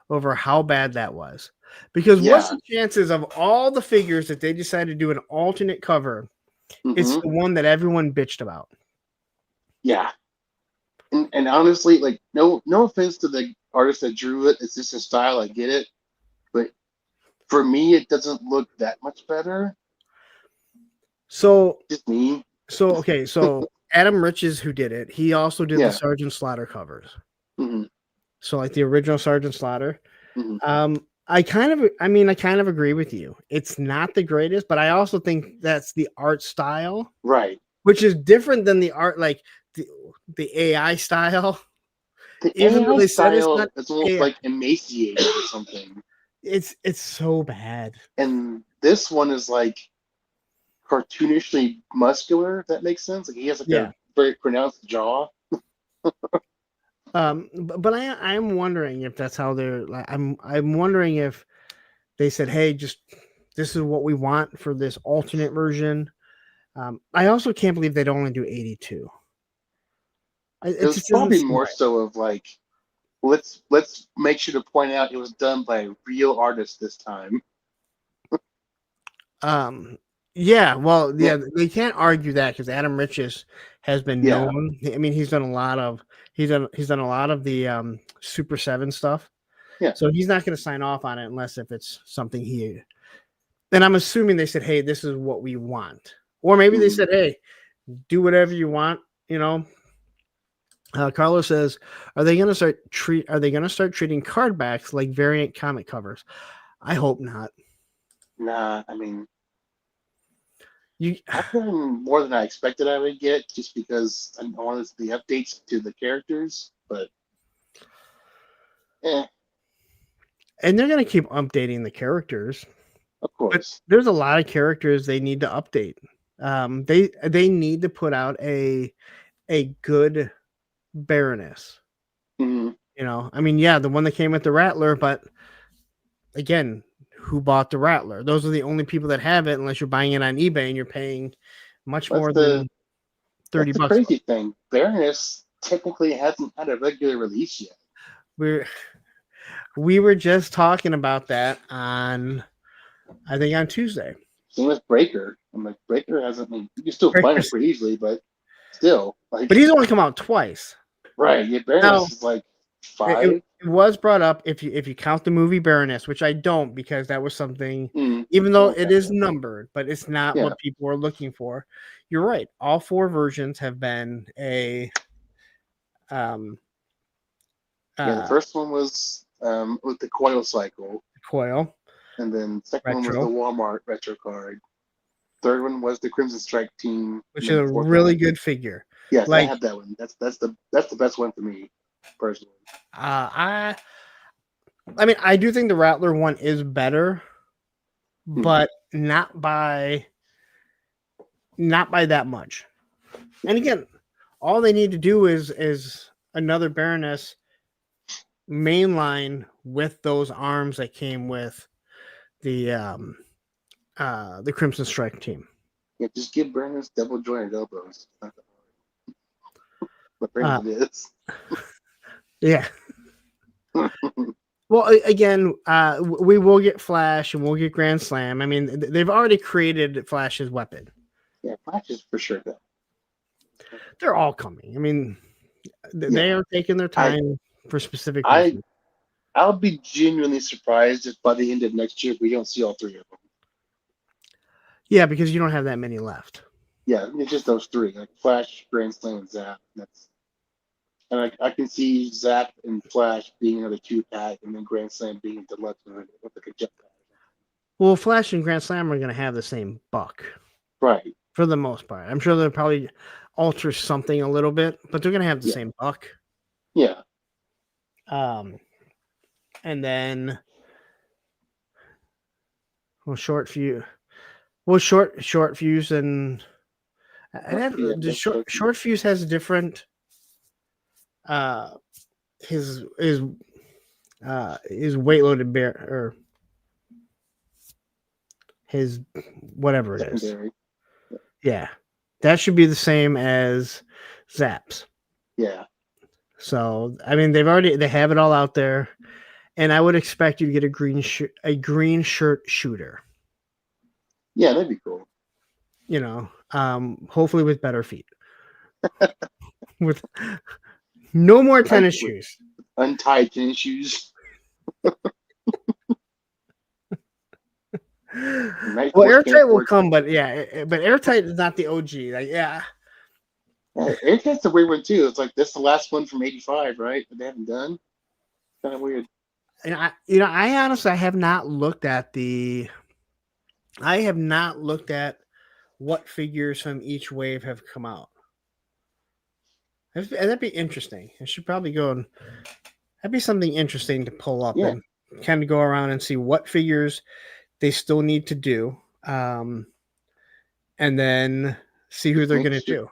S1: over how bad that was. Because what's the chances of all the figures that they decided to do an alternate cover? It's the one that everyone bitched about.
S2: Yeah. And honestly, like, no offense to the artist that drew it. It's just a style. I get it. But for me, it doesn't look that much better.
S1: So
S2: just me.
S1: So, okay. So Adam Riches, who did it, he also did the Sergeant Slaughter covers.
S2: Mm-hmm.
S1: So like the original Sergeant Slaughter.
S2: Mm-hmm.
S1: I kind of agree with you. It's not the greatest, but I also think that's the art style,
S2: right?
S1: Which is different than the art, like the AI style.
S2: Even though they said it's almost like emaciated or something.
S1: It's so bad.
S2: And this one is like cartoonishly muscular. If that makes sense. Like he has like a very pronounced jaw.
S1: But I am wondering if that's how they're like. I'm wondering if they said, "Hey, just this is what we want for this alternate version." I also can't believe they'd only do 82.
S2: It's probably more so of like, let's make sure to point out it was done by a real artist this time.
S1: Yeah, well, yeah, they can't argue that because Adam Riches has been known. I mean, he's done a lot of the Super 7 stuff.
S2: Yeah.
S1: So he's not going to sign off on it unless if it's something he. And I'm assuming they said, "Hey, this is what we want," or maybe they said, "Hey, do whatever you want." You know. Carlos says, "Are they going to start treating card backs like variant comic covers?" I hope not.
S2: Nah, I mean, I've gotten more than I expected I would get, just because I wanted the updates to the characters, but
S1: And they're going to keep updating the characters.
S2: Of course.
S1: But there's a lot of characters they need to update. They need to put out a good Baroness.
S2: Mm-hmm.
S1: You know, I mean, yeah, the one that came with the Rattler, but again, who bought the Rattler? Those are the only people that have it, unless you're buying it on eBay and you're paying much more than $30.
S2: That's the crazy thing. Baroness technically hasn't had a regular release yet.
S1: We were just talking about that on Tuesday.
S2: Same with Breaker. I'm like, Breaker hasn't. You can still find it pretty easily, but still. Like,
S1: but he's only come out twice.
S2: Right. Yeah, Baroness is like 5.
S1: It was brought up if you count the movie Baroness, which I don't, because that was something, even though it is numbered, but it's not what people are looking for. You're right. All 4 versions have been a
S2: The first one was with the coil cycle,
S1: coil,
S2: and then second one was
S1: retro,
S2: the Walmart retro card. Third one was the Crimson Strike team,
S1: which
S2: and
S1: is
S2: then
S1: a
S2: fourth
S1: really
S2: one,
S1: good figure.
S2: yes, I
S1: Like,
S2: have that one. That's the best one for me personally.
S1: I mean, I do think the Rattler one is better, but not by that much. And again, all they need to do is another Baroness mainline with those arms that came with the Crimson Strike team.
S2: Yeah, just give Brandon's double jointed elbows. Not that hard. But
S1: Uh,
S2: Brandon is.
S1: Yeah. Well, again, we will get Flash and we'll get Grand Slam. I mean, they've already created Flash's weapon.
S2: Yeah, Flash is for sure though.
S1: They're all coming. I mean, they are taking their time for specific reasons.
S2: I'll be genuinely surprised if by the end of next year we don't see all three of them.
S1: Yeah, because you don't have that many left.
S2: Yeah, it's just those three, like Flash, Grand Slam, and Zap. And I can see Zap and Flash being another 2-pack, and then Grand Slam being a deluxe with like a jetpack.
S1: Well, Flash and Grand Slam are going to have the same buck.
S2: Right.
S1: For the most part. I'm sure they'll probably alter something a little bit, but they're going to have the same buck.
S2: Yeah.
S1: And then short fuse. Well, short fuse and short fuse has different. His weight loaded bear or his whatever it
S2: Secondary.
S1: is. Yeah, that should be the same as Zap's.
S2: Yeah.
S1: So I mean, they have it all out there. And I would expect you to get a green shirt shooter.
S2: Yeah, that'd be cool.
S1: You know, hopefully with better feet. With no more tennis shoes.
S2: Untied tennis shoes.
S1: Well, Airtight will come, but Airtight is not the OG. Like, yeah,
S2: Airtight's a weird one too. It's like this is the last one from '85, right? That they haven't done. Kind of weird.
S1: And I honestly have not looked at what figures from each wave have come out. That'd be interesting. I should probably go and that'd be something interesting to pull up and kind of go around and see what figures they still need to do, and then see who they're going to do.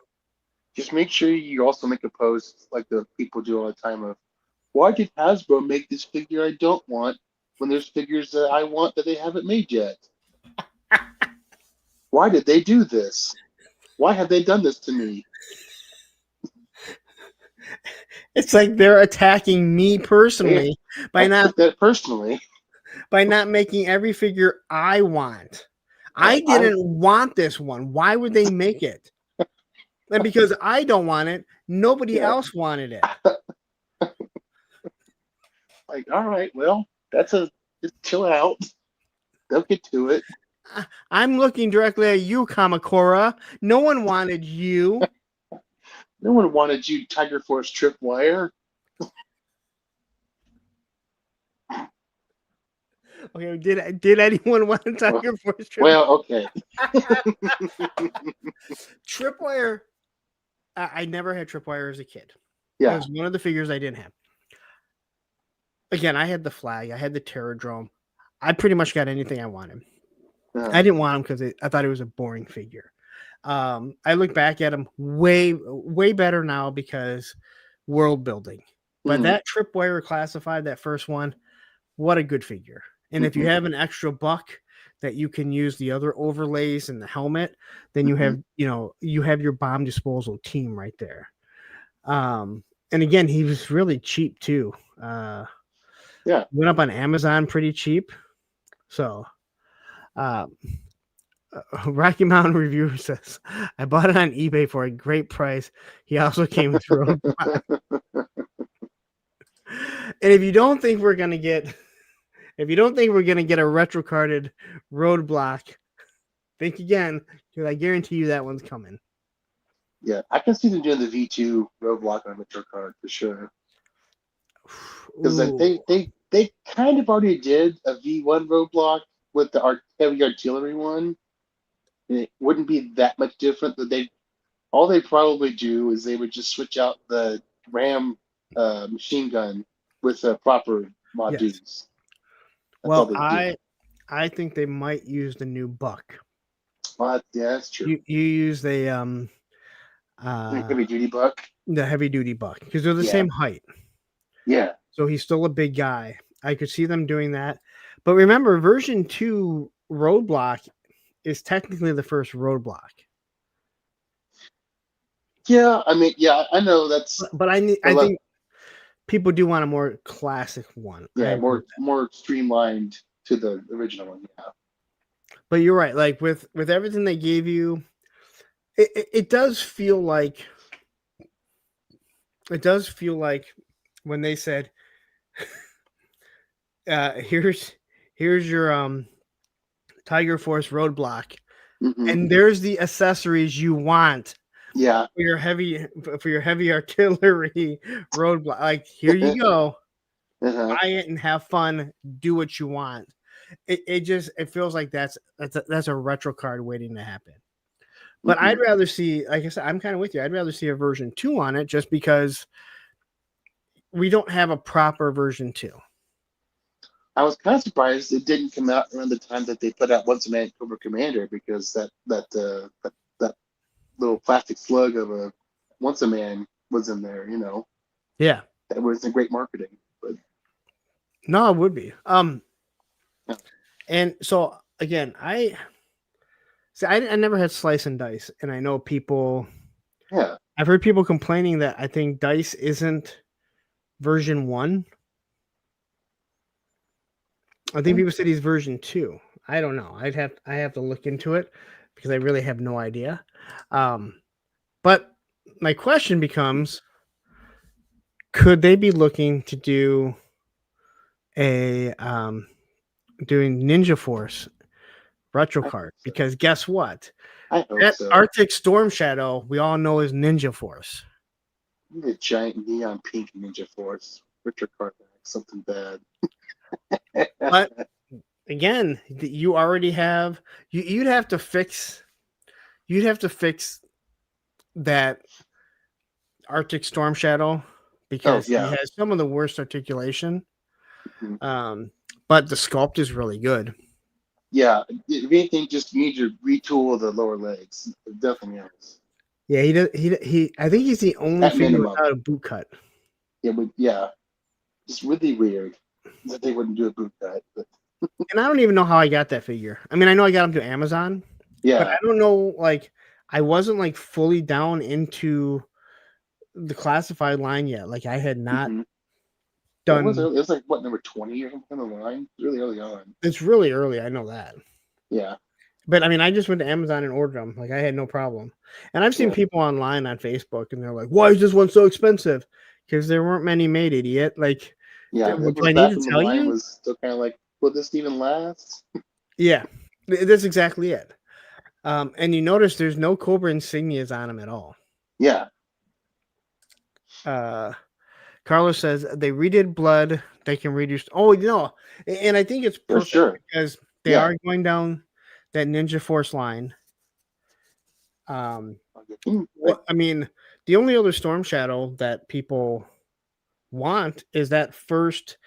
S2: Just make sure you also make a post like the people do all the time of, why did Hasbro make this figure I don't want when there's figures that I want that they haven't made yet? Why did they do this? Why have they done this to me?
S1: It's like they're attacking me personally by not making every figure I want. I didn't want this one. Why would they make it? And because I don't want it, nobody else wanted it.
S2: Like, all right, well, just chill out. They'll get to it.
S1: I'm looking directly at you, Kamakura. No one wanted you.
S2: No one wanted you, Tiger Force Tripwire.
S1: Okay, did anyone want Tiger Force Tripwire?
S2: Well, okay.
S1: Tripwire. I never had Tripwire as a kid.
S2: Yeah.
S1: It was one of the figures I didn't have. Again, I had the flag. I had the Terradrome. I pretty much got anything I wanted. I didn't want him because I thought it was a boring figure. I look back at him way, way better now because world building. But that Tripwire Classified, that first one, what a good figure. And if you have an extra buck that you can use the other overlays and the helmet, then you have, you have your bomb disposal team right there. And again, he was really cheap too. Went up on Amazon pretty cheap. So, Rocky Mountain Reviewer says, I bought it on eBay for a great price. He also came with Roadblock. And if you don't think we're gonna get a retro carded Roadblock, think again, because I guarantee you that one's coming.
S2: Yeah, I can see them doing the V2 Roadblock on retro card for sure. Because they kind of already did a V1 roadblock with the heavy artillery one. And it wouldn't be that much different. That all they probably do is they would just switch out the Ram machine gun with proper mod
S1: Yes.
S2: duties. That's all
S1: Well,
S2: they do.
S1: I think they might use the new buck.
S2: Well, yeah, that's true.
S1: You use the
S2: Heavy duty buck.
S1: the heavy duty buck because they're the
S2: Yeah.
S1: same height.
S2: Yeah.
S1: So he's still a big guy. I could see them doing that. But remember, version 2 roadblock is technically the first roadblock.
S2: Yeah, I mean, yeah, I know that's
S1: But I think people do want a more classic one.
S2: yeah, more streamlined to the original one. Yeah.
S1: But you're right. Like with everything they gave you, it does feel like when they said, here's your Tiger Force roadblock, and there's the accessories you want.
S2: Yeah.
S1: For your heavy artillery roadblock. Like, here you go. Buy it and have fun. Do what you want. It feels like that's a retro card waiting to happen. But I'd rather see, like I said, I'm kind of with you. I'd rather see a version 2 on it just because we don't have a proper version 2.
S2: I was kind of surprised it didn't come out around the time that they put out Once a Man Cobra Commander, because that little plastic slug of a Once a Man was in there, you know.
S1: Yeah.
S2: That wasn't great marketing, but
S1: no, it would be.
S2: Yeah.
S1: And so again, I never had Slice and Dice, and I know people.
S2: Yeah.
S1: I've heard people complaining that I think Dice isn't version 1. I think people said he's version 2. I don't know. I have to look into it because I really have no idea. But my question becomes, could they be looking to do a doing Ninja Force retro card? Because guess what?
S2: I hope
S1: That
S2: so.
S1: Arctic Storm Shadow we all know is Ninja Force.
S2: The giant neon pink Ninja Force Richard Carter, something bad.
S1: But again, you already have you'd have to fix that Arctic Storm Shadow because he has some of the worst articulation. But the sculpt is really good.
S2: Yeah, if anything, just you need to retool the lower legs. It definitely is.
S1: Yeah, he does. He. I think he's the only figure without a boot cut.
S2: Yeah, it's really weird that they wouldn't do a boot cut. But
S1: and I don't even know how I got that figure. I mean, I know I got him to Amazon.
S2: Yeah,
S1: but I don't know. Like, I wasn't like fully down into the classified line yet. Like, I had not done.
S2: It was like what, number 20 or something on the line? Really early on.
S1: It's really early. I know that.
S2: Yeah.
S1: But I mean, I just went to Amazon and ordered them. Like, I had no problem. And I've seen people online on Facebook, and they're like, "Why is this one so expensive?" Because there weren't many made, idiot. Like,
S2: yeah,
S1: do I need to tell you?
S2: Was still kind of like, will this even last?
S1: Yeah, that's exactly it. And you notice there's no Cobra insignias on them at all.
S2: Yeah.
S1: Carlos says they redid Blood. They can reduce. Oh, no, and I think it's perfect because they are going down that Ninja Force line. I mean, the only other Storm Shadow that people want is that first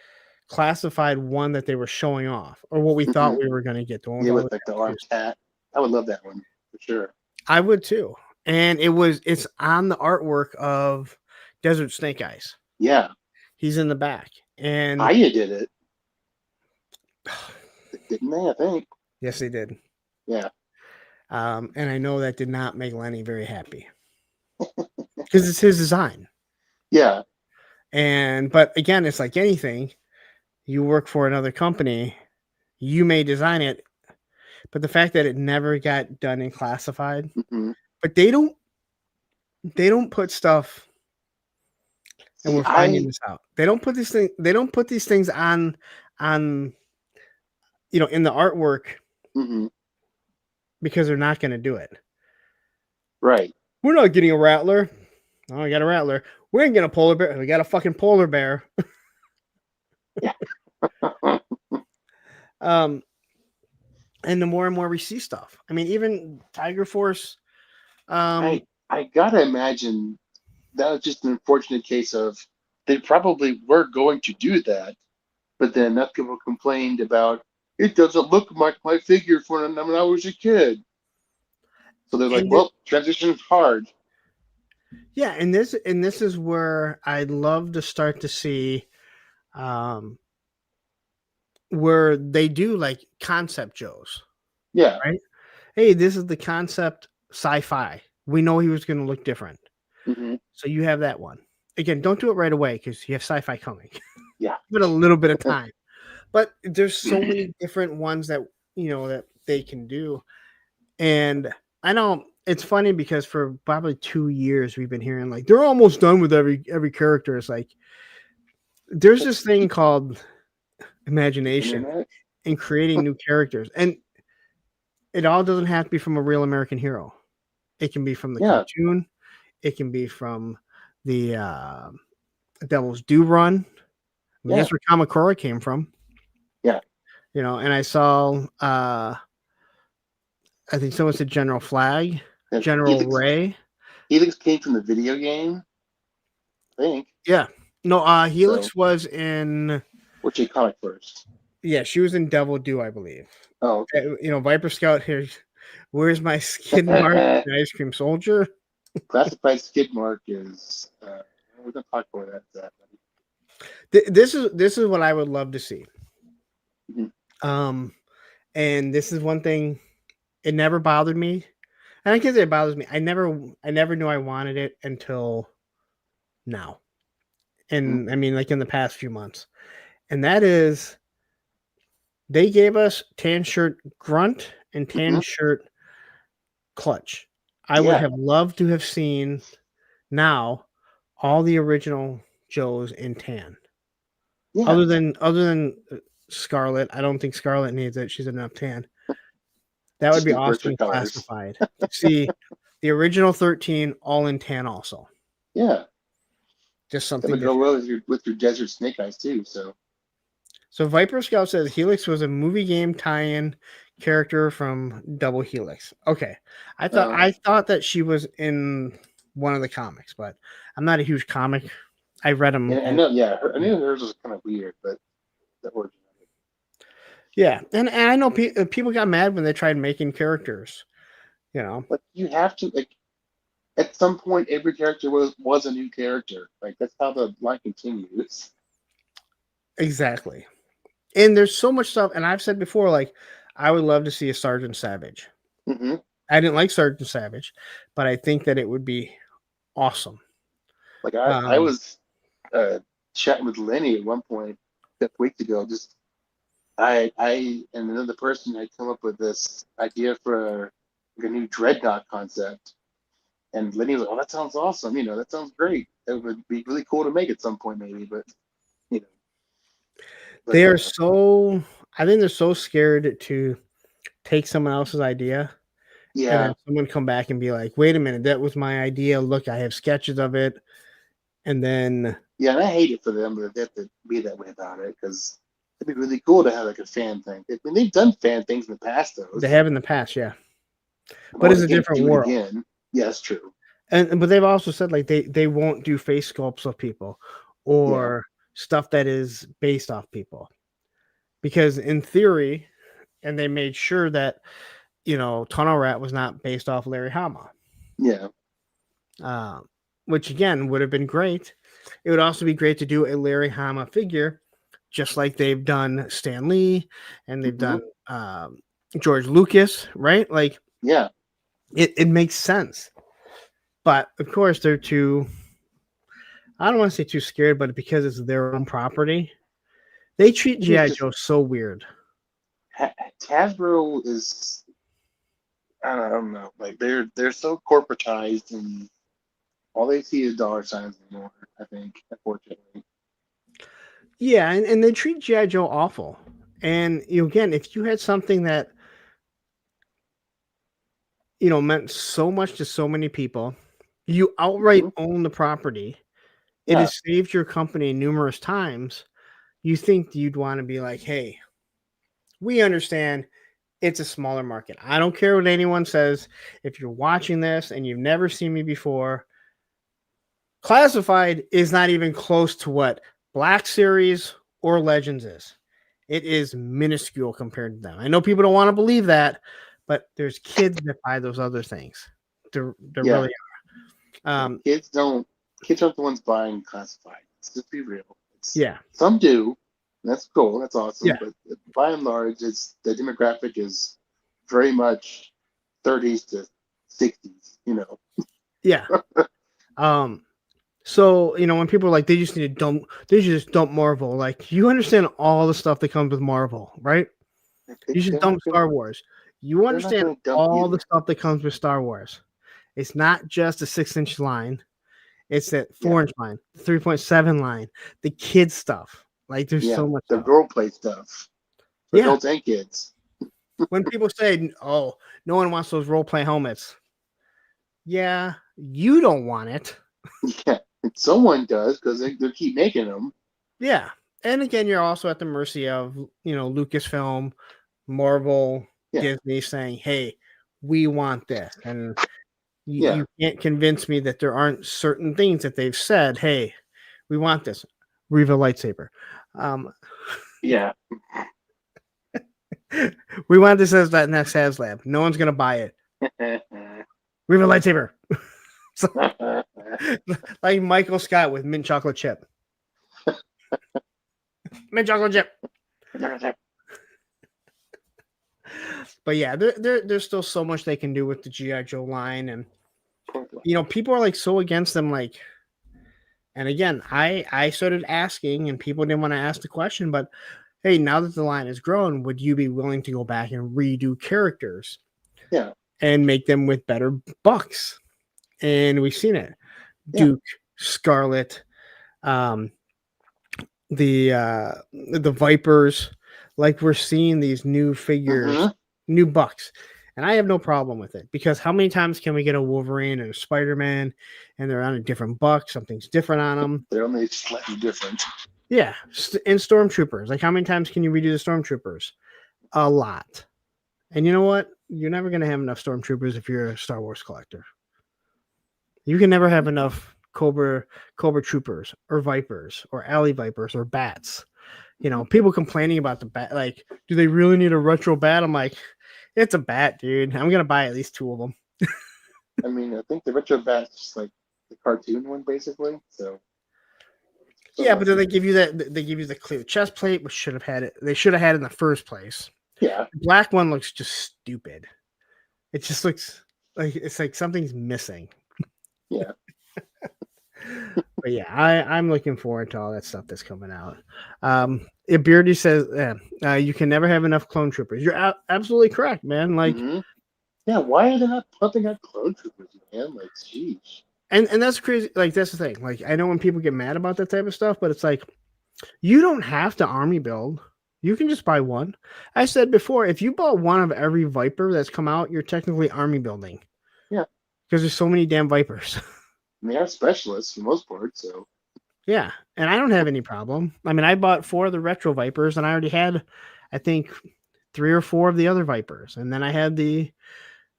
S1: classified one that they were showing off, or what we thought we were going to get.
S2: With like the orange hat. I would love that one for sure.
S1: I would too. And it's on the artwork of Desert Snake Eyes.
S2: Yeah.
S1: He's in the back. And
S2: Aya did it. Didn't they, I think?
S1: Yes, they did.
S2: Yeah.
S1: And I know that did not make Lenny very happy. Because it's his design.
S2: Yeah.
S1: But again, it's like anything. You work for another company, you may design it, but the fact that it never got done in classified, but they don't put stuff. And we're finding this out. They don't put these things on in the artwork because they're not going to do it.
S2: Right.
S1: We're not getting a Rattler. Oh, I got a Rattler. We ain't getting a polar bear. We got a fucking polar bear. um, and the more and more we see stuff. I mean, even Tiger Force.
S2: I gotta imagine that was just an unfortunate case of they probably were going to do that, but then enough people complained about it doesn't look like my figure from when I was a kid. So they're like,
S1: and
S2: well, transition's hard.
S1: yeah, and this is where I'd love to start to see, um, where they do like concept Joes,
S2: Yeah.
S1: right? Hey, this is the concept sci-fi. We know he was going to look different,
S2: Hmm.
S1: so you have that one. Again, don't do it right away because you have sci-fi coming.
S2: Yeah.
S1: Give it a little bit of time. But there's so many different ones that that they can do. And I know it's funny because for probably 2 years we've been hearing like they're almost done with every character. It's like there's this thing called imagination
S2: Internet.
S1: in creating new characters. And it all doesn't have to be from a real American hero. It can be from the
S2: Yeah.
S1: cartoon, it can be from the Devil's Do Run. I mean,
S2: Yeah.
S1: that's where Kamakura came from.
S2: Yeah.
S1: And I saw I think someone said General Flag,
S2: And
S1: General Ray.
S2: Helix came from the video game, I think.
S1: Yeah. No, Helix
S2: So,
S1: was in
S2: which a comic first?
S1: yeah, she was in Devil Do, I believe.
S2: Oh, okay.
S1: Viper Scout here. Where's my skid mark? The Ice Cream Soldier.
S2: Classified skid mark is. We're gonna talk about that.
S1: This is what I would love to see.
S2: Mhm.
S1: And this is one thing. It never bothered me. And I can't say it bothers me. I never knew I wanted it until now. And I mean, like in the past few months. And that is, they gave us tan shirt Grunt and tan shirt Clutch. I would have loved to have seen now all the original Joes in tan.
S2: Yeah.
S1: Other than Scarlet, I don't think Scarlet needs it. She's enough tan. That would
S2: Just
S1: be
S2: the
S1: awesome
S2: Berkshire colors.
S1: classified. See the original 13 all in tan also.
S2: Yeah.
S1: Just
S2: That
S1: something
S2: would go
S1: different.
S2: well with your Desert Snake Eyes too.
S1: So Viper Scout says Helix was a movie game tie-in character from Double Helix. Okay. I thought that she was in one of the comics, but I'm not a huge comic. I read them.
S2: I know. Yeah, I knew hers was kind of weird, but the origin of it.
S1: Yeah, and I know people got mad when they tried making characters.
S2: But you have to like. At some point, every character was a new character. Like that's how the line continues.
S1: Exactly. And there's so much stuff, and I've said before, like I would love to see a Sergeant Savage.
S2: Mm-hmm.
S1: I didn't like Sergeant Savage, but I think that it would be awesome.
S2: Like I was chatting with Lenny at one point a couple weeks ago. Just I and another person had come up with this idea for like a new Dreadnought concept, and Lenny was like, "Oh, that sounds awesome! That sounds great. That would be really cool to make at some point, maybe." But
S1: they are so. I think they're so scared to take someone else's idea.
S2: Yeah.
S1: And then someone come back and be like, wait a minute, that was my idea. Look, I have sketches of it. And then.
S2: Yeah, and I hate it for them that they have to be that way about it because it'd be really cool to have like a fan thing. I mean, they've done fan things in the past, though.
S1: They have in the past, yeah. But it's a different world.
S2: Again. Yeah, that's true.
S1: But they've also said like they won't do face sculpts of people or stuff that is based off people. Because in theory, and they made sure that Tunnel Rat was not based off Larry Hama.
S2: Yeah.
S1: Which again would have been great. It would also be great to do a Larry Hama figure, just like they've done Stan Lee and they've done George Lucas, right? Like,
S2: yeah,
S1: it makes sense. But of course, they're too. I don't want to say too scared, but because it's their own property, they treat GI Joe so weird.
S2: Hasbro is, I don't know, like they're so corporatized and all they see is dollar signs anymore, I think, unfortunately.
S1: Yeah, and they treat GI Joe awful. And again, if you had something that meant so much to so many people, you outright own the property. It has saved your company numerous times. you think you'd want to be like, hey, we understand it's a smaller market. I don't care what anyone says. If you're watching this and you've never seen me before, Classified is not even close to what Black Series or Legends is. It is minuscule compared to them. I know people don't want to believe that, but there's kids that buy those other things. There really are.
S2: Kids aren't the ones buying classified. Let's just be real.
S1: Yeah.
S2: Some do. That's cool. That's awesome.
S1: Yeah.
S2: But by and large, the demographic is very much 30s to 60s.
S1: Yeah. So when people are like they just dump Marvel. Like, you understand all the stuff that comes with Marvel, right? You should dump Star Wars. You understand all the stuff that comes with Star Wars. It's not just a 6-inch line. It's that 4-inch line, 3.7 line, the kids stuff. Like, there's so much
S2: the
S1: stuff.
S2: role play stuff for adults and kids.
S1: When people say, "Oh, no one wants those role play helmets," yeah, you don't want it.
S2: Yeah, someone does because they keep making them.
S1: Yeah, and again, you're also at the mercy of Lucasfilm, Marvel, Disney saying, "Hey, we want this," and you can't convince me that there aren't certain things that they've said. Hey, we want this. Reva lightsaber.
S2: Yeah.
S1: We want this as that next HasLab. No one's gonna buy it. Reva lightsaber. So, like Michael Scott with mint chocolate chip. Mint chocolate chip. But yeah, there's still so much they can do with the GI Joe line, and people are like so against them. Like, and again, I started asking, and people didn't want to ask the question, but hey, now that the line has grown, would you be willing to go back and redo characters?
S2: Yeah.
S1: And make them with better bucks? And we've seen it. Duke, Scarlet, the Vipers. Like, we're seeing these new figures, new bucks. And I have no problem with it, because how many times can we get a Wolverine and a Spider-Man and they're on a different buck? Something's different on them.
S2: They're only slightly different.
S1: Yeah. And Stormtroopers. Like, how many times can you redo the Stormtroopers? A lot. And you know what? You're never going to have enough Stormtroopers if you're a Star Wars collector. You can never have enough Cobra Troopers or Vipers or Alley Vipers or Bats. People complaining about the bat. Like, do they really need a retro bat? I'm like, it's a bat, dude. I'm going to buy at least 2 of them.
S2: I mean, I think the retro bat's just like the cartoon one, basically. So
S1: yeah, but then they give you the clear chest plate, which should have had it. They should have had it in the first place.
S2: Yeah.
S1: The black one looks just stupid. It just looks like it's like something's missing.
S2: Yeah.
S1: But yeah, I'm looking forward to all that stuff that's coming out. Beardy says, you can never have enough clone troopers. You're absolutely correct, man. Like,
S2: yeah, why are they not pumping out clone troopers, man? Like, jeez.
S1: And that's crazy. Like, that's the thing. Like, I know when people get mad about that type of stuff, but it's like, you don't have to army build. You can just buy one. I said before, if you bought one of every Viper that's come out, you're technically army building.
S2: Yeah.
S1: Because there's so many damn Vipers.
S2: And they are specialists for the most part, so.
S1: Yeah, and I don't have any problem. I mean, I bought 4 of the retro Vipers, and I already had, I think, 3 or 4 of the other Vipers, and then I had the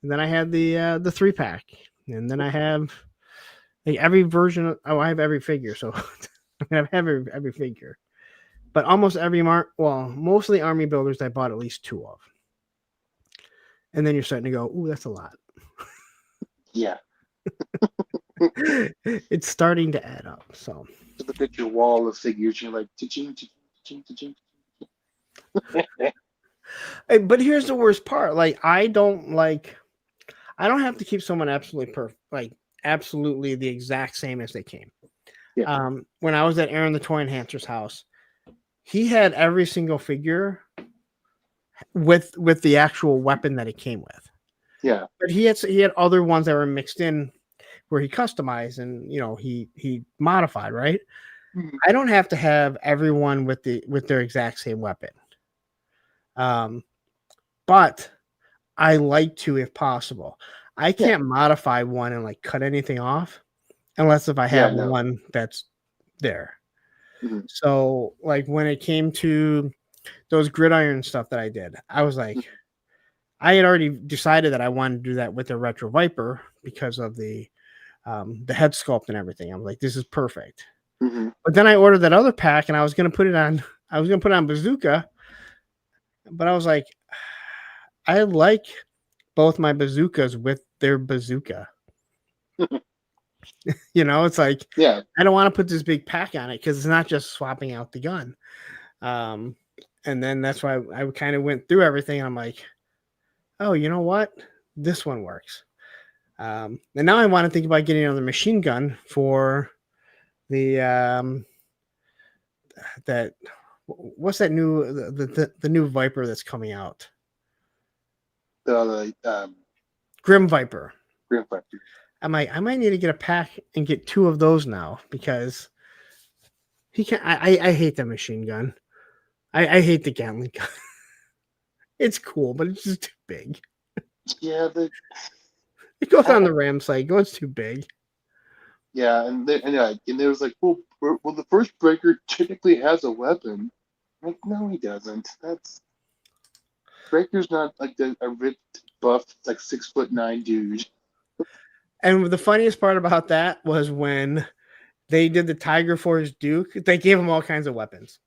S1: 3-pack, and then I have like every version of. I have every figure, so I have every figure. But almost most of the army builders I bought at least 2 of. And then you're starting to go, ooh, that's a lot.
S2: Yeah.
S1: It's starting to add up. So
S2: look at your wall of figures, you're like, cha-ching, cha-ching, cha-ching.
S1: But here's the worst part. Like, I don't have to keep someone absolutely perfect, like absolutely the exact same as they came.
S2: Yeah.
S1: When I was at Aaron the Toy Enhancer's house, he had every single figure with the actual weapon that it came with.
S2: Yeah.
S1: But he had other ones that were mixed in where he customized and he modified, right?
S2: Mm-hmm.
S1: I don't have to have everyone with their exact same weapon. But I like to, if possible. I can't modify one and like cut anything off unless if I have one that's there.
S2: Mhm.
S1: So like when it came to those gridiron stuff that I did, I was like, I had already decided that I wanted to do that with the Retro Viper because of the head sculpt and everything. I'm like, this is perfect.
S2: Mhm.
S1: But then I ordered that other pack and I was gonna put it on. I was gonna put it on Bazooka, but I was like, I like both my bazookas with their bazooka. It's like
S2: Yeah.
S1: I don't want to put this big pack on it because it's not just swapping out the gun. Um, and then that's why I kind of went through everything. And I'm like, oh, you know what? This one works. And now I want to think about getting another machine gun for the that what's that new the new Viper that's coming out?
S2: The
S1: Grim Viper.
S2: Grim Viper.
S1: I might need to get a pack and get 2 of those now because he can. I hate the machine gun. I hate the Gatling gun. It's cool, but it's just too big.
S2: Yeah,
S1: It goes on the RAM site. It's too big.
S2: yeah, and there was like, well, the first breaker technically has a weapon. Like, no, he doesn't. Breaker's not like a ripped, buff, like 6'9" dude.
S1: And the funniest part about that was when they did the Tiger Force Duke. They gave him all kinds of weapons.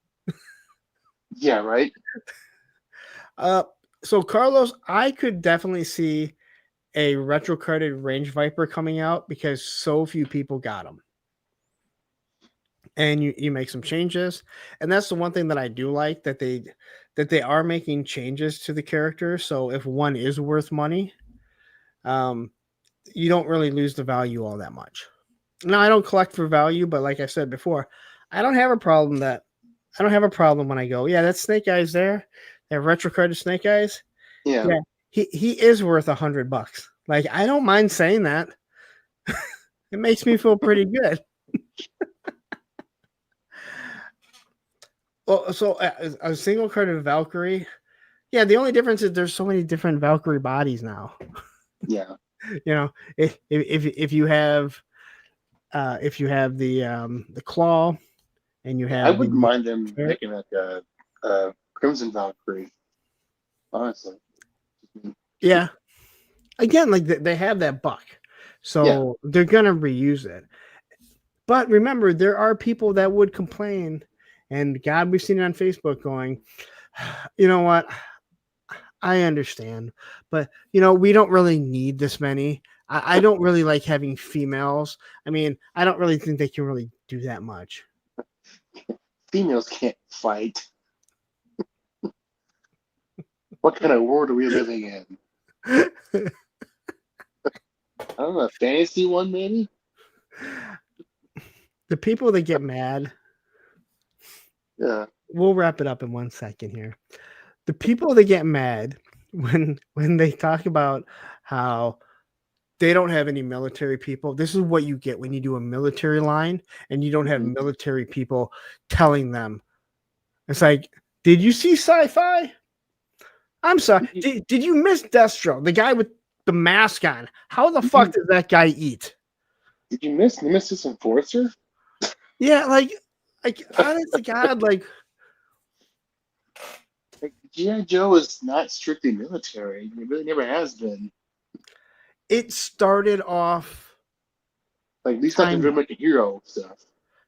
S2: Yeah, right.
S1: So Carlos, I could definitely see a retro carded Range Viper coming out because so few people got them. And you make some changes, and that's the one thing that I do like that they are making changes to the character. So if one is worth money, you don't really lose the value all that much. Now I don't collect for value, but like I said before, I don't have a problem when I go, yeah, that Snake Eyes there, that retro carded Snake Eyes,
S2: Yeah.
S1: yeah, he is worth $100. Like I don't mind saying that. It makes me feel pretty good. Well, so a single carded Valkyrie, yeah. The only difference is there's so many different Valkyrie bodies now.
S2: Yeah.
S1: If you have the claw, and you have
S2: I wouldn't mind them making like a Crimson Valkyrie. Honestly.
S1: Yeah. Again, like they have that buck, so they're gonna reuse it. But remember, there are people that would complain, and God, we've seen it on Facebook going, you know what? I understand, but we don't really need this many. I don't really like having females. I mean, I don't really think they can really do that much.
S2: Females can't fight. What kind of world are we living in? I don't know, a fantasy one maybe?
S1: The people that get mad.
S2: Yeah.
S1: We'll wrap it up in 1 second here. The people that get mad when they talk about how they don't have any military people. This is what you get when you do a military line and you don't have military people telling them. It's like, did you see Sci-Fi? I'm sorry. Did you miss Destro, the guy with the mask on? How the fuck does that guy eat?
S2: Did you miss Nemesis Enforcer?
S1: Yeah, like honest to God, like
S2: GI Joe is not strictly military. It really never has been.
S1: it started off
S2: Like at least not the American Hero stuff.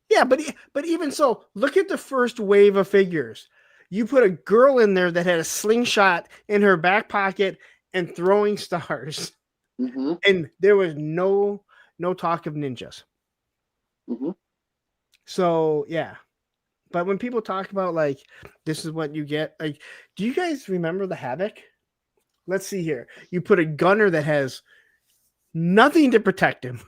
S1: Yeah, but even so, look at the first wave of figures. You put a girl in there that had a slingshot in her back pocket and throwing stars, and there was no talk of ninjas. So yeah, but when people talk about like this is what you get, like, do you guys remember the Havoc? Let's see here. You put a gunner that has nothing to protect him,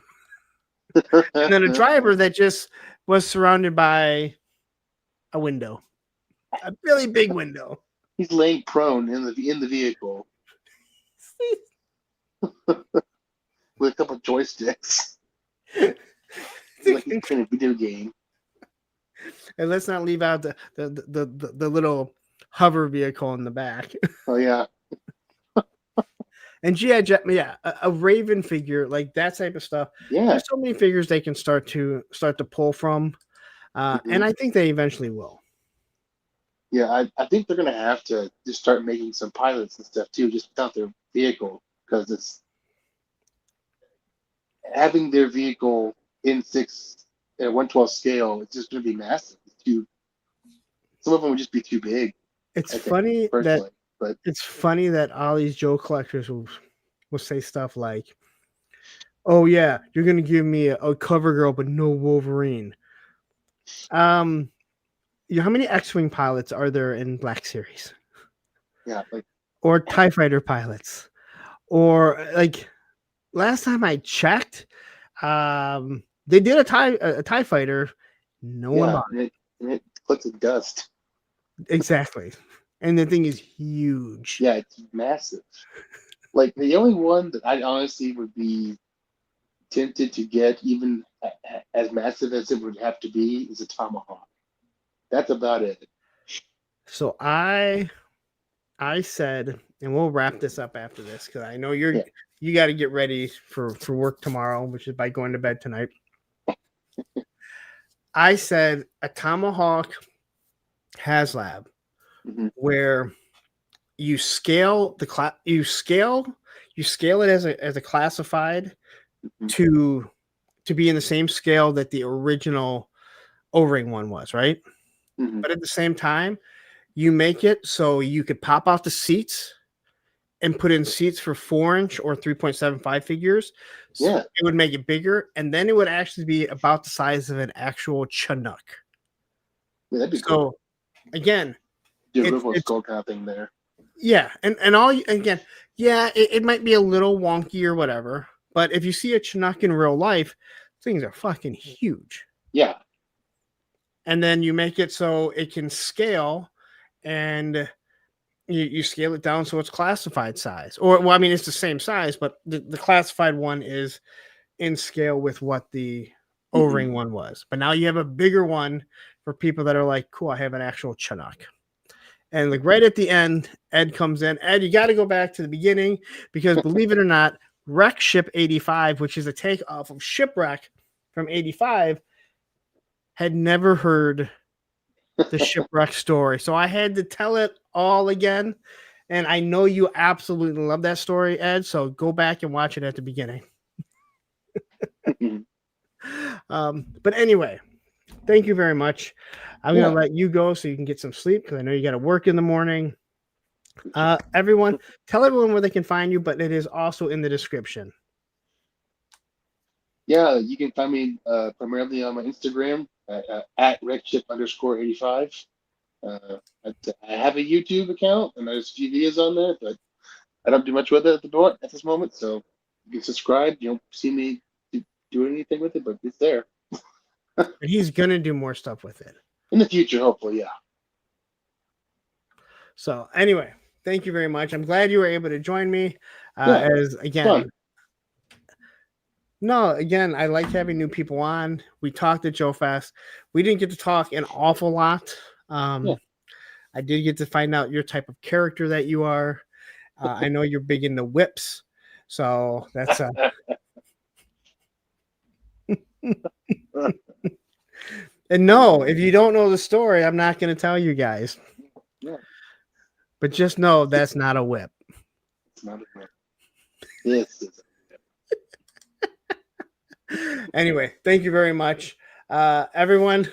S1: and then a driver that just was surrounded by a window, a really big window.
S2: He's laying prone in the vehicle with a couple of joysticks. Like he's playing a video game.
S1: And let's not leave out the little hover vehicle in the back.
S2: Oh yeah.
S1: And GI Joe, yeah, a Raven figure, like that type of stuff.
S2: Yeah.
S1: There's so many figures they can start to pull from. And I think they eventually will.
S2: Yeah, I think they're gonna have to just start making some pilots and stuff too, just without their vehicle, because it's having their vehicle in 1/12 scale. It's just gonna be massive. It's too. Some of them would just be too big.
S1: It's
S2: I think,
S1: funny
S2: personally, but
S1: that all these Joe collectors will say stuff like, "Oh yeah, you're gonna give me a cover girl, but no Wolverine." How many X-wing pilots are there in Black Series,
S2: yeah, like
S1: or TIE fighter pilots, or like last time I checked, they did a TIE fighter. No one
S2: yeah,
S1: bought
S2: and it collected dust.
S1: exactly, and the thing is huge.
S2: Yeah, it's massive. Like the only one that I honestly would be tempted to get, even as massive as it would have to be, is a tomahawk. That's about it.
S1: So I said, and we'll wrap this up after this because I know you got to get ready for work tomorrow, which is by going to bed tonight. I said a tomahawk HasLab, where you scale you scale it as a classified to be in the same scale that the original O-ring one was, right? But at the same time, you make it so you could pop out the seats and put in seats for 4-inch or 3.75 figures. So it would make it bigger, and then it would actually be about the size of an actual Chinook.
S2: Yeah, that'd be cool.
S1: Again,
S2: do a real skull kind of thing there.
S1: Yeah, and again, yeah, it might be a little wonky or whatever, but if you see a Chinook in real life, things are fucking huge.
S2: Yeah.
S1: And then you make it so it can scale, and you scale it down so it's classified size. Or, well, I mean, it's the same size, but the classified one is in scale with what the O-ring one was. But now you have a bigger one for people that are like, cool, I have an actual Chinook. And like right at the end, Ed comes in. Ed, you got to go back to the beginning because believe it or not, Wreckship 85, which is a take off of Shipwreck from 85, had never heard the Shipwreck story. So I had to tell it all again. And I know you absolutely love that story, Ed. So go back and watch it at the beginning. But anyway, thank you very much. I'm going to let you go so you can get some sleep because I know you got to work in the morning. Everyone, tell everyone where they can find you, but it is also in the description.
S2: Yeah, you can find me primarily on my Instagram at Wreckship_85. I have a YouTube account and there's a few videos on there, but I don't do much with it at this moment. So you can subscribe. You don't see me do anything with it, but it's there.
S1: But he's gonna do more stuff with it
S2: in the future, hopefully. Yeah.
S1: So anyway, thank you very much. I'm glad you were able to join me. As again, again, I like having new people on. We talked at Joe Fest. We didn't get to talk an awful lot. I did get to find out your type of character that you are. I know you're big into whips, so that's and no, if you don't know the story, I'm not going to tell you guys.
S2: Yeah.
S1: But just know that's not a whip.
S2: It's not a whip. Yes.
S1: Anyway, thank you very much, everyone.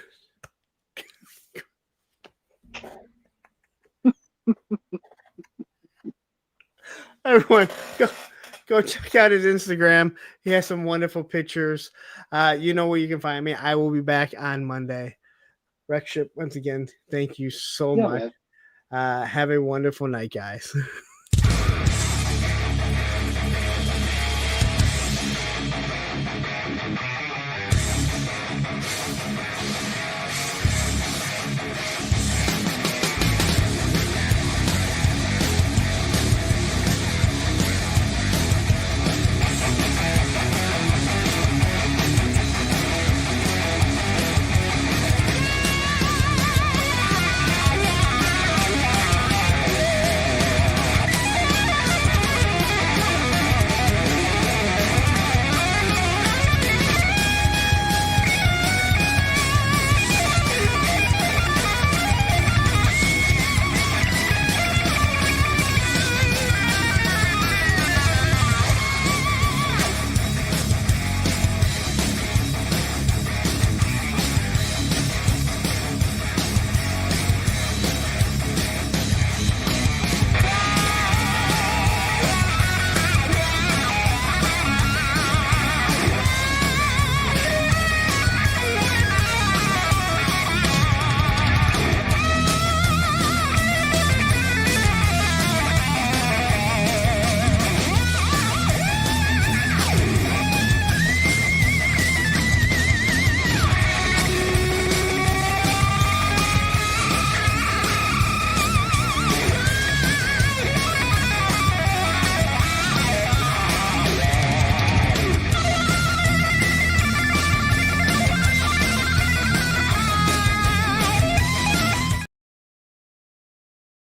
S1: Everyone, go check out his Instagram. He has some wonderful pictures. You know where you can find me. I will be back on Monday. Wreckship, once again, thank you so much. Have a wonderful night, guys.